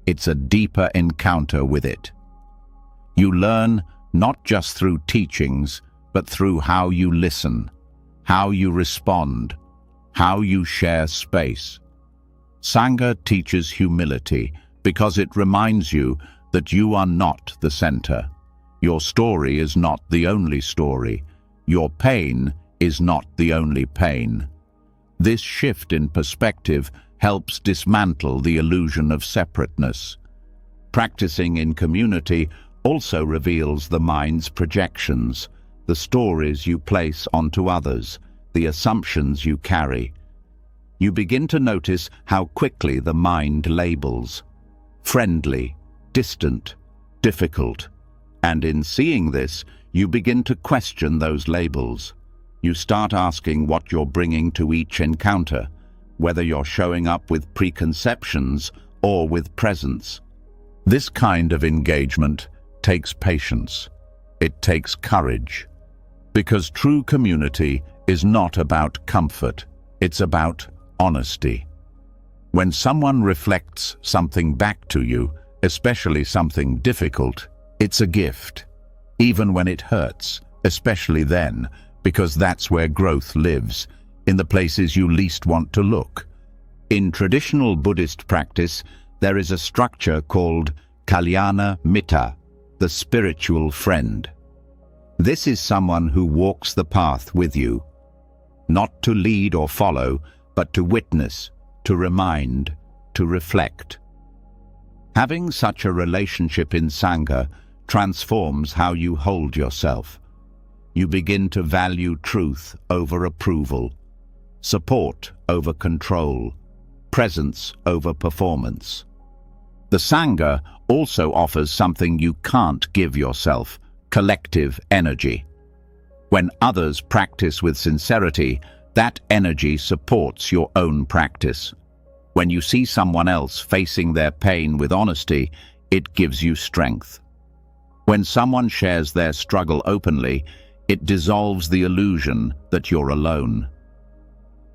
It's a deeper encounter with it. You learn not just through teachings, but through how you listen, how you respond, how you share space. Sangha teaches humility because it reminds you that you are not the center. Your story is not the only story. Your pain is not the only pain. This shift in perspective helps dismantle the illusion of separateness. Practicing in community also reveals the mind's projections, the stories you place onto others, the assumptions you carry. You begin to notice how quickly the mind labels: friendly, distant, difficult. And in seeing this, you begin to question those labels. You start asking what you're bringing to each encounter, whether you're showing up with preconceptions or with presence. This kind of engagement takes patience. It takes courage. Because true community is not about comfort, it's about honesty. When someone reflects something back to you, especially something difficult, it's a gift. Even when it hurts, especially then, because that's where growth lives, in the places you least want to look. In traditional Buddhist practice, there is a structure called Kalyana Mitta, the spiritual friend. This is someone who walks the path with you, not to lead or follow, but to witness, to remind, to reflect. Having such a relationship in Sangha transforms how you hold yourself. You begin to value truth over approval, support over control, presence over performance. The Sangha also offers something you can't give yourself: collective energy. When others practice with sincerity, that energy supports your own practice. When you see someone else facing their pain with honesty, it gives you strength. When someone shares their struggle openly, it dissolves the illusion that you're alone.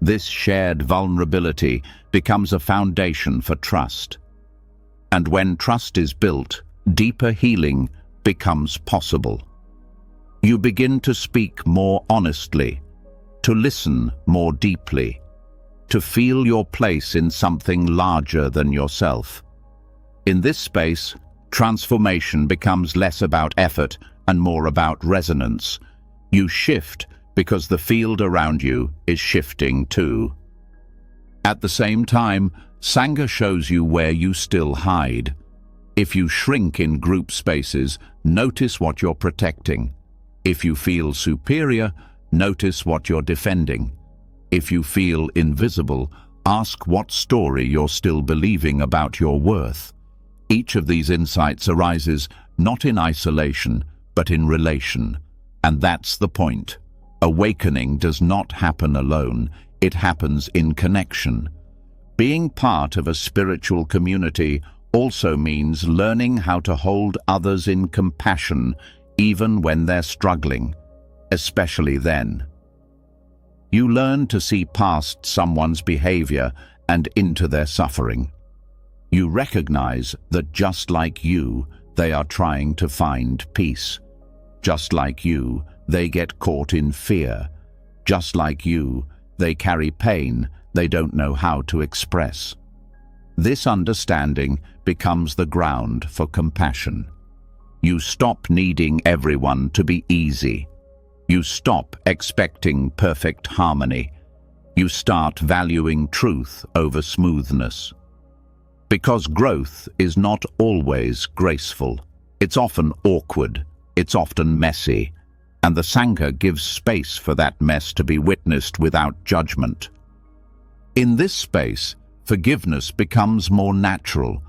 This shared vulnerability becomes a foundation for trust. And when trust is built, deeper healing becomes possible. You begin to speak more honestly, to listen more deeply, to feel your place in something larger than yourself. In this space, transformation becomes less about effort and more about resonance. You shift because the field around you is shifting too. At the same time, Sangha shows you where you still hide. If you shrink in group spaces, notice what you're protecting. If you feel superior, notice what you're defending. If you feel invisible, ask what story you're still believing about your worth. Each of these insights arises not in isolation, but in relation. And that's the point. Awakening does not happen alone. It happens in connection. Being part of a spiritual community also means learning how to hold others in compassion, even when they're struggling, especially then. You learn to see past someone's behavior and into their suffering. You recognize that just like you, they are trying to find peace. Just like you, they get caught in fear. Just like you, they carry pain they don't know how to express. This understanding becomes the ground for compassion. You stop needing everyone to be easy. You stop expecting perfect harmony. You start valuing truth over smoothness. Because growth is not always graceful. It's often awkward. It's often messy. And the Sangha gives space for that mess to be witnessed without judgment. In this space, forgiveness becomes more natural,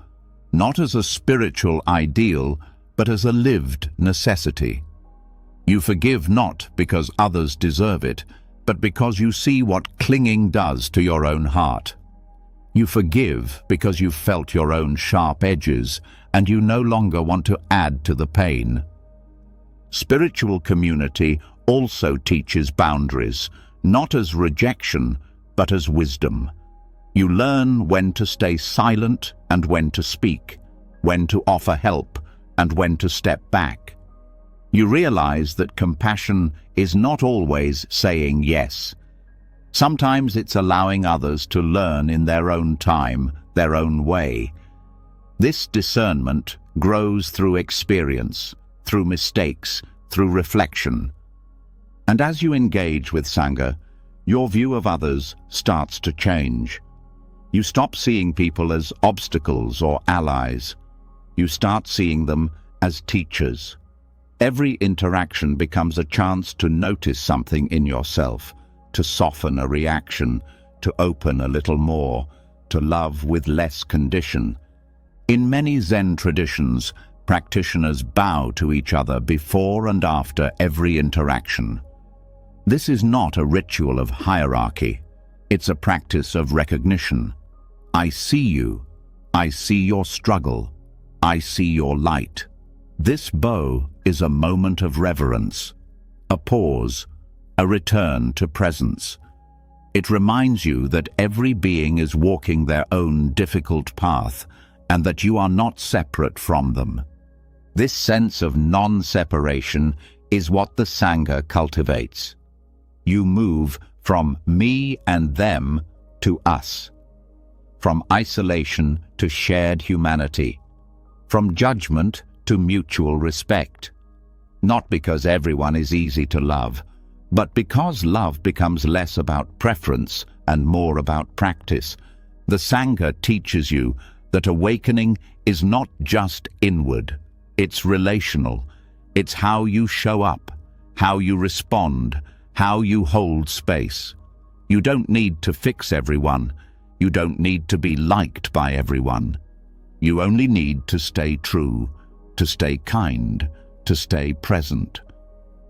not as a spiritual ideal, but as a lived necessity. You forgive not because others deserve it, but because you see what clinging does to your own heart. You forgive because you've felt your own sharp edges, and you no longer want to add to the pain. Spiritual community also teaches boundaries, not as rejection, but as wisdom. You learn when to stay silent and when to speak, when to offer help and when to step back. You realize that compassion is not always saying yes. Sometimes it's allowing others to learn in their own time, their own way. This discernment grows through experience, through mistakes, through reflection. And as you engage with Sangha, your view of others starts to change. You stop seeing people as obstacles or allies. You start seeing them as teachers. Every interaction becomes a chance to notice something in yourself, to soften a reaction, to open a little more, to love with less condition. In many Zen traditions, practitioners bow to each other before and after every interaction. This is not a ritual of hierarchy. It's a practice of recognition. I see you. I see your struggle. I see your light. This bow is a moment of reverence, a pause, a return to presence. It reminds you that every being is walking their own difficult path and that you are not separate from them. This sense of non-separation is what the Sangha cultivates. You move from me and them to us, from isolation to shared humanity, from judgment to mutual respect. Not because everyone is easy to love, but because love becomes less about preference and more about practice. The Sangha teaches you that awakening is not just inward, it's relational. It's how you show up, how you respond, how you hold space. You don't need to fix everyone. You don't need to be liked by everyone. You only need to stay true, to stay kind, to stay present.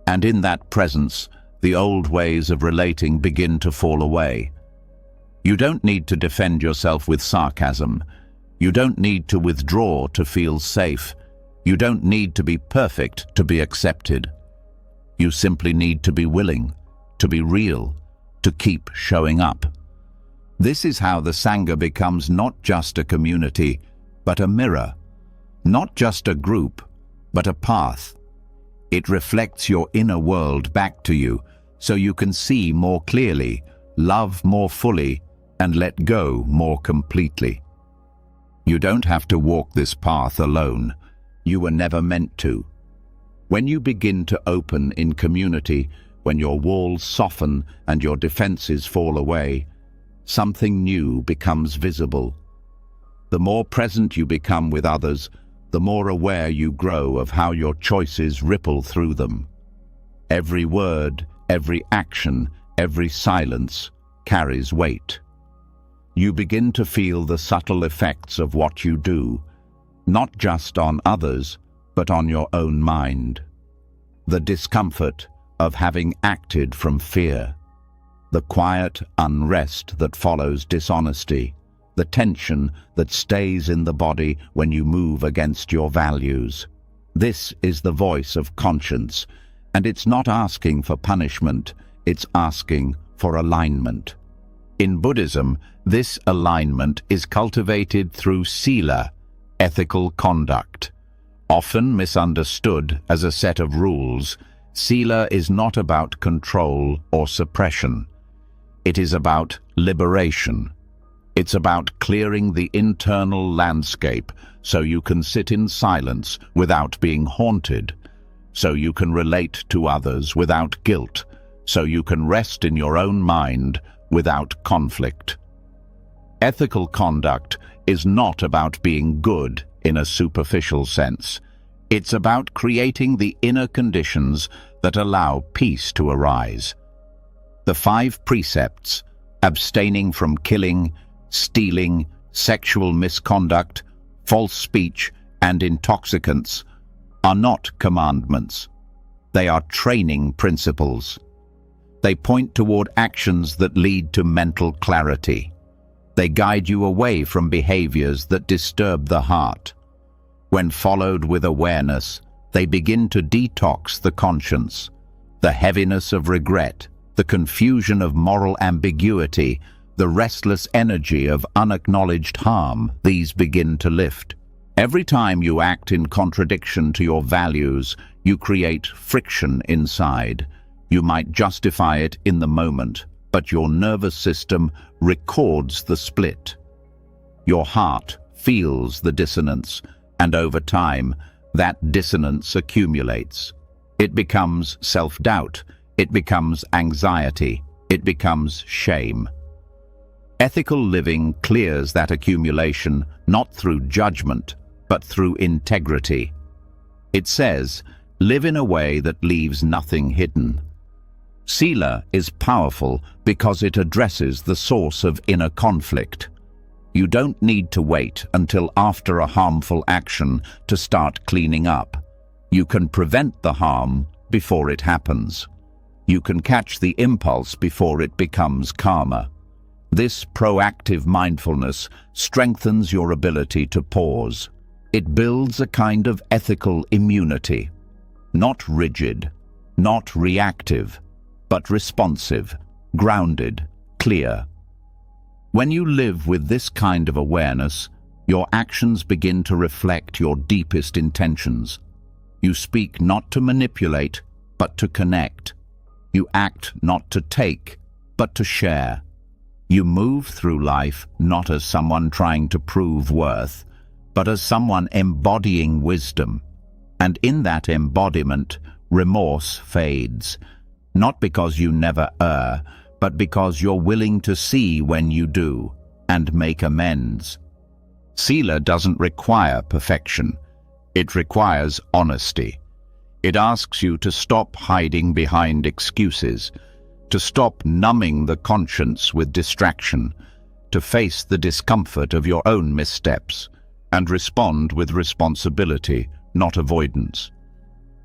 And in that presence, the old ways of relating begin to fall away. You don't need to defend yourself with sarcasm. You don't need to withdraw to feel safe. You don't need to be perfect to be accepted. You simply need to be willing, to be real, to keep showing up. This is how the Sangha becomes not just a community, but a mirror. Not just a group, but a path. It reflects your inner world back to you, so you can see more clearly, love more fully, and let go more completely. You don't have to walk this path alone. You were never meant to. When you begin to open in community, when your walls soften and your defenses fall away, something new becomes visible. The more present you become with others, the more aware you grow of how your choices ripple through them. Every word, every action, every silence carries weight. You begin to feel the subtle effects of what you do, not just on others, but on your own mind. The discomfort of having acted from fear, the quiet unrest that follows dishonesty, the tension that stays in the body when you move against your values. This is the voice of conscience, and it's not asking for punishment, it's asking for alignment. In Buddhism, this alignment is cultivated through sila, ethical conduct. Often misunderstood as a set of rules, sila is not about control or suppression. It is about liberation. It's about clearing the internal landscape so you can sit in silence without being haunted, so you can relate to others without guilt, so you can rest in your own mind without conflict. Ethical conduct is not about being good in a superficial sense. It's about creating the inner conditions that allow peace to arise. The 5 precepts, abstaining from killing, stealing, sexual misconduct, false speech, and intoxicants, are not commandments. They are training principles. They point toward actions that lead to mental clarity. They guide you away from behaviors that disturb the heart. When followed with awareness, they begin to detox the conscience. The heaviness of regret, the confusion of moral ambiguity, the restless energy of unacknowledged harm, these begin to lift. Every time you act in contradiction to your values, you create friction inside. You might justify it in the moment, but your nervous system records the split. Your heart feels the dissonance, and over time, that dissonance accumulates. It becomes self-doubt, it becomes anxiety, it becomes shame. Ethical living clears that accumulation not through judgment, but through integrity. It says, live in a way that leaves nothing hidden. Sila is powerful because it addresses the source of inner conflict. You don't need to wait until after a harmful action to start cleaning up. You can prevent the harm before it happens. You can catch the impulse before it becomes karma. This proactive mindfulness strengthens your ability to pause. It builds a kind of ethical immunity. Not rigid, not reactive, but responsive, grounded, clear. When you live with this kind of awareness, your actions begin to reflect your deepest intentions. You speak not to manipulate, but to connect. You act not to take, but to share. You move through life not as someone trying to prove worth, but as someone embodying wisdom. And in that embodiment, remorse fades. Not because you never err, but because you're willing to see when you do, and make amends. Sila doesn't require perfection. It requires honesty. It asks you to stop hiding behind excuses, to stop numbing the conscience with distraction, to face the discomfort of your own missteps, and respond with responsibility, not avoidance.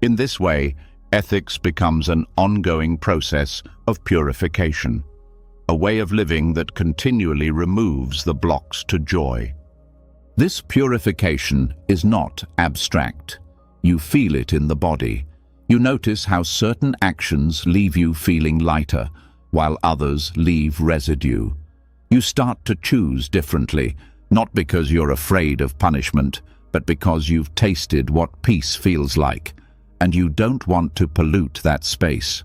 In this way, ethics becomes an ongoing process of purification, a way of living that continually removes the blocks to joy. This purification is not abstract. You feel it in the body. You notice how certain actions leave you feeling lighter, while others leave residue. You start to choose differently, not because you're afraid of punishment, but because you've tasted what peace feels like, and you don't want to pollute that space.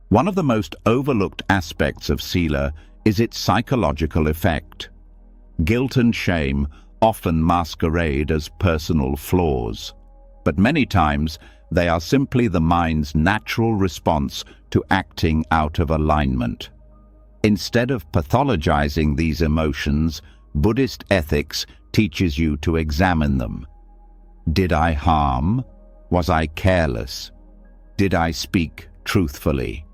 One of the most overlooked aspects of Sila is its psychological effect. Guilt and shame often masquerade as personal flaws, but many times they are simply the mind's natural response to acting out of alignment. Instead of pathologizing these emotions, Buddhist ethics teaches you to examine them. Did I harm? Was I careless? Did I speak truthfully?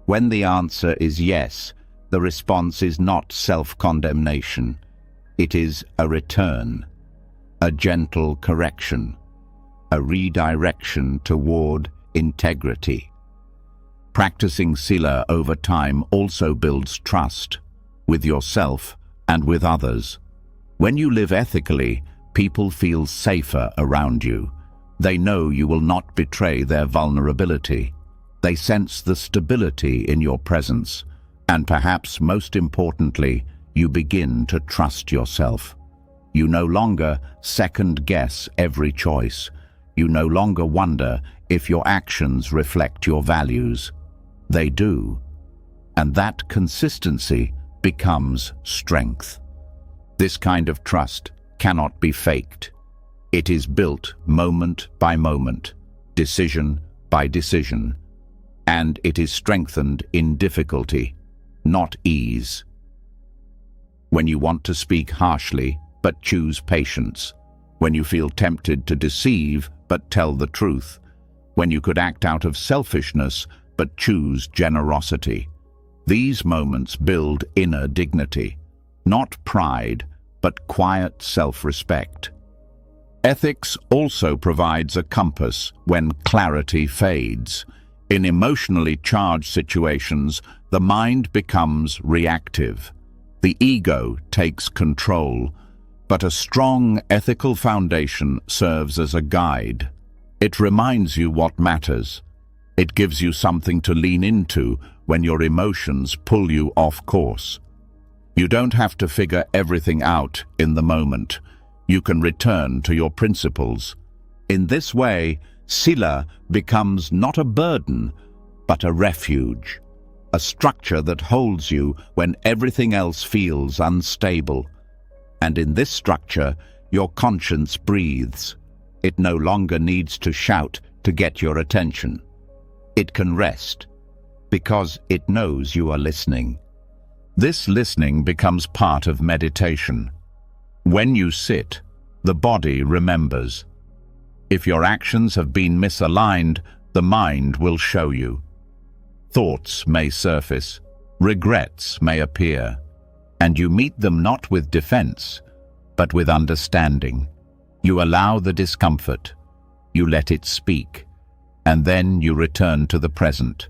When the answer is yes, the response is not self-condemnation. It is a return, a gentle correction, a redirection toward integrity. Practicing Sila over time also builds trust with yourself and with others. When you live ethically, people feel safer around you. They know you will not betray their vulnerability. They sense the stability in your presence, and perhaps most importantly, you begin to trust yourself. You no longer second-guess every choice. You no longer wonder if your actions reflect your values. They do, and that consistency becomes strength. This kind of trust cannot be faked. It is built moment by moment, decision by decision, and it is strengthened in difficulty, not ease. When you want to speak harshly, but choose patience. When you feel tempted to deceive, but tell the truth. When you could act out of selfishness, but choose generosity. These moments build inner dignity, not pride, but quiet self-respect. Ethics also provides a compass when clarity fades. In emotionally charged situations, the mind becomes reactive. The ego takes control, but a strong ethical foundation serves as a guide. It reminds you what matters. It gives you something to lean into when your emotions pull you off course. You don't have to figure everything out in the moment. You can return to your principles. In this way, Sila becomes not a burden, but a refuge, a structure that holds you when everything else feels unstable. And in this structure, your conscience breathes. It no longer needs to shout to get your attention. It can rest, because it knows you are listening. This listening becomes part of meditation. When you sit, the body remembers. If your actions have been misaligned, the mind will show you. Thoughts may surface, regrets may appear, and you meet them not with defense, but with understanding. You allow the discomfort, you let it speak, and then you return to the present,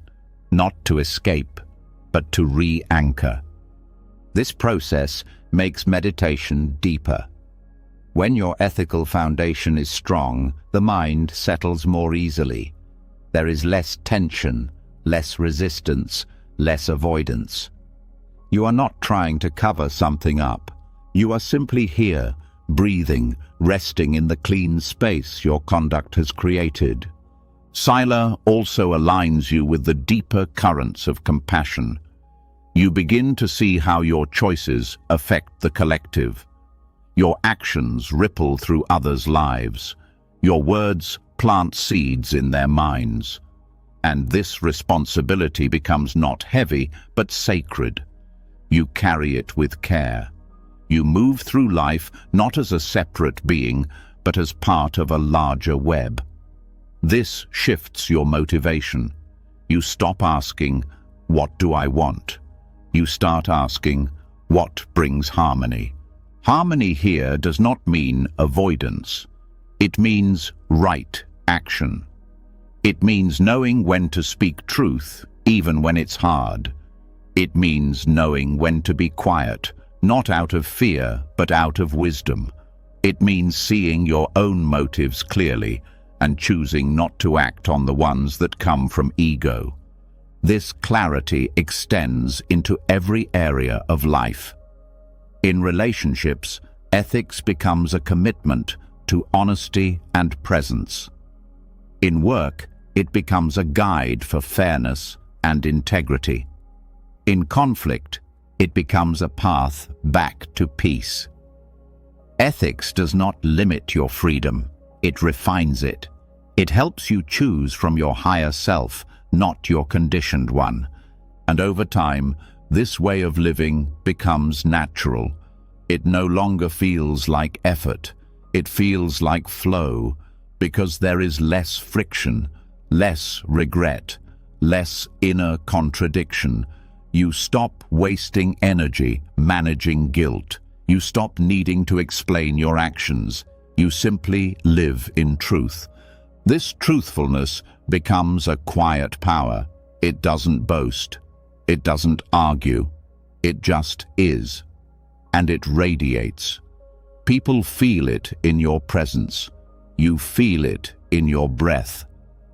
not to escape, but to re-anchor. This process makes meditation deeper. When your ethical foundation is strong, the mind settles more easily. There is less tension, less resistance, less avoidance. You are not trying to cover something up. You are simply here, breathing, resting in the clean space your conduct has created. Sila also aligns you with the deeper currents of compassion. You begin to see how your choices affect the collective. Your actions ripple through others' lives. Your words plant seeds in their minds. And this responsibility becomes not heavy, but sacred. You carry it with care. You move through life not as a separate being, but as part of a larger web. This shifts your motivation. You stop asking, "What do I want?" You start asking, "What brings harmony?" Harmony here does not mean avoidance. It means right action. It means knowing when to speak truth, even when it's hard. It means knowing when to be quiet, not out of fear, but out of wisdom. It means seeing your own motives clearly and choosing not to act on the ones that come from ego. This clarity extends into every area of life. In relationships, ethics becomes a commitment to honesty and presence. In work, it becomes a guide for fairness and integrity. In conflict, it becomes a path back to peace. Ethics does not limit your freedom, it refines it. It helps you choose from your higher self, not your conditioned one. And over time, this way of living becomes natural. It no longer feels like effort, it feels like flow, because there is less friction, less regret, less inner contradiction. You stop wasting energy managing guilt. You stop needing to explain your actions. You simply live in truth. This truthfulness becomes a quiet power. It doesn't boast. It doesn't argue. It just is. And it radiates. People feel it in your presence. You feel it in your breath.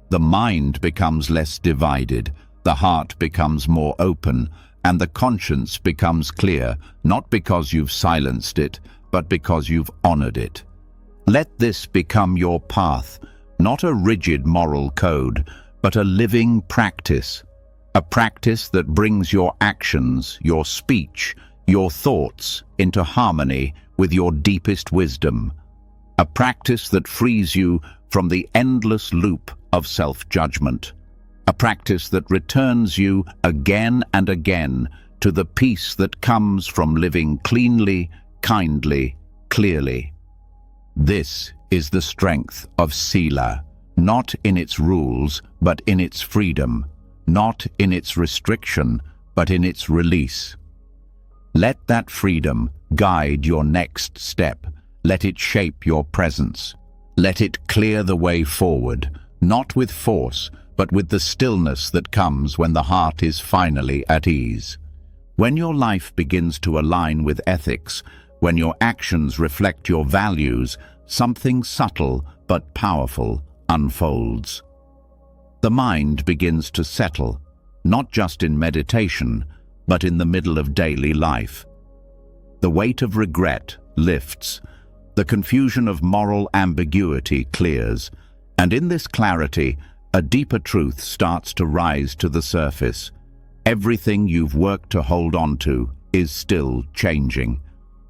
The mind becomes less divided. The heart becomes more open. And the conscience becomes clear, not because you've silenced it, but because you've honored it. Let this become your path, not a rigid moral code, but a living practice. A practice that brings your actions, your speech, your thoughts into harmony with your deepest wisdom. A practice that frees you from the endless loop of self-judgment. A practice that returns you again and again to the peace that comes from living cleanly, kindly, clearly. This is the strength of Sila, not in its rules, but in its freedom, not in its restriction, but in its release. Let that freedom guide your next step. Let it shape your presence. Let it clear the way forward, not with force, but with the stillness that comes when the heart is finally at ease. When your life begins to align with ethics, when your actions reflect your values, something subtle but powerful unfolds. The mind begins to settle, not just in meditation, but in the middle of daily life. The weight of regret lifts, the confusion of moral ambiguity clears, and in this clarity, a deeper truth starts to rise to the surface. Everything you've worked to hold on to is still changing.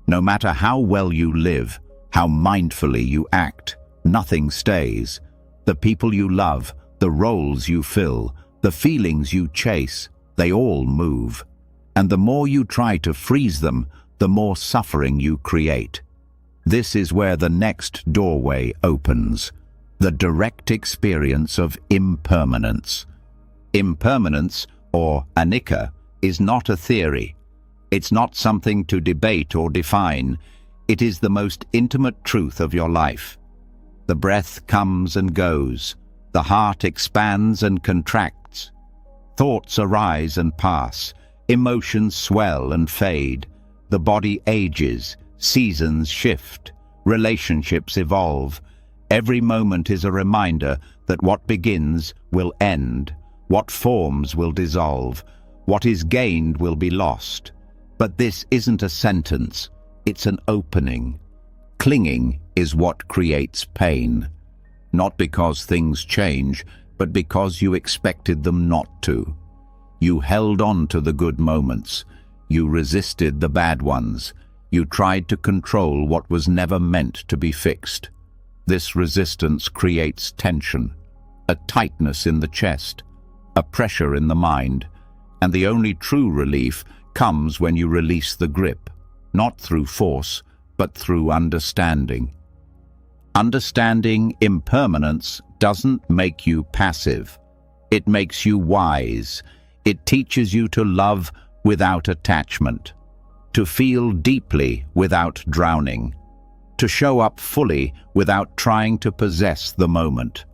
No matter how well you live, how mindfully you act, nothing stays. The people you love, the roles you fill, the feelings you chase, they all move. And the more you try to freeze them, the more suffering you create. This is where the next doorway opens. The direct experience of impermanence. Impermanence, or anicca, is not a theory. It's not something to debate or define. It is the most intimate truth of your life. The breath comes and goes. The heart expands and contracts. Thoughts arise and pass. Emotions swell and fade. The body ages. Seasons shift. Relationships evolve. Every moment is a reminder that what begins will end, what forms will dissolve, what is gained will be lost. But this isn't a sentence, it's an opening. Clinging is what creates pain, not because things change, but because you expected them not to. You held on to the good moments, you resisted the bad ones, you tried to control what was never meant to be fixed. This resistance creates tension, a tightness in the chest, a pressure in the mind, and the only true relief comes when you release the grip, not through force, but through understanding. Understanding impermanence doesn't make you passive. It makes you wise. It teaches you to love without attachment, to feel deeply without drowning, to show up fully without trying to possess the moment.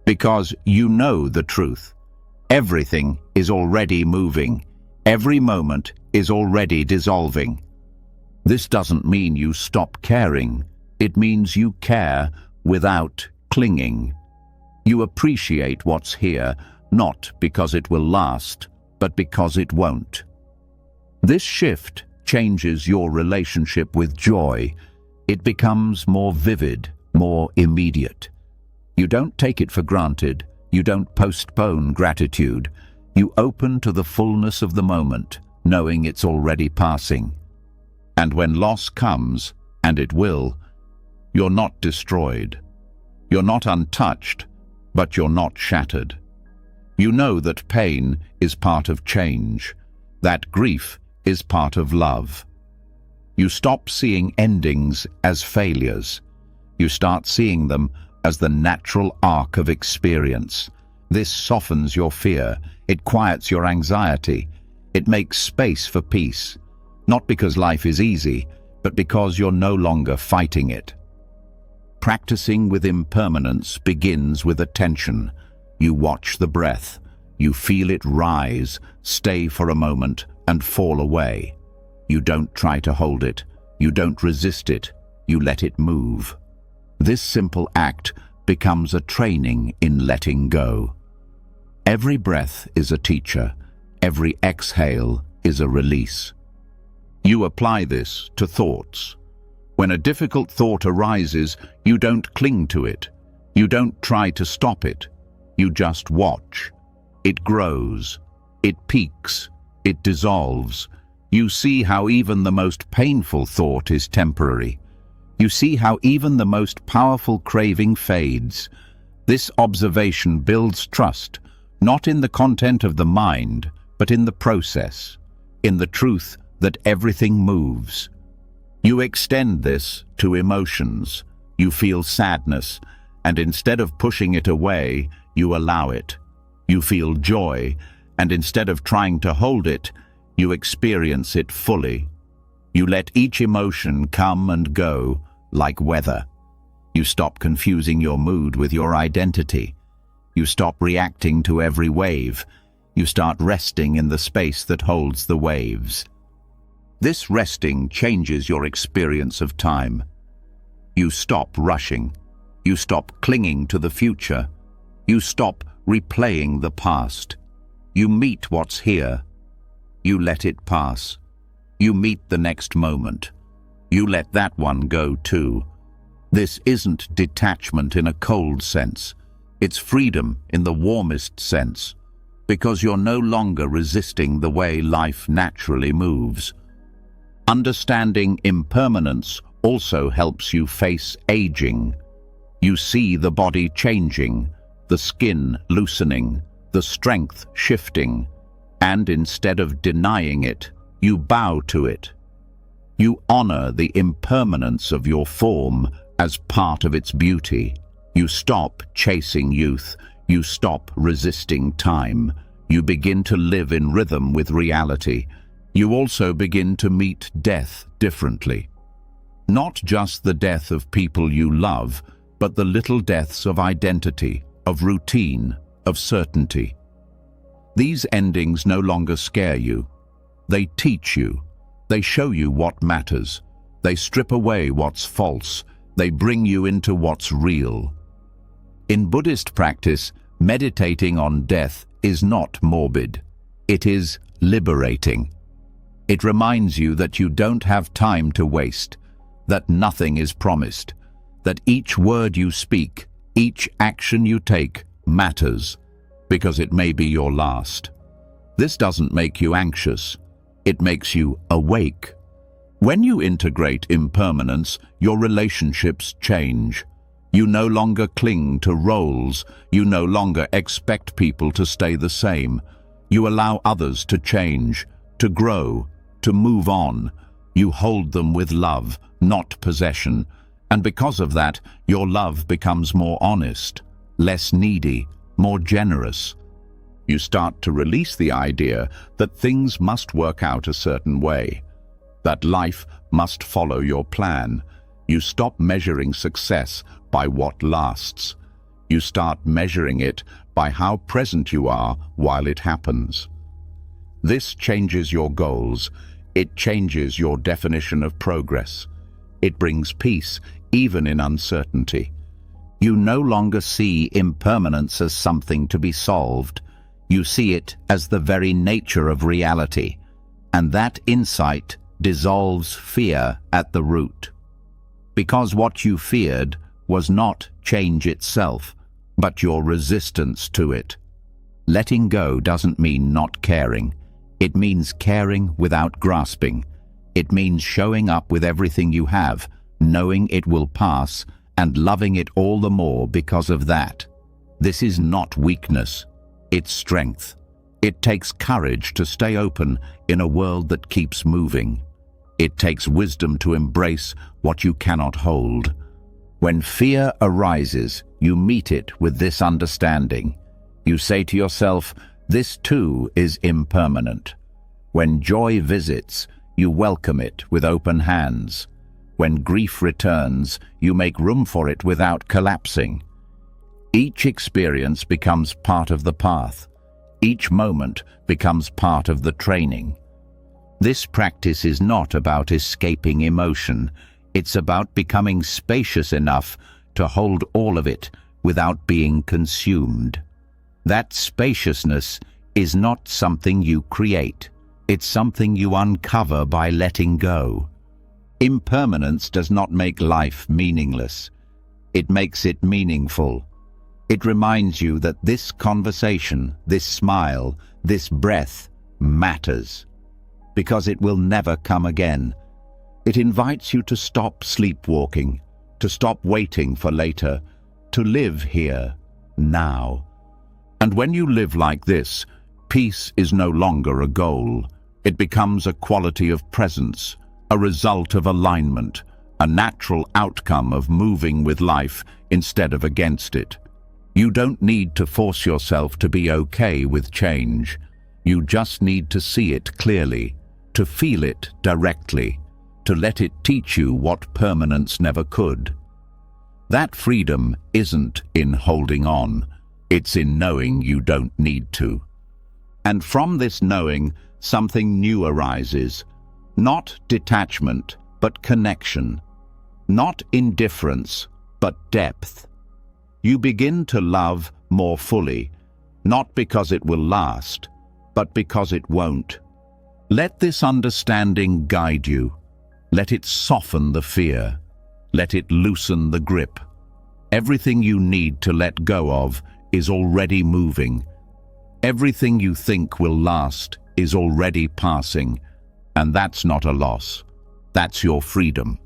Because you know the truth. Everything is already moving. Every moment is already dissolving. This doesn't mean you stop caring. It means you care without clinging. You appreciate what's here, not because it will last, but because it won't. This shift changes your relationship with joy. It becomes more vivid, more immediate. You don't take it for granted. You don't postpone gratitude. You open to the fullness of the moment, knowing it's already passing. And when loss comes, and it will, you're not destroyed. You're not untouched, but you're not shattered. You know that pain is part of change, that grief is part of love. You stop seeing endings as failures. You start seeing them as the natural arc of experience. This softens your fear. It quiets your anxiety. It makes space for peace, not because life is easy, but because you're no longer fighting it. Practicing with impermanence begins with attention. You watch the breath. You feel it rise, stay for a moment, and fall away. You don't try to hold it. You don't resist it. You let it move. This simple act becomes a training in letting go. Every breath is a teacher. Every exhale is a release. You apply this to thoughts. When a difficult thought arises, you don't cling to it. You don't try to stop it. You just watch. It grows. It peaks. It dissolves. You see how even the most painful thought is temporary. You see how even the most powerful craving fades. This observation builds trust, not in the content of the mind, but in the process, in the truth that everything moves. You extend this to emotions. You feel sadness, and instead of pushing it away, you allow it. You feel joy, and instead of trying to hold it, you experience it fully. You let each emotion come and go like weather. You stop confusing your mood with your identity. You stop reacting to every wave. You start resting in the space that holds the waves. This resting changes your experience of time. You stop rushing. You stop clinging to the future. You stop replaying the past. You meet what's here. You let it pass. You meet the next moment. You let that one go too. This isn't detachment in a cold sense. It's freedom in the warmest sense, because you're no longer resisting the way life naturally moves. Understanding impermanence also helps you face aging. You see the body changing, the skin loosening, the strength shifting, and instead of denying it, you bow to it. You honor the impermanence of your form as part of its beauty. You stop chasing youth. You stop resisting time. You begin to live in rhythm with reality. You also begin to meet death differently. Not just the death of people you love, but the little deaths of identity, of routine, of certainty. These endings no longer scare you. They teach you. They show you what matters. They strip away what's false. They bring you into what's real. In Buddhist practice, meditating on death is not morbid. It is liberating. It reminds you that you don't have time to waste, that nothing is promised, that each word you speak, each action you take matters, because it may be your last. This doesn't make you anxious. It makes you awake. When you integrate impermanence, your relationships change. You no longer cling to roles. You no longer expect people to stay the same. You allow others to change, to grow, to move on. You hold them with love, not possession. And because of that, your love becomes more honest, less needy, more generous. You start to release the idea that things must work out a certain way, that life must follow your plan. You stop measuring success by what lasts. You start measuring it by how present you are while it happens. This changes your goals. It changes your definition of progress. It brings peace, even in uncertainty. You no longer see impermanence as something to be solved. You see it as the very nature of reality, and that insight dissolves fear at the root. Because what you feared was not change itself, but your resistance to it. Letting go doesn't mean not caring. It means caring without grasping. It means showing up with everything you have, knowing it will pass, and loving it all the more because of that. This is not weakness, it's strength. It takes courage to stay open in a world that keeps moving. It takes wisdom to embrace what you cannot hold. When fear arises, you meet it with this understanding. You say to yourself, this too is impermanent. When joy visits, you welcome it with open hands. When grief returns, you make room for it without collapsing. Each experience becomes part of the path. Each moment becomes part of the training. This practice is not about escaping emotion. It's about becoming spacious enough to hold all of it without being consumed. That spaciousness is not something you create. It's something you uncover by letting go. Impermanence does not make life meaningless. It makes it meaningful. It reminds you that this conversation, this smile, this breath matters, because it will never come again. It invites you to stop sleepwalking, to stop waiting for later, to live here, now. And when you live like this, peace is no longer a goal. It becomes a quality of presence, a result of alignment, a natural outcome of moving with life instead of against it. You don't need to force yourself to be okay with change. You just need to see it clearly, to feel it directly, to let it teach you what permanence never could. That freedom isn't in holding on, it's in knowing you don't need to. And from this knowing, something new arises. Not detachment, but connection. Not indifference, but depth. You begin to love more fully, not because it will last, but because it won't. Let this understanding guide you. Let it soften the fear. Let it loosen the grip. Everything you need to let go of is already moving. Everything you think will last is already passing, and that's not a loss. That's your freedom.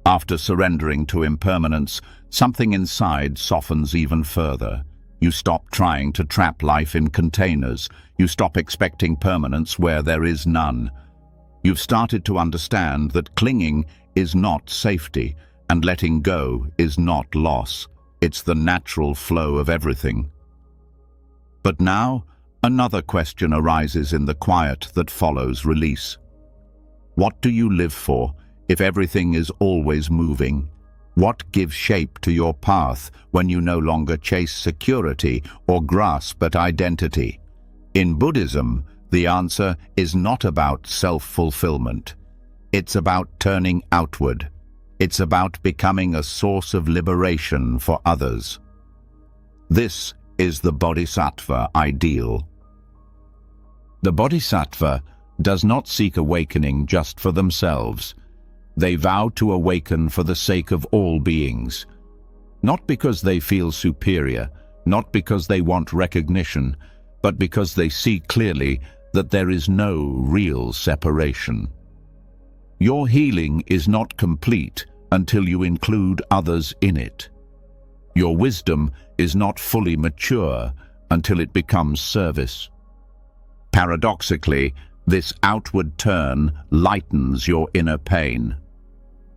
After surrendering to impermanence, something inside softens even further. You stop trying to trap life in containers. You stop expecting permanence where there is none. You've started to understand that clinging is not safety, and letting go is not loss. It's the natural flow of everything. But now, another question arises in the quiet that follows release. What do you live for if everything is always moving? What gives shape to your path when you no longer chase security or grasp at identity? In Buddhism, the answer is not about self-fulfillment. It's about turning outward. It's about becoming a source of liberation for others. This is the Bodhisattva ideal. The Bodhisattva does not seek awakening just for themselves. They vow to awaken for the sake of all beings. Not because they feel superior, not because they want recognition, but because they see clearly that there is no real separation. Your healing is not complete until you include others in it. Your wisdom is not fully mature until it becomes service. Paradoxically, this outward turn lightens your inner pain.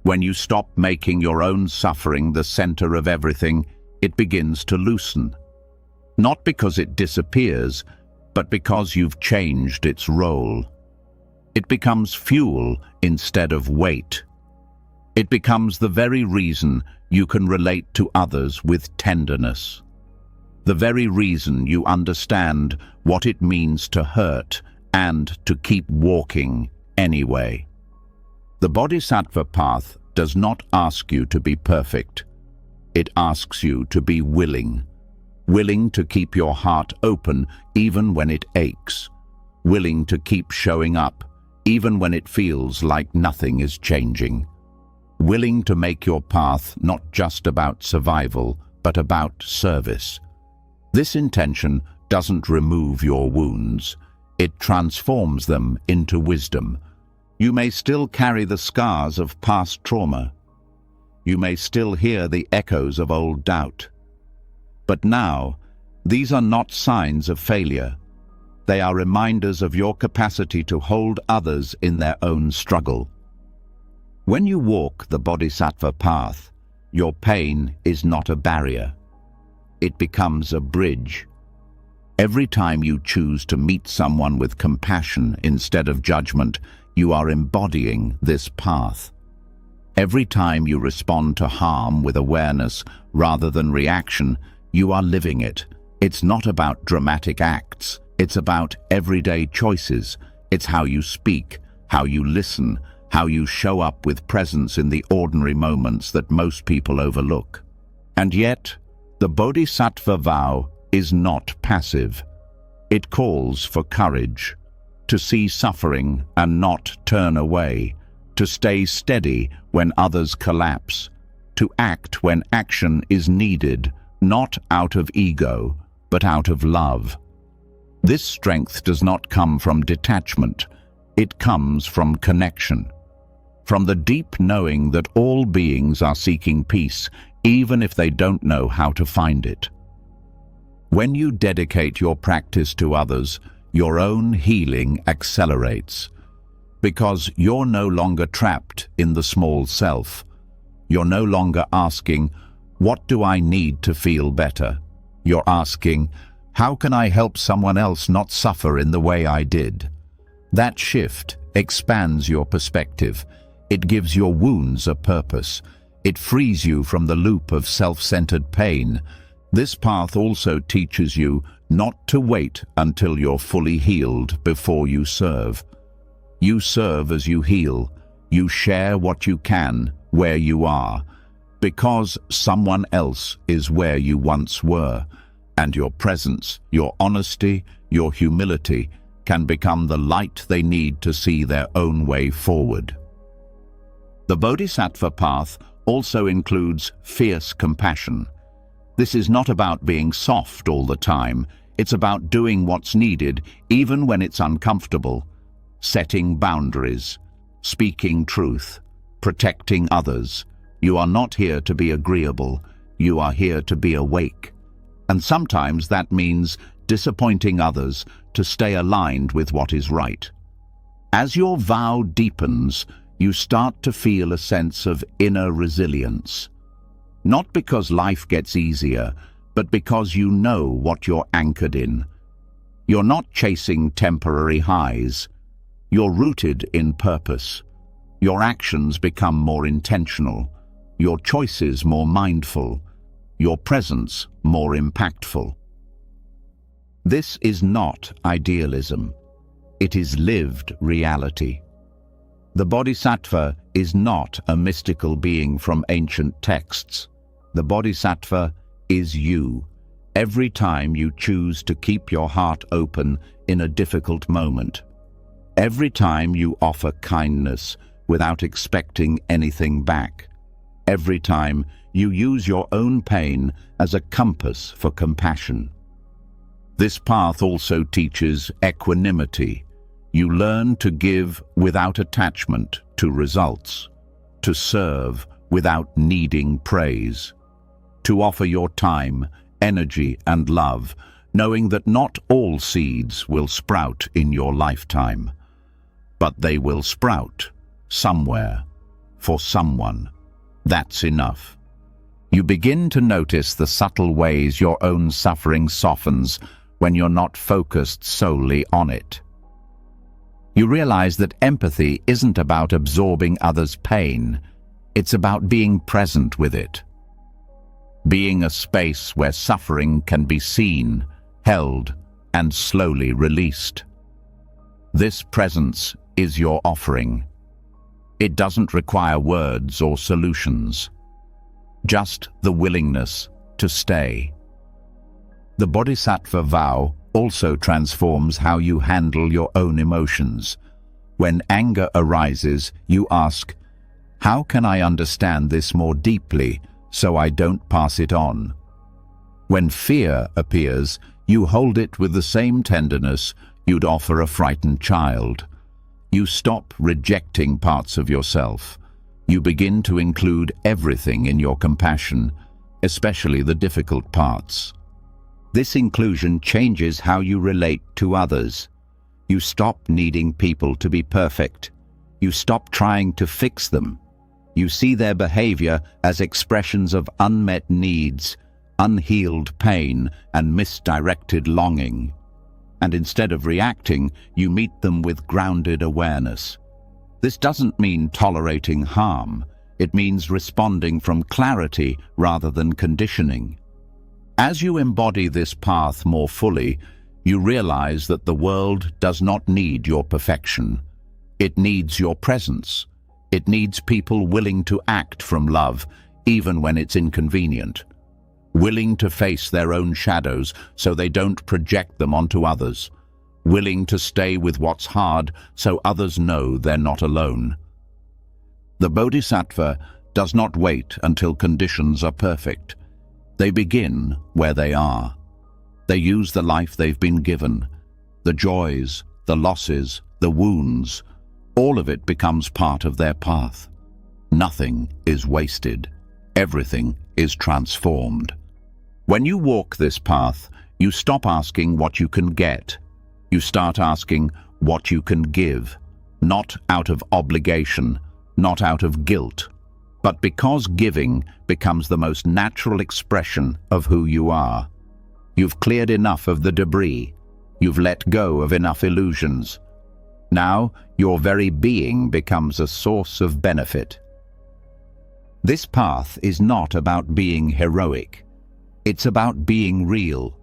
When you stop making your own suffering the center of everything, it begins to loosen. Not because it disappears, but because you've changed its role. It becomes fuel instead of weight. It becomes the very reason you can relate to others with tenderness. The very reason you understand what it means to hurt and to keep walking anyway. The Bodhisattva path does not ask you to be perfect. It asks you to be willing. willing to keep your heart open even when it aches, willing to keep showing up even when it feels like nothing is changing, willing to make your path not just about survival, but about service. This intention doesn't remove your wounds, it transforms them into wisdom. You may still carry the scars of past trauma. You may still hear the echoes of old doubt. But now, these are not signs of failure. They are reminders of your capacity to hold others in their own struggle. When you walk the Bodhisattva path, your pain is not a barrier. It becomes a bridge. Every time you choose to meet someone with compassion instead of judgment, you are embodying this path. Every time you respond to harm with awareness rather than reaction, you are living it. It's not about dramatic acts. It's about everyday choices. It's how you speak, how you listen, how you show up with presence in the ordinary moments that most people overlook. And yet, the Bodhisattva vow is not passive. It calls for courage, to see suffering and not turn away, to stay steady when others collapse, to act when action is needed, not out of ego, but out of love. This strength does not come from detachment. It comes from connection, from the deep knowing that all beings are seeking peace, even if they don't know how to find it. When you dedicate your practice to others, your own healing accelerates, because you're no longer trapped in the small self. You're no longer asking, "What do I need to feel better?" You're asking, "How can I help someone else not suffer in the way I did?" That shift expands your perspective. It gives your wounds a purpose. It frees you from the loop of self-centered pain. This path also teaches you not to wait until you're fully healed before you serve. You serve as you heal. You share what you can, where you are, because someone else is where you once were, and your presence, your honesty, your humility can become the light they need to see their own way forward. The Bodhisattva path also includes fierce compassion. This is not about being soft all the time. It's about doing what's needed, even when it's uncomfortable, setting boundaries, speaking truth, protecting others. You are not here to be agreeable. You are here to be awake. And sometimes that means disappointing others to stay aligned with what is right. As your vow deepens, you start to feel a sense of inner resilience. Not because life gets easier, but because you know what you're anchored in. You're not chasing temporary highs. You're rooted in purpose. Your actions become more intentional, your choices more mindful, your presence more impactful. This is not idealism. It is lived reality. The Bodhisattva is not a mystical being from ancient texts. The Bodhisattva is you, every time you choose to keep your heart open in a difficult moment. Every time you offer kindness without expecting anything back. Every time you use your own pain as a compass for compassion. This path also teaches equanimity. You learn to give without attachment to results, to serve without needing praise, to offer your time, energy, and love, knowing that not all seeds will sprout in your lifetime, but they will sprout somewhere, for someone. That's enough. You begin to notice the subtle ways your own suffering softens when you're not focused solely on it. You realize that empathy isn't about absorbing others' pain. It's about being present with it. Being a space where suffering can be seen, held, and slowly released. This presence is your offering. It doesn't require words or solutions, just the willingness to stay. The Bodhisattva vow also transforms how you handle your own emotions. When anger arises, you ask, "How can I understand this more deeply so I don't pass it on?" When fear appears, you hold it with the same tenderness you'd offer a frightened child. You stop rejecting parts of yourself. You begin to include everything in your compassion, especially the difficult parts. This inclusion changes how you relate to others. You stop needing people to be perfect. You stop trying to fix them. You see their behavior as expressions of unmet needs, unhealed pain, and misdirected longing. And instead of reacting, you meet them with grounded awareness. This doesn't mean tolerating harm. It means responding from clarity rather than conditioning. As you embody this path more fully, you realize that the world does not need your perfection. It needs your presence. It needs people willing to act from love, even when it's inconvenient. Willing to face their own shadows so they don't project them onto others. Willing to stay with what's hard so others know they're not alone. The Bodhisattva does not wait until conditions are perfect. They begin where they are. They use the life they've been given. The joys, the losses, the wounds, all of it becomes part of their path. Nothing is wasted. Everything is transformed. When you walk this path, you stop asking what you can get. You start asking what you can give, not out of obligation, not out of guilt, but because giving becomes the most natural expression of who you are. You've cleared enough of the debris. You've let go of enough illusions. Now, your very being becomes a source of benefit. This path is not about being heroic. It's about being real.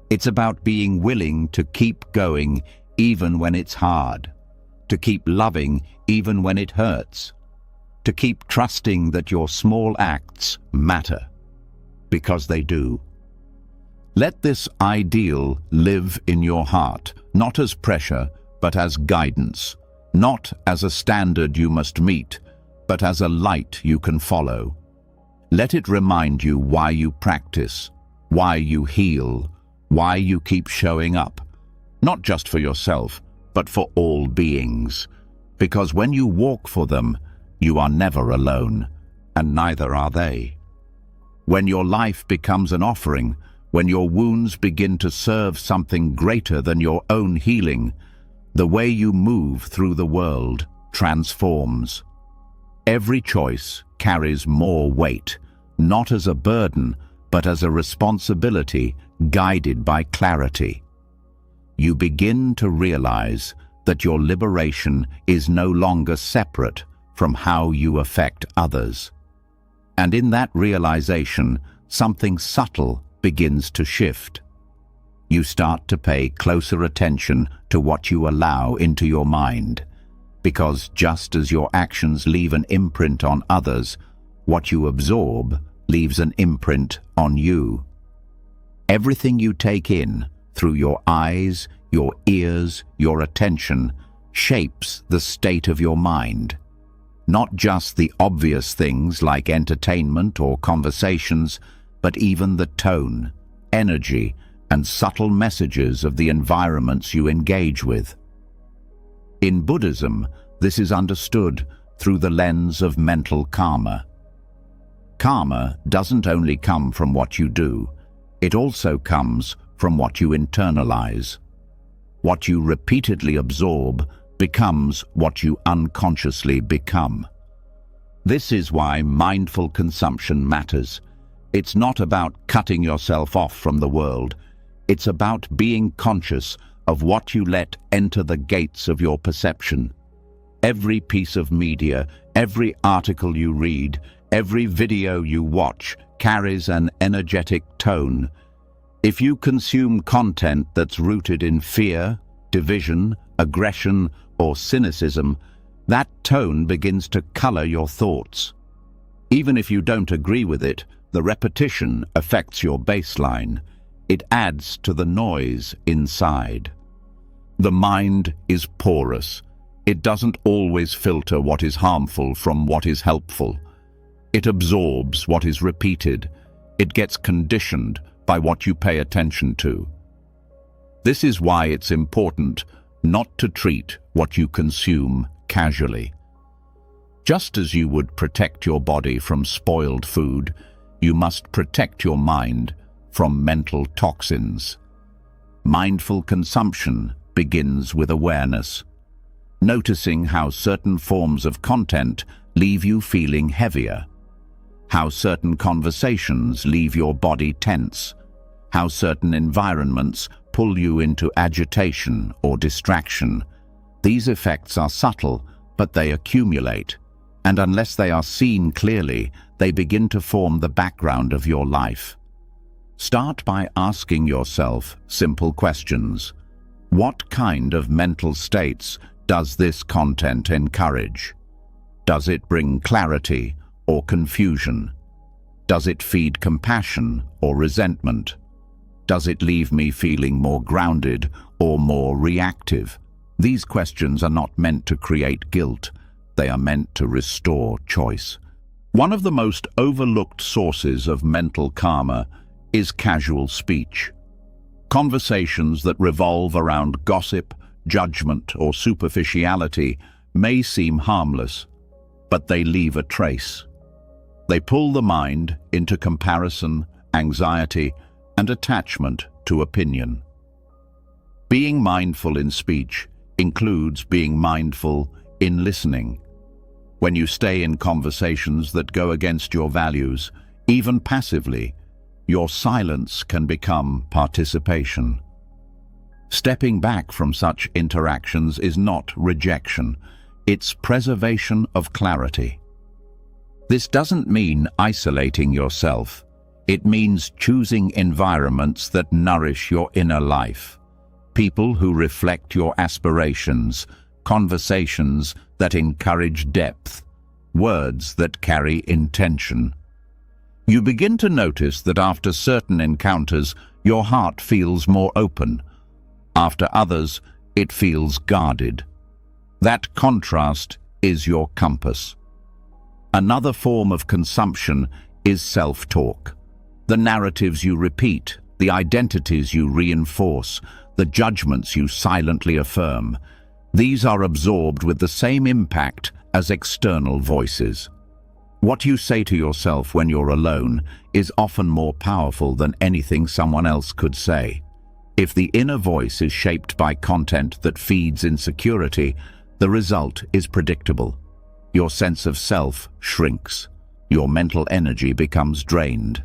It's about being willing to keep going even when it's hard, to keep loving even when it hurts, to keep trusting that your small acts matter, because they do. Let this ideal live in your heart, not as pressure, but as guidance, not as a standard you must meet, but as a light you can follow. Let it remind you why you practice, why you heal, why you keep showing up, not just for yourself, but for all beings. Because when you walk for them, you are never alone, and neither are they. When your life becomes an offering, when your wounds begin to serve something greater than your own healing, the way you move through the world transforms. Every choice carries more weight, not as a burden, but as a responsibility guided by clarity. You begin to realize that your liberation is no longer separate from how you affect others. And in that realization, something subtle begins to shift. You start to pay closer attention to what you allow into your mind, because just as your actions leave an imprint on others, what you absorb leaves an imprint on you. Everything you take in, through your eyes, your ears, your attention, shapes the state of your mind. Not just the obvious things like entertainment or conversations, but even the tone, energy, and subtle messages of the environments you engage with. In Buddhism, this is understood through the lens of mental karma. Karma doesn't only come from what you do, it also comes from what you internalize. What you repeatedly absorb becomes what you unconsciously become. This is why mindful consumption matters. It's not about cutting yourself off from the world. It's about being conscious of what you let enter the gates of your perception. Every piece of media, every article you read, every video you watch carries an energetic tone. If you consume content that's rooted in fear, division, aggression, or cynicism, that tone begins to color your thoughts. Even if you don't agree with it, the repetition affects your baseline. It adds to the noise inside. The mind is porous. It doesn't always filter what is harmful from what is helpful. It absorbs what is repeated. It gets conditioned by what you pay attention to. This is why it's important not to treat what you consume casually. Just as you would protect your body from spoiled food, you must protect your mind from mental toxins. Mindful consumption begins with awareness, noticing how certain forms of content leave you feeling heavier, how certain conversations leave your body tense, how certain environments pull you into agitation or distraction. These effects are subtle, but they accumulate, and unless they are seen clearly, they begin to form the background of your life. Start by asking yourself simple questions. What kind of mental states does this content encourage? Does it bring clarity or confusion? Does it feed compassion or resentment? Does it leave me feeling more grounded or more reactive? These questions are not meant to create guilt. They are meant to restore choice. One of the most overlooked sources of mental karma is casual speech. Conversations that revolve around gossip, judgment, or superficiality may seem harmless, but they leave a trace. They pull the mind into comparison, anxiety, and attachment to opinion. Being mindful in speech includes being mindful in listening. When you stay in conversations that go against your values, even passively, your silence can become participation. Stepping back from such interactions is not rejection, it's preservation of clarity. This doesn't mean isolating yourself. It means choosing environments that nourish your inner life, people who reflect your aspirations, conversations that encourage depth, words that carry intention. You begin to notice that after certain encounters, your heart feels more open. After others, it feels guarded. That contrast is your compass. Another form of consumption is self-talk. The narratives you repeat, the identities you reinforce, the judgments you silently affirm. These are absorbed with the same impact as external voices. What you say to yourself when you're alone is often more powerful than anything someone else could say. If the inner voice is shaped by content that feeds insecurity, the result is predictable. Your sense of self shrinks. Your mental energy becomes drained.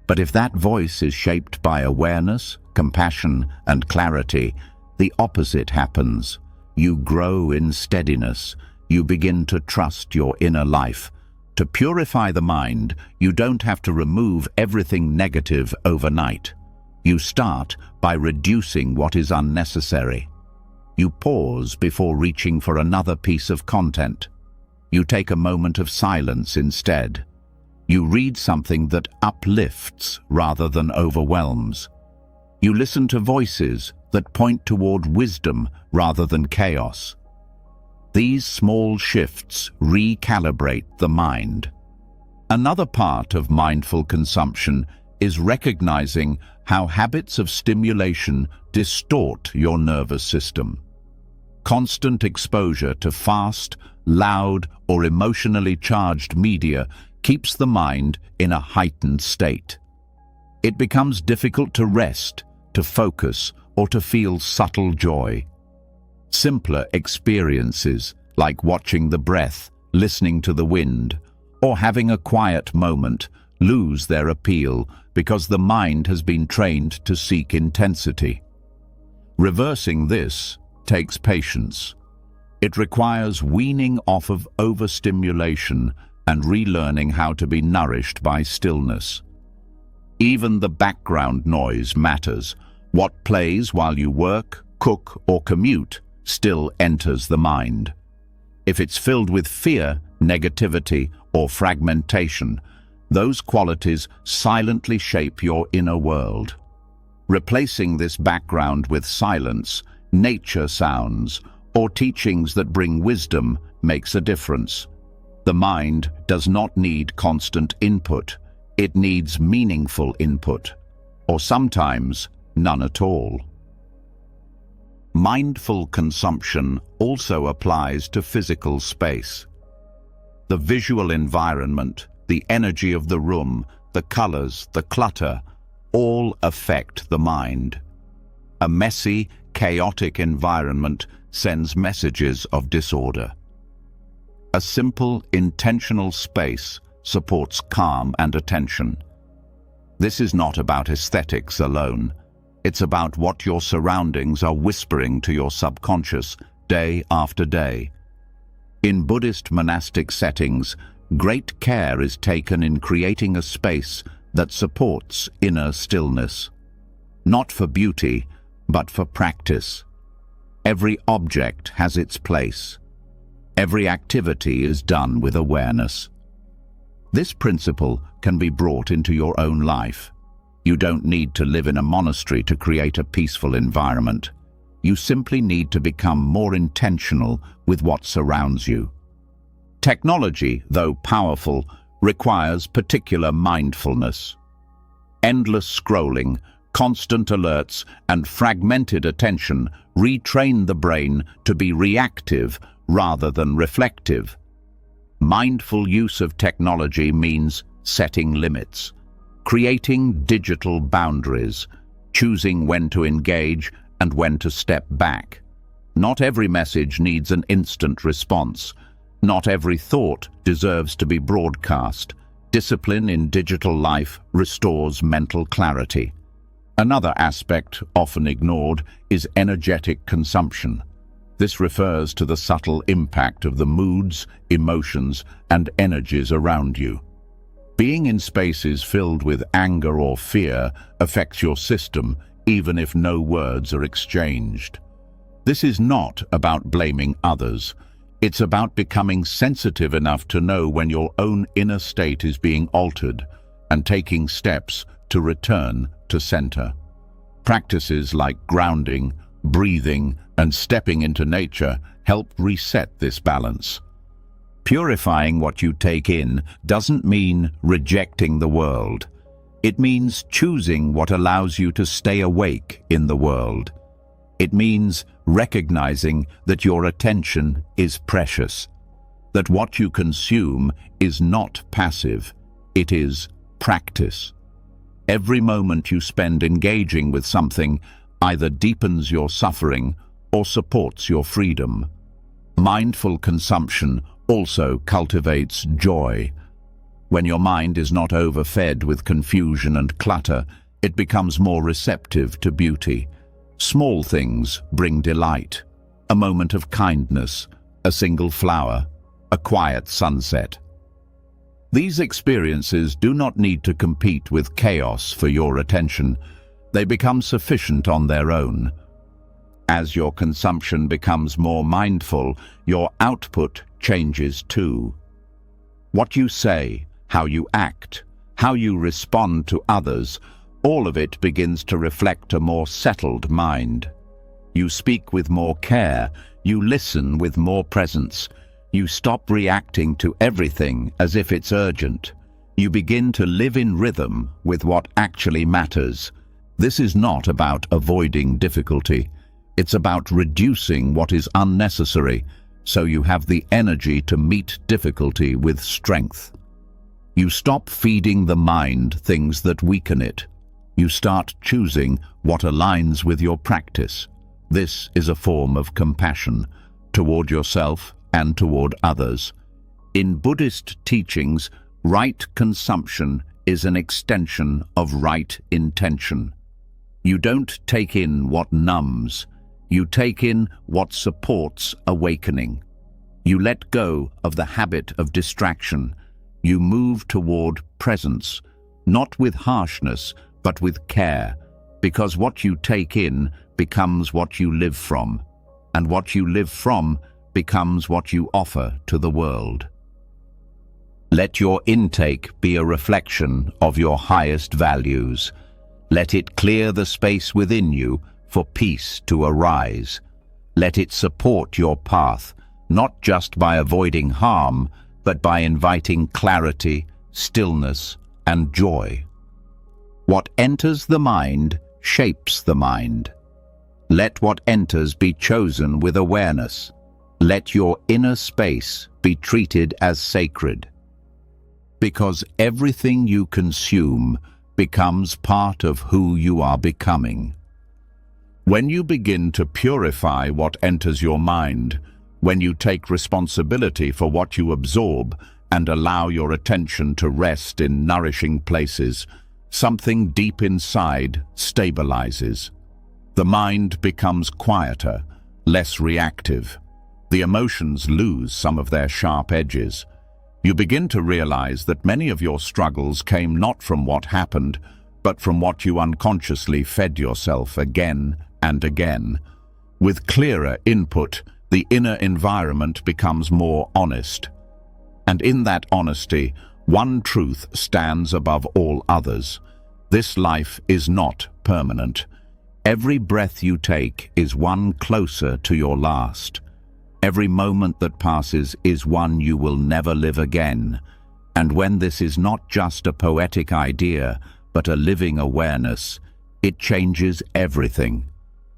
But if that voice is shaped by awareness, compassion, and clarity, the opposite happens. You grow in steadiness. You begin to trust your inner life. To purify the mind, you don't have to remove everything negative overnight. You start by reducing what is unnecessary. You pause before reaching for another piece of content. You take a moment of silence instead. You read something that uplifts rather than overwhelms. You listen to voices that point toward wisdom rather than chaos. These small shifts recalibrate the mind. Another part of mindful consumption is recognizing how habits of stimulation distort your nervous system. Constant exposure to fast, loud, or emotionally charged media keeps the mind in a heightened state. It becomes difficult to rest, to focus, or to feel subtle joy. Simpler experiences, like watching the breath, listening to the wind, or having a quiet moment, lose their appeal because the mind has been trained to seek intensity. Reversing this takes patience. It requires weaning off of overstimulation and relearning how to be nourished by stillness. Even the background noise matters. What plays while you work, cook, or commute still enters the mind. If it's filled with fear, negativity, or fragmentation, those qualities silently shape your inner world. Replacing this background with silence, nature sounds, or teachings that bring wisdom makes a difference. The mind does not need constant input. It needs meaningful input, or sometimes none at all. Mindful consumption also applies to physical space. The visual environment, the energy of the room, the colors, the clutter, all affect the mind. A messy, chaotic environment sends messages of disorder. A simple, intentional space supports calm and attention. This is not about aesthetics alone. It's about what your surroundings are whispering to your subconscious day after day. In Buddhist monastic settings, great care is taken in creating a space that supports inner stillness. Not for beauty, but for practice. Every object has its place. Every activity is done with awareness. This principle can be brought into your own life. You don't need to live in a monastery to create a peaceful environment. You simply need to become more intentional with what surrounds you. Technology, though powerful, requires particular mindfulness. Endless scrolling, constant alerts, and fragmented attention retrain the brain to be reactive rather than reflective. Mindful use of technology means setting limits, creating digital boundaries, choosing when to engage and when to step back. Not every message needs an instant response. Not every thought deserves to be broadcast. Discipline in digital life restores mental clarity. Another aspect, often ignored, is energetic consumption. This refers to the subtle impact of the moods, emotions, and energies around you. Being in spaces filled with anger or fear affects your system, even if no words are exchanged. This is not about blaming others. It's about becoming sensitive enough to know when your own inner state is being altered and taking steps to return to center. Practices like grounding, breathing, and stepping into nature help reset this balance. Purifying what you take in doesn't mean rejecting the world. It means choosing what allows you to stay awake in the world. It means recognizing that your attention is precious, that what you consume is not passive, it is practice. Every moment you spend engaging with something either deepens your suffering or supports your freedom. Mindful consumption also cultivates joy. When your mind is not overfed with confusion and clutter, it becomes more receptive to beauty. Small things bring delight. A moment of kindness, a single flower, a quiet sunset. These experiences do not need to compete with chaos for your attention. They become sufficient on their own. As your consumption becomes more mindful, your output changes too. What you say, how you act, how you respond to others, all of it begins to reflect a more settled mind. You speak with more care, you listen with more presence, you stop reacting to everything as if it's urgent. You begin to live in rhythm with what actually matters. This is not about avoiding difficulty. It's about reducing what is unnecessary, so you have the energy to meet difficulty with strength. You stop feeding the mind things that weaken it. You start choosing what aligns with your practice. This is a form of compassion toward yourself and toward others. In Buddhist teachings, right consumption is an extension of right intention. You don't take in what numbs. You take in what supports awakening. You let go of the habit of distraction. You move toward presence, not with harshness, but with care, because what you take in becomes what you live from, and what you live from becomes what you offer to the world. Let your intake be a reflection of your highest values. Let it clear the space within you for peace to arise. Let it support your path, not just by avoiding harm, but by inviting clarity, stillness, and joy. What enters the mind shapes the mind. Let what enters be chosen with awareness. Let your inner space be treated as sacred. Because everything you consume becomes part of who you are becoming. When you begin to purify what enters your mind, when you take responsibility for what you absorb and allow your attention to rest in nourishing places, something deep inside stabilizes. The mind becomes quieter, less reactive. The emotions lose some of their sharp edges. You begin to realize that many of your struggles came not from what happened, but from what you unconsciously fed yourself again and again. With clearer input, the inner environment becomes more honest. And in that honesty, one truth stands above all others. This life is not permanent. Every breath you take is one closer to your last. Every moment that passes is one you will never live again. And when this is not just a poetic idea, but a living awareness, it changes everything.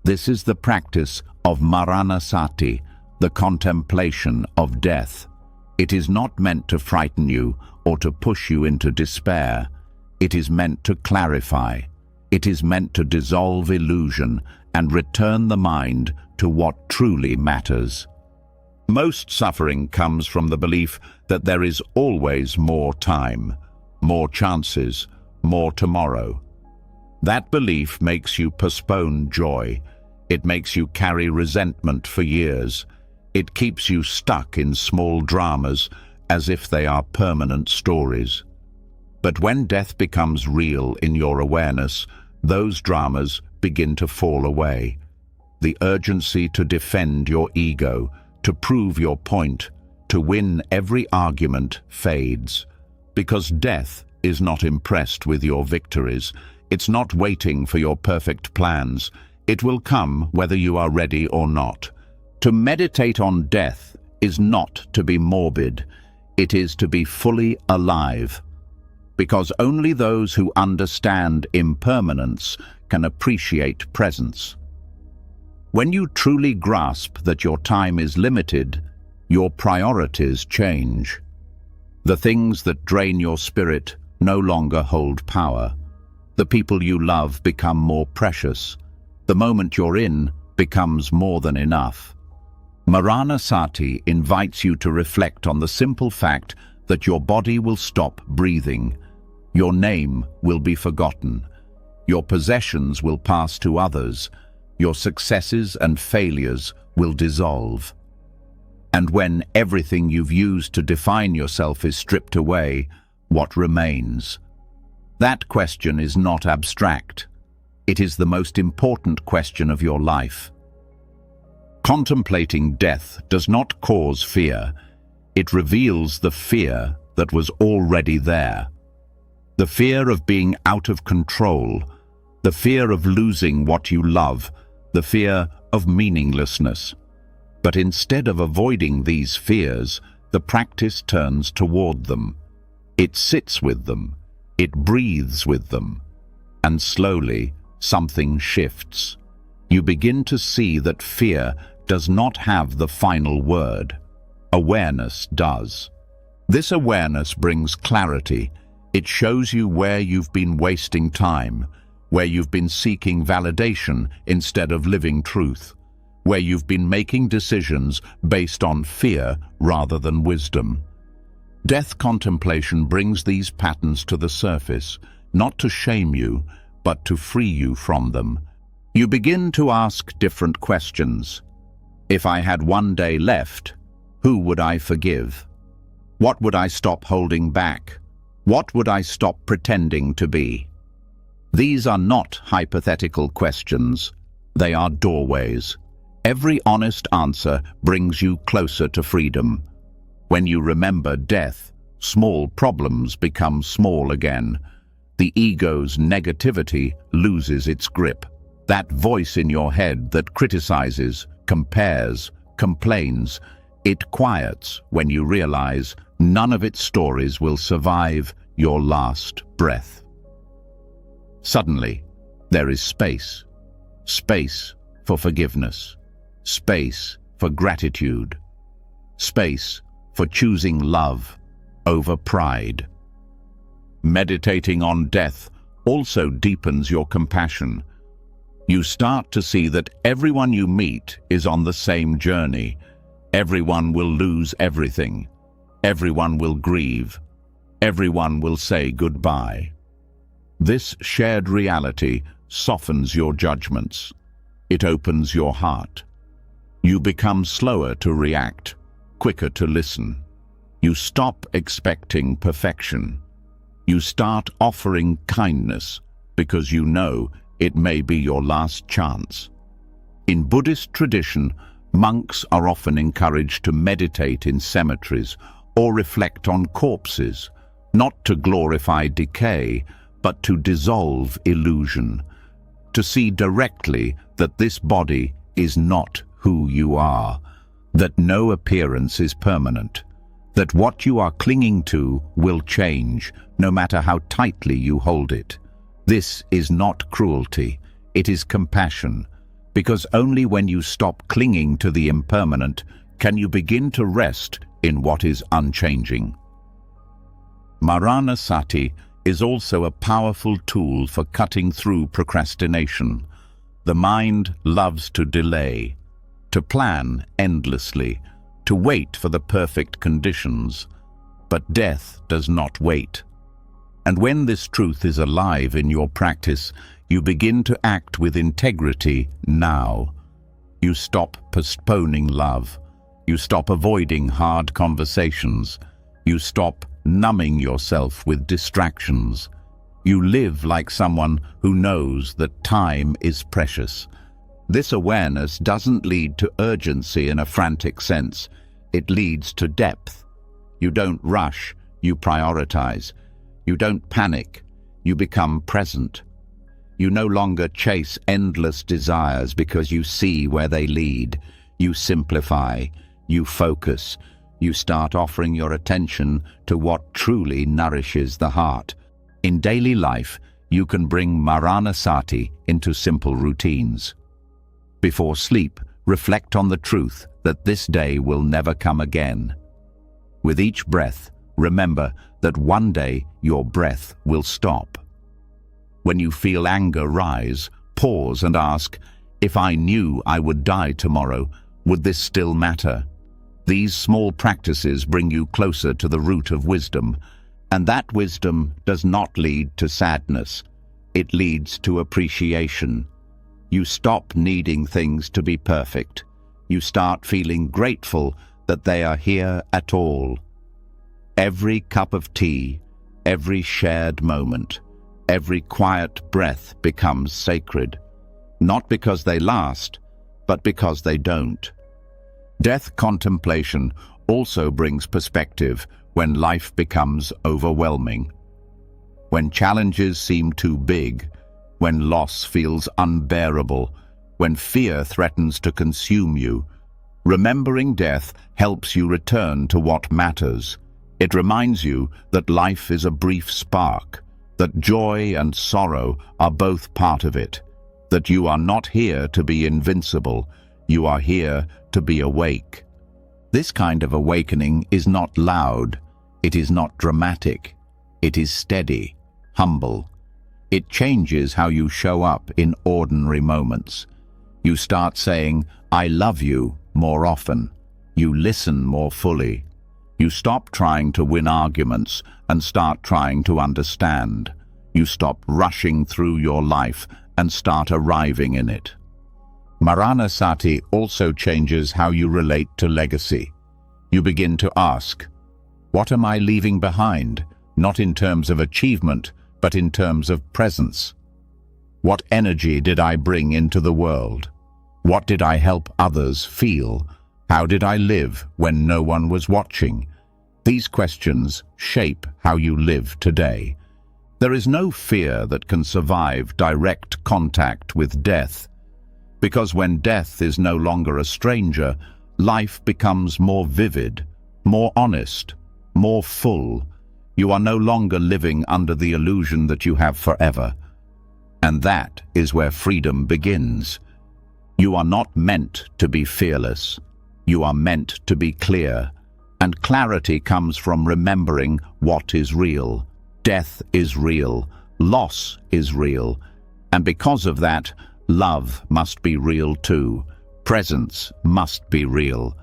This is the practice of Maranasati, the contemplation of death. It is not meant to frighten you or to push you into despair. It is meant to clarify. It is meant to dissolve illusion and return the mind to what truly matters. Most suffering comes from the belief that there is always more time, more chances, more tomorrow. That belief makes you postpone joy. It makes you carry resentment for years. It keeps you stuck in small dramas as if they are permanent stories. But when death becomes real in your awareness, those dramas begin to fall away. The urgency to defend your ego, to prove your point, to win every argument fades. Because death is not impressed with your victories. It's not waiting for your perfect plans. It will come whether you are ready or not. To meditate on death is not to be morbid. It is to be fully alive. Because only those who understand impermanence can appreciate presence. When you truly grasp that your time is limited, your priorities change. The things that drain your spirit no longer hold power. The people you love become more precious. The moment you're in becomes more than enough. Maranasati invites you to reflect on the simple fact that your body will stop breathing. Your name will be forgotten. Your possessions will pass to others. Your successes and failures will dissolve. And when everything you've used to define yourself is stripped away, what remains? That question is not abstract. It is the most important question of your life. Contemplating death does not cause fear. It reveals the fear that was already there. The fear of being out of control, the fear of losing what you love, the fear of meaninglessness. But instead of avoiding these fears, the practice turns toward them. It sits with them. It breathes with them. And slowly, something shifts. You begin to see that fear does not have the final word. Awareness does. This awareness brings clarity. It shows you where you've been wasting time, where you've been seeking validation instead of living truth, where you've been making decisions based on fear rather than wisdom. Death contemplation brings these patterns to the surface, not to shame you, but to free you from them. You begin to ask different questions. If I had one day left, who would I forgive? What would I stop holding back? What would I stop pretending to be? These are not hypothetical questions. They are doorways. Every honest answer brings you closer to freedom. When you remember death, small problems become small again. The ego's negativity loses its grip. That voice in your head that criticizes, compares, complains, it quiets when you realize none of its stories will survive your last breath. Suddenly, there is space. Space for forgiveness. Space for gratitude. Space for choosing love over pride. Meditating on death also deepens your compassion. You start to see that everyone you meet is on the same journey. Everyone will lose everything. Everyone will grieve. Everyone will say goodbye. This shared reality softens your judgments. It opens your heart. You become slower to react, quicker to listen. You stop expecting perfection. You start offering kindness because you know it may be your last chance. In Buddhist tradition, monks are often encouraged to meditate in cemeteries or reflect on corpses, not to glorify decay, but to dissolve illusion, to see directly that this body is not who you are, that no appearance is permanent, that what you are clinging to will change, no matter how tightly you hold it. This is not cruelty, it is compassion, because only when you stop clinging to the impermanent can you begin to rest in what is unchanging. Maranasati is also a powerful tool for cutting through procrastination. The mind loves to delay, to plan endlessly, to wait for the perfect conditions. But death does not wait. And when this truth is alive in your practice, you begin to act with integrity now. You stop postponing love. You stop avoiding hard conversations. You stop numbing yourself with distractions. You live like someone who knows that time is precious. This awareness doesn't lead to urgency in a frantic sense. It leads to depth. You don't rush, you prioritize. You don't panic, you become present. You no longer chase endless desires because you see where they lead. You simplify, you focus. You start offering your attention to what truly nourishes the heart. In daily life, you can bring Maranasati into simple routines. Before sleep, reflect on the truth that this day will never come again. With each breath, remember that one day your breath will stop. When you feel anger rise, pause and ask, if I knew I would die tomorrow, would this still matter? These small practices bring you closer to the root of wisdom, and that wisdom does not lead to sadness. It leads to appreciation. You stop needing things to be perfect. You start feeling grateful that they are here at all. Every cup of tea, every shared moment, every quiet breath becomes sacred, not because they last, but because they don't. Death contemplation also brings perspective when life becomes overwhelming. When challenges seem too big, when loss feels unbearable, when fear threatens to consume you, remembering death helps you return to what matters. It reminds you that life is a brief spark, that joy and sorrow are both part of it, that you are not here to be invincible, you are here to be awake. This kind of awakening is not loud, it is not dramatic, it is steady, humble. It changes how you show up in ordinary moments. You start saying, I love you, more often. You listen more fully. You stop trying to win arguments and start trying to understand. You stop rushing through your life and start arriving in it. Maranasati also changes how you relate to legacy. You begin to ask, what am I leaving behind? Not in terms of achievement, but in terms of presence. What energy did I bring into the world? What did I help others feel? How did I live when no one was watching? These questions shape how you live today. There is no fear that can survive direct contact with death, because when death is no longer a stranger, life becomes more vivid, more honest, more full. You are no longer living under the illusion that you have forever. And that is where freedom begins. You are not meant to be fearless. You are meant to be clear. And clarity comes from remembering what is real. Death is real. Loss is real. And because of that, love must be real too. Presence must be real.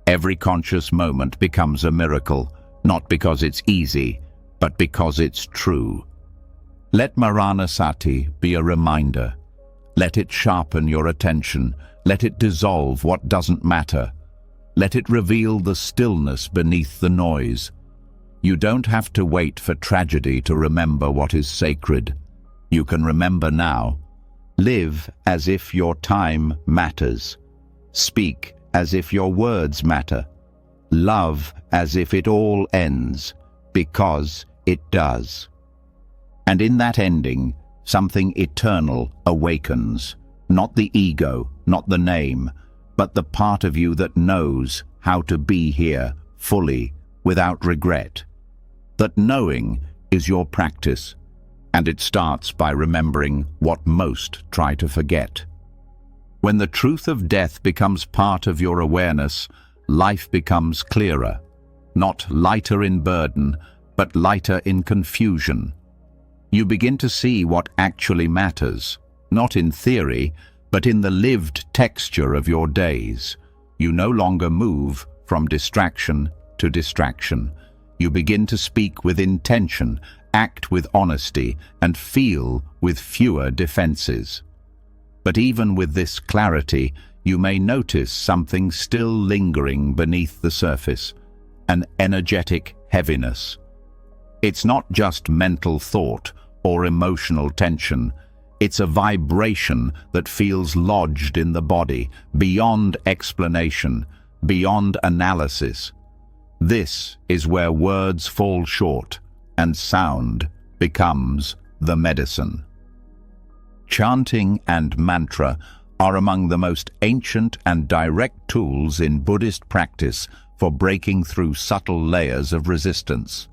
Every conscious moment becomes a miracle, not because it's easy, but because it's true. Let Maranasati be a reminder. Let it sharpen your attention. Let it dissolve what doesn't matter. Let it reveal the stillness beneath the noise. You don't have to wait for tragedy to remember what is sacred. You can remember now. Live as if your time matters. Speak as if your words matter. Love as if it all ends, because it does. And in that ending, something eternal awakens. Not the ego, not the name, but the part of you that knows how to be here fully, without regret. That knowing is your practice, and it starts by remembering what most try to forget. When the truth of death becomes part of your awareness, life becomes clearer, not lighter in burden, but lighter in confusion. You begin to see what actually matters, not in theory, but in the lived texture of your days. You no longer move from distraction to distraction. You begin to speak with intention, act with honesty, and feel with fewer defenses. But even with this clarity, you may notice something still lingering beneath the surface, an energetic heaviness. It's not just mental thought or emotional tension. It's a vibration that feels lodged in the body, beyond explanation, beyond analysis. This is where words fall short and sound becomes the medicine. Chanting and mantra are among the most ancient and direct tools in Buddhist practice for breaking through subtle layers of resistance.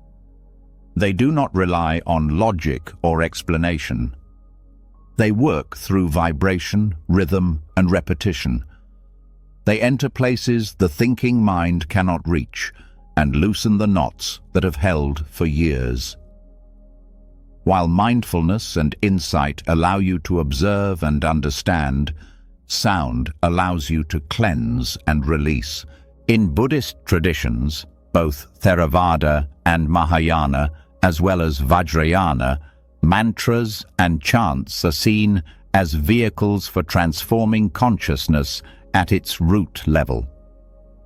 They do not rely on logic or explanation. They work through vibration, rhythm, and repetition. They enter places the thinking mind cannot reach and loosen the knots that have held for years. While mindfulness and insight allow you to observe and understand, sound allows you to cleanse and release. In Buddhist traditions, both Theravada and Mahayana, as well as Vajrayana, mantras and chants are seen as vehicles for transforming consciousness at its root level.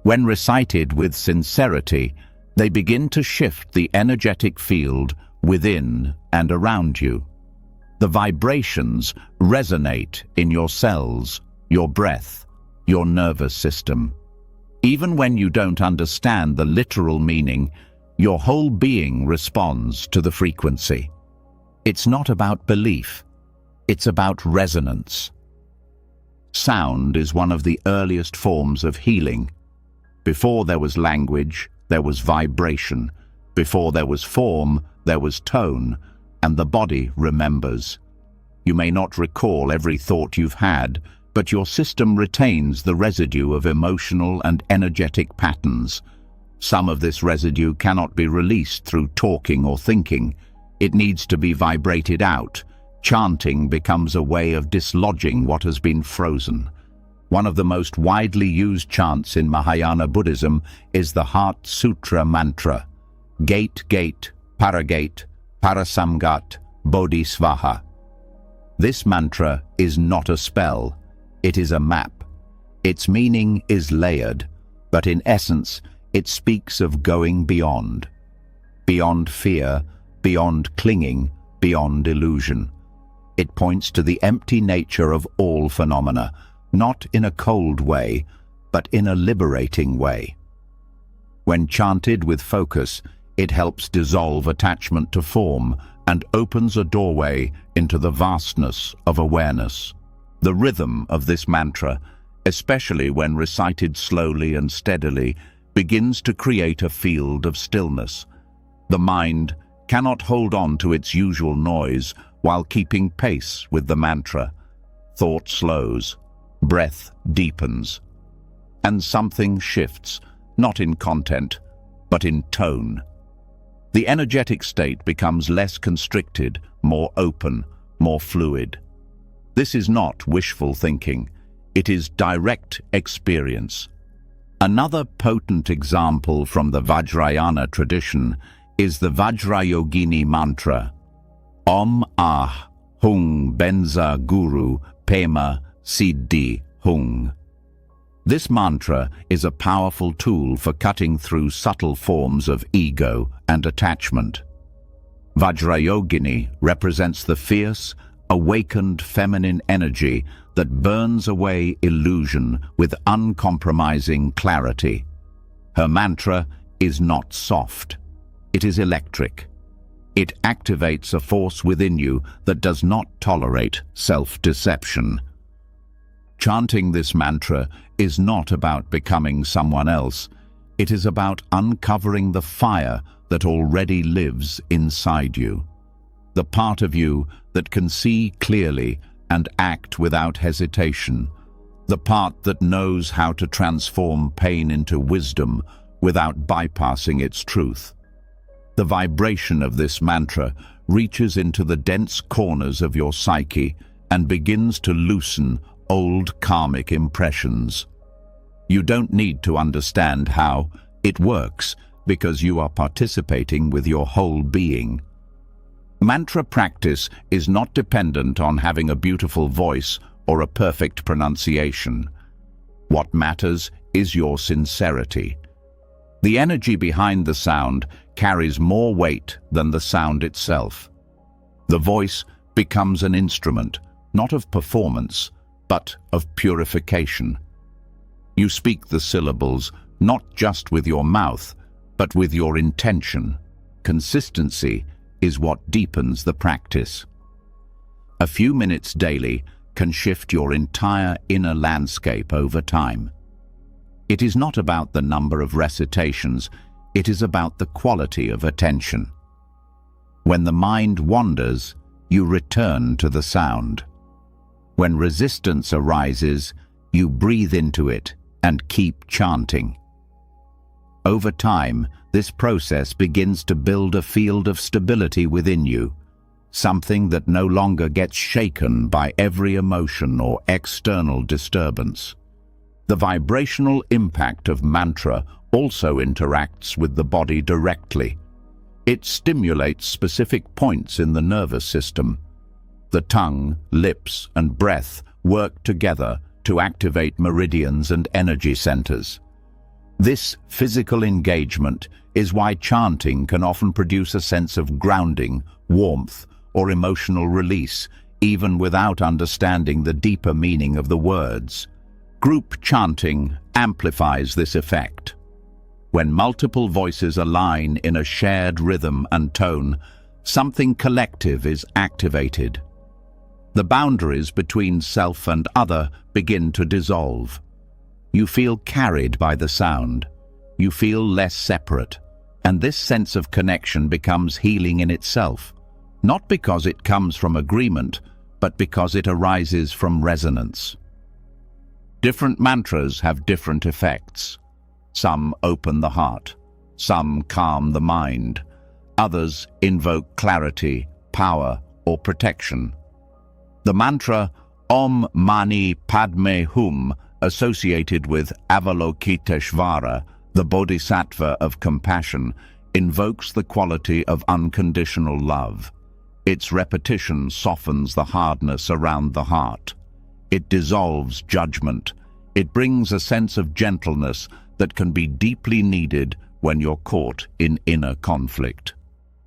When recited with sincerity, they begin to shift the energetic field within and around you. The vibrations resonate in your cells, your breath, your nervous system. Even when you don't understand the literal meaning, your whole being responds to the frequency. It's not about belief, it's about resonance. Sound is one of the earliest forms of healing. Before there was language, there was vibration. Before there was form, there was tone, and the body remembers. You may not recall every thought you've had, but your system retains the residue of emotional and energetic patterns. Some of this residue cannot be released through talking or thinking. It needs to be vibrated out. Chanting becomes a way of dislodging what has been frozen. One of the most widely used chants in Mahayana Buddhism is the Heart Sutra mantra, Gate, Gate, Paragate, Parasamgat, Bodhisvaha. This mantra is not a spell, it is a map. Its meaning is layered, but in essence, it speaks of going beyond. Beyond fear, beyond clinging, beyond illusion. It points to the empty nature of all phenomena, not in a cold way, but in a liberating way. When chanted with focus, it helps dissolve attachment to form, and opens a doorway into the vastness of awareness. The rhythm of this mantra, especially when recited slowly and steadily, begins to create a field of stillness. The mind cannot hold on to its usual noise while keeping pace with the mantra. Thought slows, breath deepens, and something shifts, not in content, but in tone. The energetic state becomes less constricted, more open, more fluid. This is not wishful thinking. It is direct experience. Another potent example from the Vajrayana tradition is the Vajrayogini mantra, Om Ah Hung Benza Guru Pema Siddhi Hung. This mantra is a powerful tool for cutting through subtle forms of ego and attachment. Vajrayogini represents the fierce, awakened feminine energy that burns away illusion with uncompromising clarity. Her mantra is not soft. It is electric. It activates a force within you that does not tolerate self-deception. Chanting this mantra is not about becoming someone else. It is about uncovering the fire that already lives inside you. The part of you that can see clearly and act without hesitation. The part that knows how to transform pain into wisdom without bypassing its truth. The vibration of this mantra reaches into the dense corners of your psyche and begins to loosen old karmic impressions. You don't need to understand how it works because you are participating with your whole being. Mantra practice is not dependent on having a beautiful voice or a perfect pronunciation. What matters is your sincerity. The energy behind the sound carries more weight than the sound itself. The voice becomes an instrument, not of performance, but of purification. You speak the syllables not just with your mouth, but with your intention. Consistency is what deepens the practice. A few minutes daily can shift your entire inner landscape over time. It is not about the number of recitations, it is about the quality of attention. When the mind wanders, you return to the sound. When resistance arises, you breathe into it and keep chanting. Over time, this process begins to build a field of stability within you, something that no longer gets shaken by every emotion or external disturbance. The vibrational impact of mantra also interacts with the body directly. It stimulates specific points in the nervous system. The tongue, lips, and breath work together to activate meridians and energy centers. This physical engagement is why chanting can often produce a sense of grounding, warmth, or emotional release, even without understanding the deeper meaning of the words. Group chanting amplifies this effect. When multiple voices align in a shared rhythm and tone, something collective is activated. The boundaries between self and other begin to dissolve. You feel carried by the sound. You feel less separate. And this sense of connection becomes healing in itself, not because it comes from agreement, but because it arises from resonance. Different mantras have different effects. Some open the heart, some calm the mind, others invoke clarity, power, or protection. The mantra Om Mani Padme Hum, associated with Avalokiteshvara, the Bodhisattva of compassion, invokes the quality of unconditional love. Its repetition softens the hardness around the heart. It dissolves judgment. It brings a sense of gentleness that can be deeply needed when you're caught in inner conflict.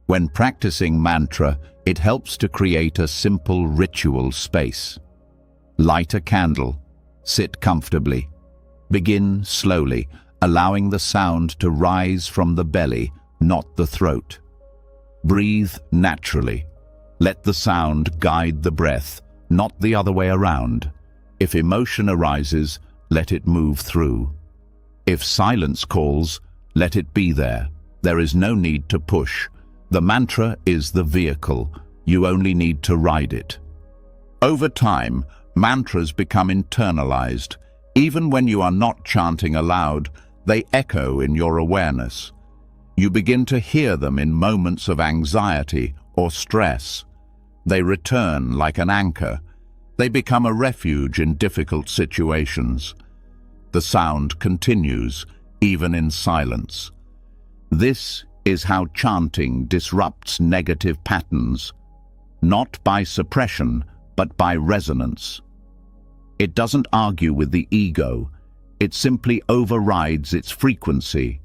When practicing mantra, it helps to create a simple ritual space. Light a candle, sit comfortably. Begin slowly, allowing the sound to rise from the belly, not the throat. Breathe naturally. Let the sound guide the breath, not the other way around. If emotion arises, let it move through. If silence calls, let it be there. There is no need to push. The mantra is the vehicle. You only need to ride it. Over time, mantras become internalized. Even when you are not chanting aloud, they echo in your awareness. You begin to hear them in moments of anxiety or stress. They return like an anchor. They become a refuge in difficult situations. The sound continues, even in silence. This is how chanting disrupts negative patterns, not by suppression, but by resonance. It doesn't argue with the ego. It simply overrides its frequency.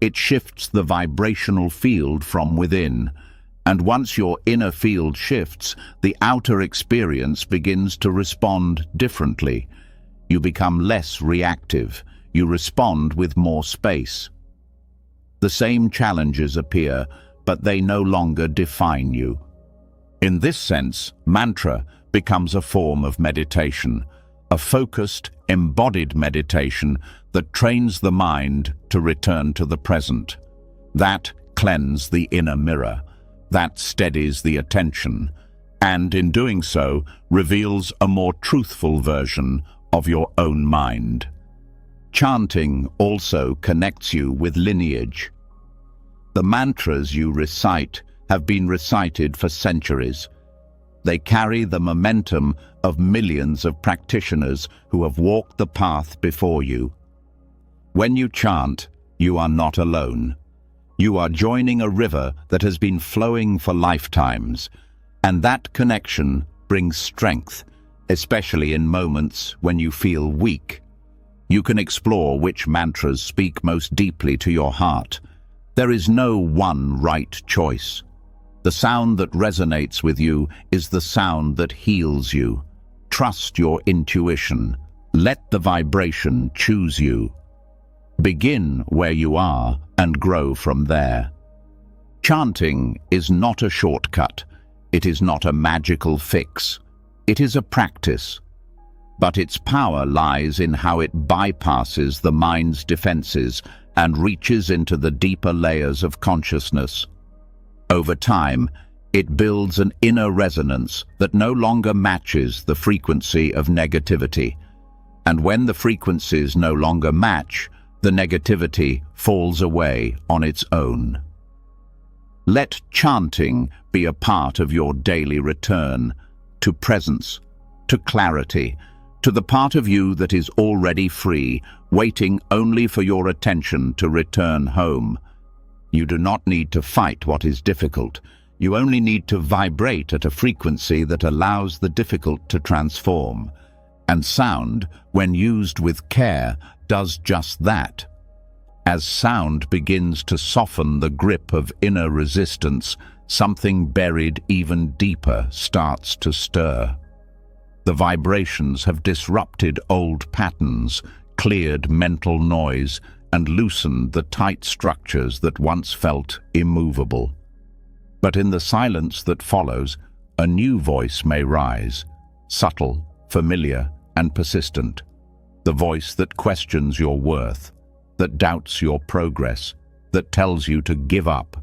It shifts the vibrational field from within, and once your inner field shifts, the outer experience begins to respond differently. You become less reactive. You respond with more space. The same challenges appear, but they no longer define you. In this sense, mantra becomes a form of meditation, a focused, embodied meditation that trains the mind to return to the present. That cleanses the inner mirror. That steadies the attention, and in doing so, reveals a more truthful version of your own mind. Chanting also connects you with lineage. The mantras you recite have been recited for centuries. They carry the momentum of millions of practitioners who have walked the path before you. When you chant, you are not alone. You are joining a river that has been flowing for lifetimes, and that connection brings strength, especially in moments when you feel weak. You can explore which mantras speak most deeply to your heart. There is no one right choice. The sound that resonates with you is the sound that heals you. Trust your intuition. Let the vibration choose you. Begin where you are and grow from there. Chanting is not a shortcut. It is not a magical fix. It is a practice. But its power lies in how it bypasses the mind's defenses and reaches into the deeper layers of consciousness. Over time, it builds an inner resonance that no longer matches the frequency of negativity. And when the frequencies no longer match, the negativity falls away on its own. Let chanting be a part of your daily return to presence, to clarity, to the part of you that is already free, waiting only for your attention to return home. You do not need to fight what is difficult. You only need to vibrate at a frequency that allows the difficult to transform. And sound, when used with care, does just that. As sound begins to soften the grip of inner resistance, something buried even deeper starts to stir. The vibrations have disrupted old patterns, cleared mental noise, and loosened the tight structures that once felt immovable. But in the silence that follows, a new voice may rise, subtle, familiar, and persistent. The voice that questions your worth, that doubts your progress, that tells you to give up.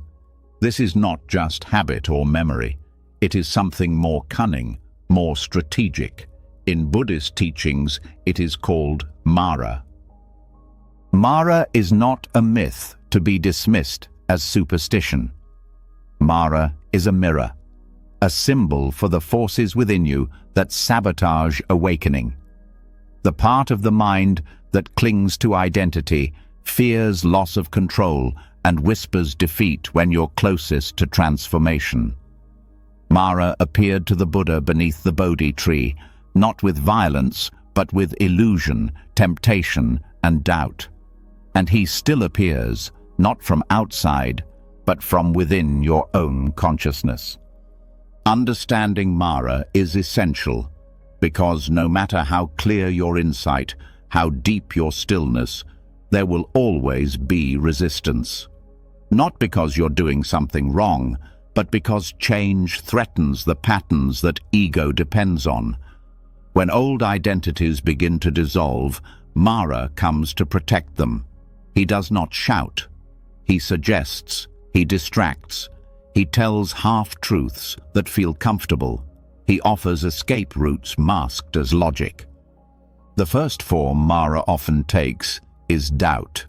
This is not just habit or memory. It is something more cunning, more strategic. In Buddhist teachings, it is called Mara. Mara is not a myth to be dismissed as superstition. Mara is a mirror, a symbol for the forces within you that sabotage awakening. The part of the mind that clings to identity, fears loss of control, and whispers defeat when you're closest to transformation. Mara appeared to the Buddha beneath the Bodhi tree, not with violence, but with illusion, temptation, and doubt. And he still appears, not from outside, but from within your own consciousness. Understanding Mara is essential, because no matter how clear your insight, how deep your stillness, there will always be resistance. Not because you're doing something wrong, but because change threatens the patterns that ego depends on. When old identities begin to dissolve, Mara comes to protect them. He does not shout. He suggests. He distracts. He tells half-truths that feel comfortable. He offers escape routes masked as logic. The first form Mara often takes is doubt.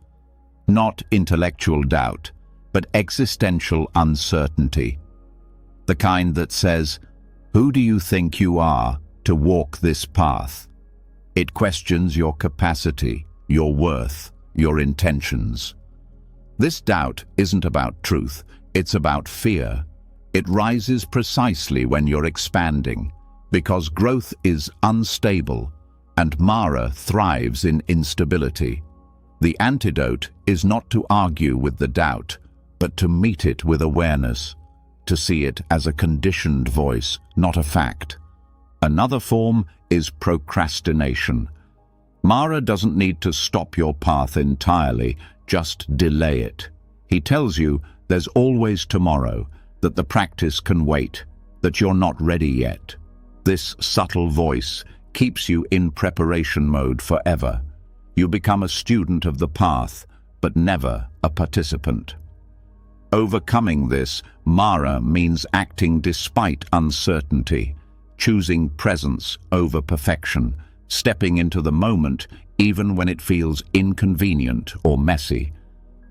Not intellectual doubt, but existential uncertainty. The kind that says, "Who do you think you are to walk this path?" It questions your capacity, your worth, your intentions. This doubt isn't about truth, it's about fear. It rises precisely when you're expanding, because growth is unstable, and Mara thrives in instability. The antidote is not to argue with the doubt, but to meet it with awareness, to see it as a conditioned voice, not a fact. Another form is procrastination. Mara doesn't need to stop your path entirely, just delay it. He tells you there's always tomorrow, that the practice can wait, that you're not ready yet. This subtle voice keeps you in preparation mode forever. You become a student of the path, but never a participant. Overcoming this, Mara means acting despite uncertainty, choosing presence over perfection, stepping into the moment even when it feels inconvenient or messy.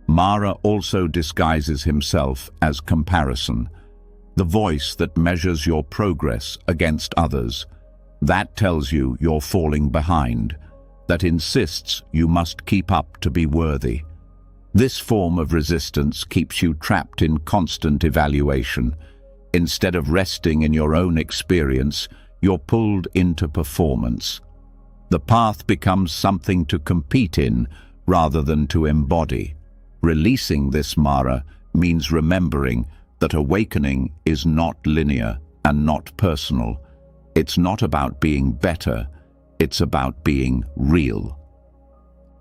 Mara also disguises himself as comparison, the voice that measures your progress against others. That tells you you're falling behind, that insists you must keep up to be worthy. This form of resistance keeps you trapped in constant evaluation. Instead of resting in your own experience, you're pulled into performance. The path becomes something to compete in rather than to embody. Releasing this Mara means remembering that awakening is not linear and not personal. It's not about being better, it's about being real.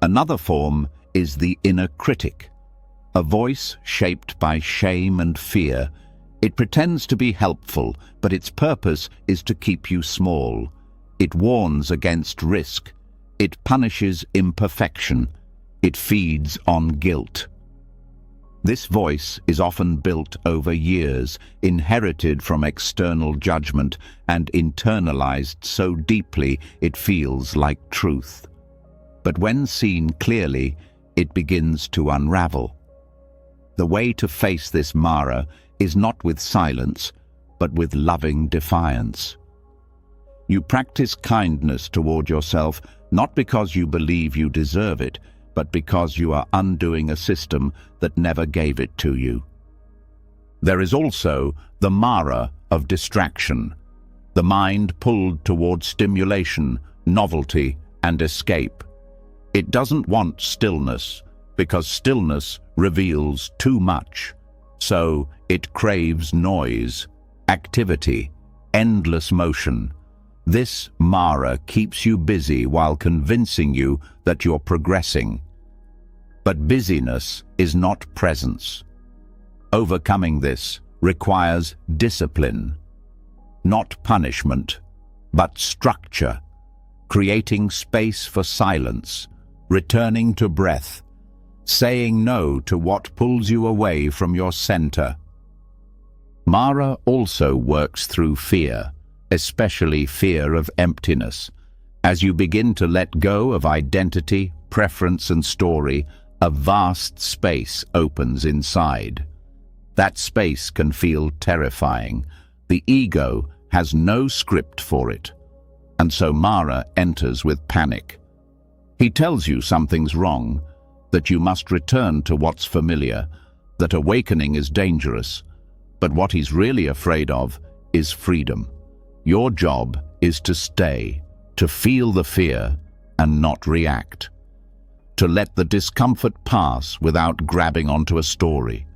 Another form is the inner critic, a voice shaped by shame and fear. It pretends to be helpful, but its purpose is to keep you small. It warns against risk. It punishes imperfection. It feeds on guilt. This voice is often built over years, inherited from external judgment and internalized so deeply it feels like truth. But when seen clearly, it begins to unravel. The way to face this Mara is not with silence, but with loving defiance. You practice kindness toward yourself, not because you believe you deserve it, but because you are undoing a system that never gave it to you. There is also the Mara of distraction, the mind pulled toward stimulation, novelty, and escape. It doesn't want stillness, because stillness reveals too much. So it craves noise, activity, endless motion. This Mara keeps you busy while convincing you that you're progressing. But busyness is not presence. Overcoming this requires discipline, not punishment, but structure, creating space for silence, returning to breath, saying no to what pulls you away from your center. Mara also works through fear, especially fear of emptiness. As you begin to let go of identity, preference, and story, a vast space opens inside. That space can feel terrifying. The ego has no script for it, and so Mara enters with panic. He tells you something's wrong, that you must return to what's familiar, that awakening is dangerous, but what he's really afraid of is freedom. Your job is to stay, to feel the fear and not react, to let the discomfort pass without grabbing onto a story.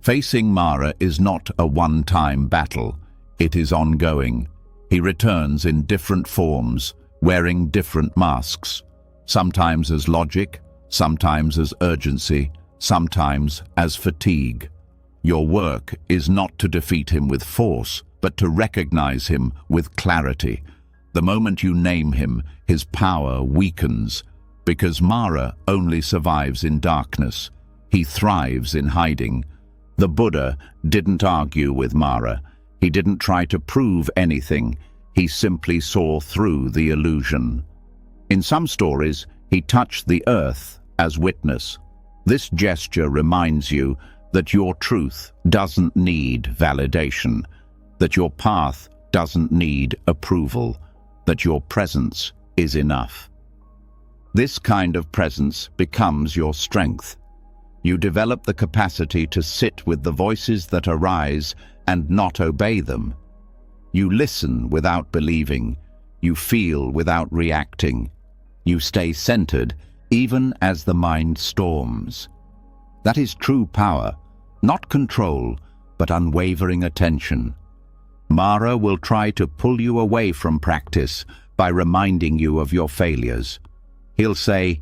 Facing Mara is not a one-time battle, it is ongoing. He returns in different forms, wearing different masks, sometimes as logic, sometimes as urgency, sometimes as fatigue. Your work is not to defeat him with force, but to recognize him with clarity. The moment you name him, his power weakens, because Mara only survives in darkness. He thrives in hiding. The Buddha didn't argue with Mara. He didn't try to prove anything. He simply saw through the illusion. In some stories, he touched the earth as witness. This gesture reminds you that your truth doesn't need validation, that your path doesn't need approval, that your presence is enough. This kind of presence becomes your strength. You develop the capacity to sit with the voices that arise and not obey them. You listen without believing. You feel without reacting. You stay centered even as the mind storms. That is true power, not control, but unwavering attention. Mara will try to pull you away from practice by reminding you of your failures. He'll say,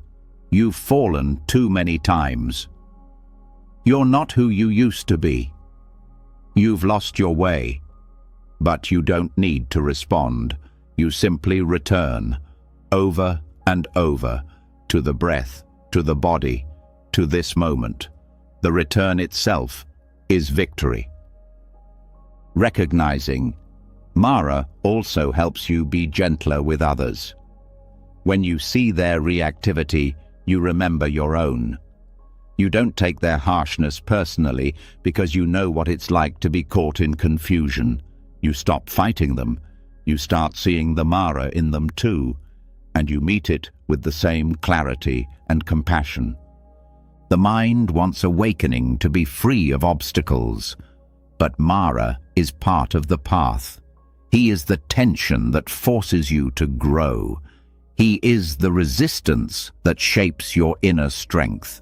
"You've fallen too many times. You're not who you used to be. You've lost your way." But you don't need to respond. You simply return, over and over, to the breath, to the body, to this moment. The return itself is victory. Recognizing Mara also helps you be gentler with others. When you see their reactivity, you remember your own. You don't take their harshness personally because you know what it's like to be caught in confusion. You stop fighting them. You start seeing the Mara in them too, and you meet it with the same clarity and compassion. The mind wants awakening to be free of obstacles, but Mara is part of the path. He is the tension that forces you to grow. He is the resistance that shapes your inner strength.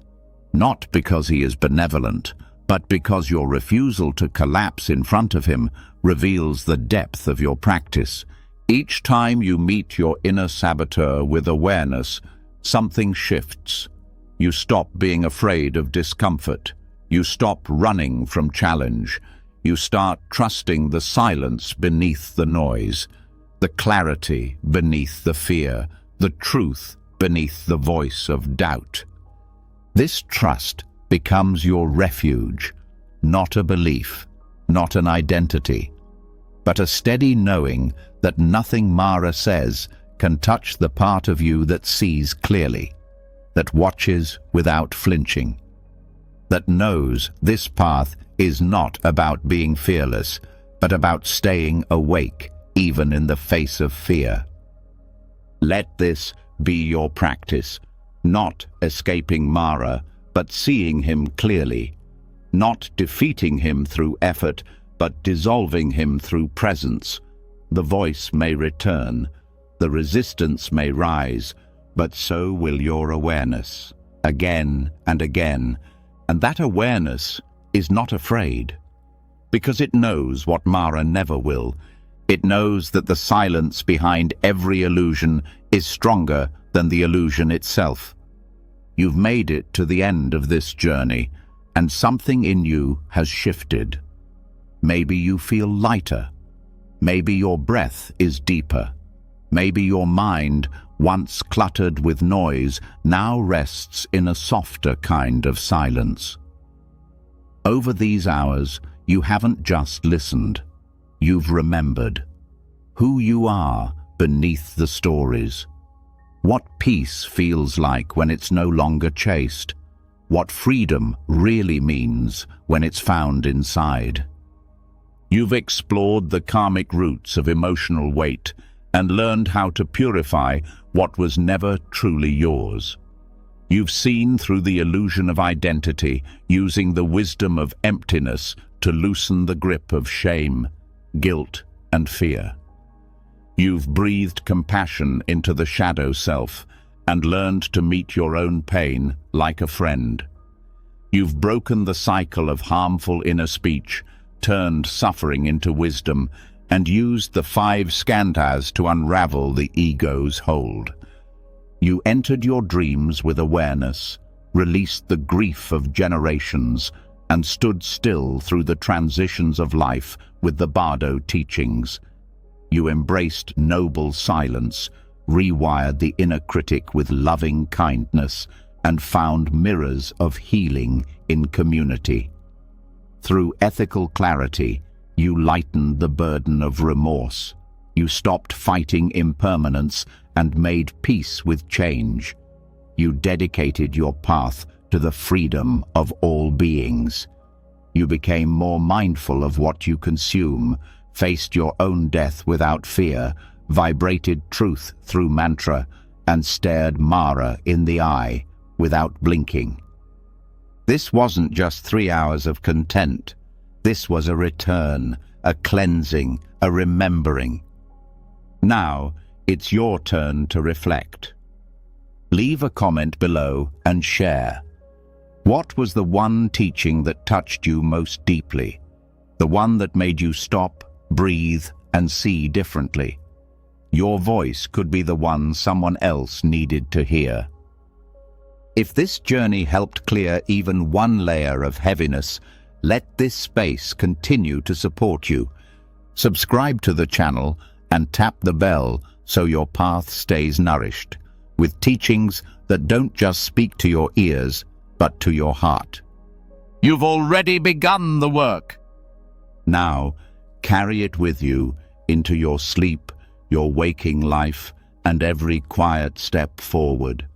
Not because he is benevolent, but because your refusal to collapse in front of him reveals the depth of your practice. Each time you meet your inner saboteur with awareness, something shifts. You stop being afraid of discomfort. You stop running from challenge. You start trusting the silence beneath the noise, the clarity beneath the fear, the truth beneath the voice of doubt. This trust becomes your refuge, not a belief, not an identity, but a steady knowing that nothing Mara says can touch the part of you that sees clearly, that watches without flinching, that knows this path is not about being fearless, but about staying awake even in the face of fear. Let this be your practice, not escaping Mara, but seeing him clearly, not defeating him through effort, but dissolving him through presence. The voice may return, the resistance may rise, but so will your awareness, again and again. And that awareness is not afraid, because it knows what Mara never will. It knows that the silence behind every illusion is stronger than the illusion itself. You've made it to the end of this journey, and something in you has shifted. Maybe you feel lighter. Maybe your breath is deeper. Maybe your mind, once cluttered with noise, now rests in a softer kind of silence. Over these hours, you haven't just listened. You've remembered who you are beneath the stories. What peace feels like when it's no longer chased. What freedom really means when it's found inside. You've explored the karmic roots of emotional weight and learned how to purify what was never truly yours. You've seen through the illusion of identity, using the wisdom of emptiness to loosen the grip of shame, guilt, and fear. You've breathed compassion into the shadow self and learned to meet your own pain like a friend. You've broken the cycle of harmful inner speech, turned suffering into wisdom, and used the 5 skandhas to unravel the ego's hold. You entered your dreams with awareness, released the grief of generations, and stood still through the transitions of life with the Bardo teachings. You embraced noble silence, rewired the inner critic with loving kindness, and found mirrors of healing in community. Through ethical clarity, you lightened the burden of remorse. You stopped fighting impermanence and made peace with change. You dedicated your path to the freedom of all beings. You became more mindful of what you consume, faced your own death without fear, vibrated truth through mantra, and stared Mara in the eye without blinking. This wasn't just 3 hours of content. This was a return, a cleansing, a remembering. Now, it's your turn to reflect. Leave a comment below and share. What was the one teaching that touched you most deeply? The one that made you stop, breathe, and see differently? Your voice could be the one someone else needed to hear. If this journey helped clear even one layer of heaviness, let this space continue to support you. Subscribe to the channel and tap the bell so your path stays nourished, with teachings that don't just speak to your ears, but to your heart. You've already begun the work. Now, carry it with you into your sleep, your waking life, and every quiet step forward.